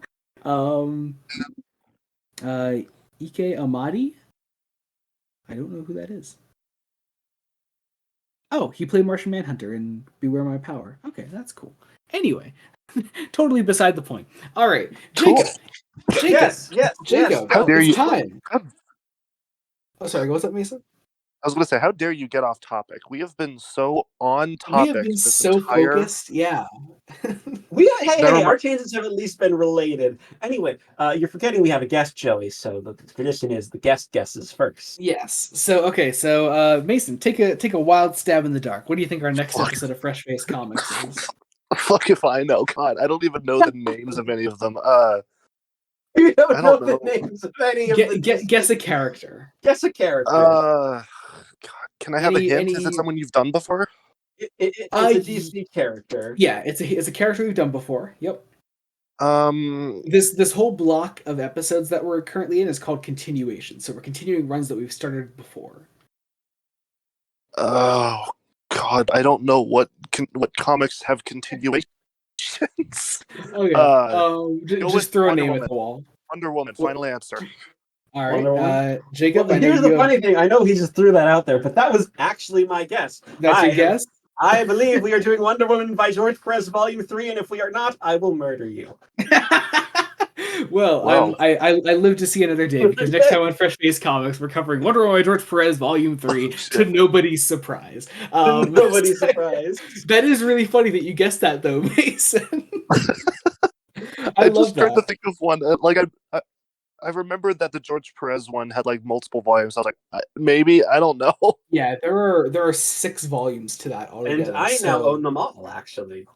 Ike Amadi. I don't know who that is. Oh, he played Martian Manhunter in Beware My Power. Okay, that's cool. Anyway, totally beside the point. All right, Jacob. Cool. Jacob. Yes. Jacob. How dare it's you? time. Oh, sorry. What's up, Mason? I was going to say, how dare you get off topic? We have been so on topic. We have been so focused. Yeah. Hey, our tangents have at least been related. Anyway, you're forgetting we have a guest, Joey. So the tradition is the guest guesses first. Yes. So Mason, take a wild stab in the dark. What do you think our next episode of Fresh Face Comics is? Fuck if I know. God, I don't even know the names of any of them. You don't know the names of any of them. Guess a character. Guess a character. God, can I have a hint? Is it someone you've done before? It's a DC character. Yeah, it's a character we've done before. Yep. This whole block of episodes that we're currently in is called continuation. So we're continuing runs that we've started before. Oh God, I don't know what comics have continuations. Okay. Just throw a name at the wall. Wonder Woman. Final answer. All right, Jacob. Well, here's the funny thing. I know he just threw that out there, but that was actually my guess. That's your guess? I believe we are doing Wonder Woman by George Perez Volume 3, and if we are not, I will murder you. Well, I live to see another day, because next time on Fresh Face Comics, we're covering Wonder Woman by George Perez Volume 3 to nobody's surprise. Nobody's surprised. That is really funny that you guessed that, though, Mason. I just tried to think of one. I remembered that the George Perez one had like multiple volumes. I was like, maybe, I don't know. Yeah, there are 6 volumes to that already. And I now own them all, actually.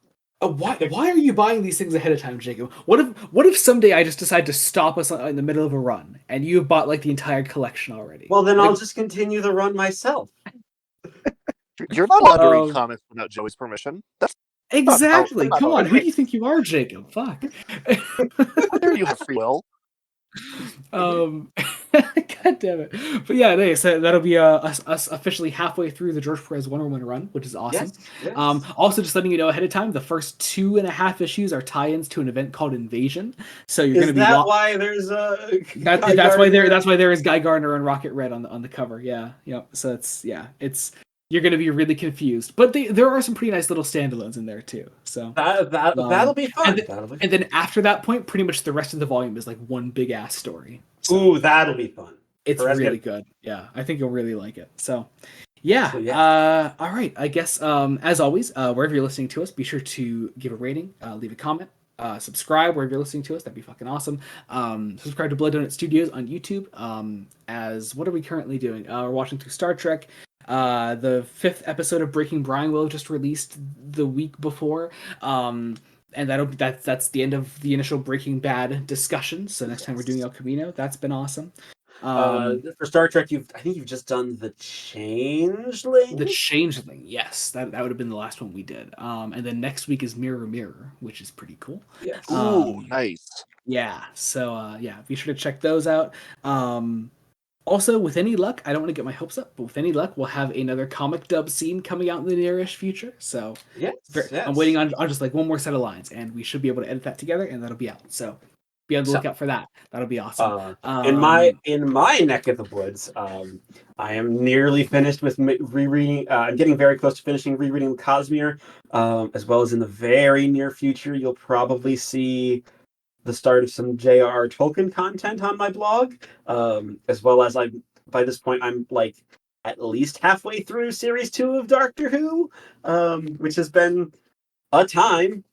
Why are you buying these things ahead of time, Jacob? What if someday I just decide to stop us in the middle of a run and you have bought like the entire collection already? Well, then I'll just continue the run myself. You're not allowed to read comics without Joey's permission. That's exactly. Come on, who do you think you are, Jacob? Fuck. How dare you have free will? God damn it. But yeah, so that'll be us officially halfway through the George Perez Wonder Woman run, which is awesome. Yes. Also, just letting you know ahead of time, the first 2.5 issues are tie-ins to an event called Invasion. So you're going to be. Is that why there's a? That's why there is Guy Gardner and Rocket Red on the cover. Yeah. Yep. So it's. You're going to be really confused, but there are some pretty nice little standalones in there too. So that'll be fun. And then after that point, pretty much the rest of the volume is like one big ass story. So ooh, that'll be fun. It's really good. Yeah, I think you'll really like it. So, yeah. All right. I guess as always, wherever you're listening to us, be sure to give a rating, leave a comment, subscribe wherever you're listening to us. That'd be fucking awesome. Subscribe to Blood Donut Studios on YouTube. As what are we currently doing? We're watching through Star Trek. The 5th episode of Breaking Brian will have just released the week before. And that's the end of the initial Breaking Bad discussion. So next time we're doing El Camino, that's been awesome. For Star Trek, I think you've just done the Changeling. The Changeling, yes, that would have been the last one we did. And then next week is Mirror Mirror, which is pretty cool. Yes. Ooh, nice. Yeah, so yeah, be sure to check those out. Also, with any luck, I don't want to get my hopes up, but with any luck, we'll have another comic dub scene coming out in the nearish future. So yes. I'm waiting on just like one more set of lines, and we should be able to edit that together, and that'll be out. So be on the lookout for that. That'll be awesome. In my neck of the woods, I am nearly finished with rereading. I'm getting very close to finishing rereading Cosmere, as well as in the very near future, you'll probably see the start of some J.R.R. Tolkien content on my blog, as well as by this point I'm like at least halfway through series 2 of Doctor Who, which has been a time.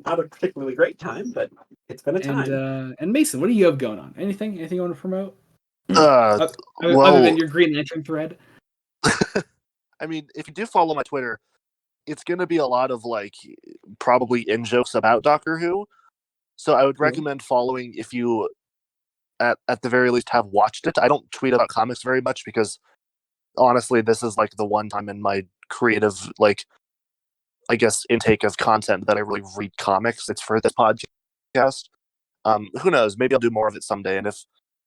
Not a particularly great time, but it's been a time. And Mason, what do you have going on? Anything you want to promote? Well, Other than your Green Lantern thread? I mean, if you do follow my Twitter, it's going to be a lot of like probably in-jokes about Doctor Who. So I would recommend following if you, at the very least, have watched it. I don't tweet about comics very much because, honestly, this is like the one time in my creative, like, I guess, intake of content that I really read comics. It's for this podcast. Who knows? Maybe I'll do more of it someday.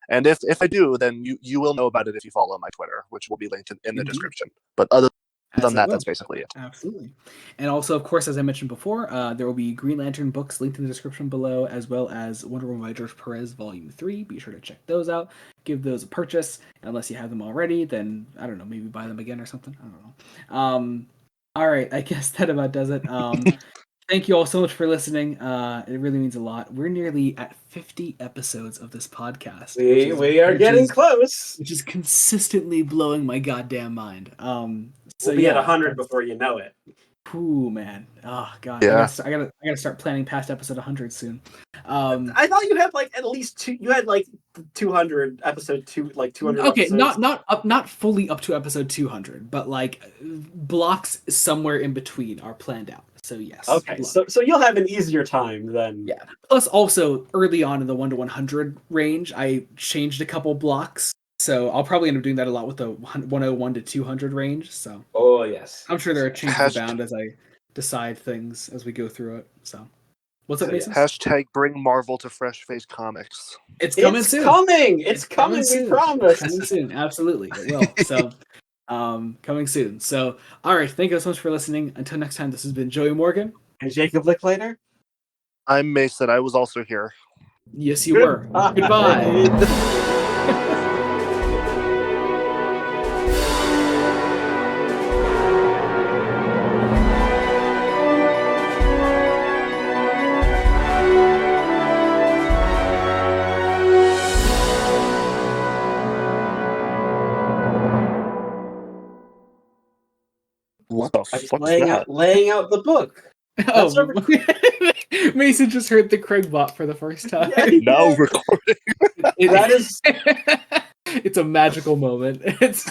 And if I do, then you will know about it if you follow my Twitter, which will be linked in the description. But other than that, that's basically it. Absolutely. And also, of course, as I mentioned before, there will be Green Lantern books linked in the description below, as well as Wonder Woman by George Perez Volume 3. Be sure to check those out. Give those a purchase. Unless you have them already, then, I don't know, maybe buy them again or something. I don't know. All right, I guess that about does it. Thank you all so much for listening. It really means a lot. We're nearly at 50 episodes of this podcast. We are getting close. Which is consistently blowing my goddamn mind. So we'll be at 100 before you know it. Ooh, man. Oh god. Yeah. I gotta start planning past episode 100 soon. I thought you had like at least two. You had like 200 episode 2, like 200. Okay, episodes. not fully up to episode 200, but like blocks somewhere in between are planned out. So yes. Okay, so you'll have an easier time then. Yeah. Plus, also early on in the 1 to 100 range, I changed a couple blocks. So I'll probably end up doing that a lot with the 101 to 200 range. So. Oh yes. I'm sure there are changes abound as I decide things as we go through it. So. What's up, Mason? Hashtag bring Marvel to Fresh Face Comics. It's coming soon. It's coming. We promise. Coming soon. Absolutely, it will. So, coming soon. So, all right. Thank you so much for listening. Until next time, this has been Joey Morgan and Jacob Licklater. I'm Mason. I was also here. Yes, you were. Goodbye. What the fuck? Laying out the book. Oh, Mason just heard the Craig bot for the first time. No recording. That is. It's a magical moment. It's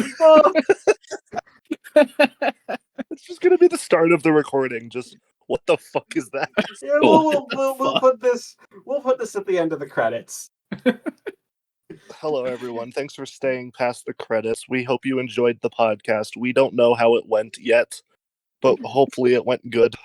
just gonna be the start of the recording. Just what the fuck is that? Yeah, we'll put this. We'll put this at the end of the credits. Hello, everyone. Thanks for staying past the credits. We hope you enjoyed the podcast. We don't know how it went yet, but hopefully it went good.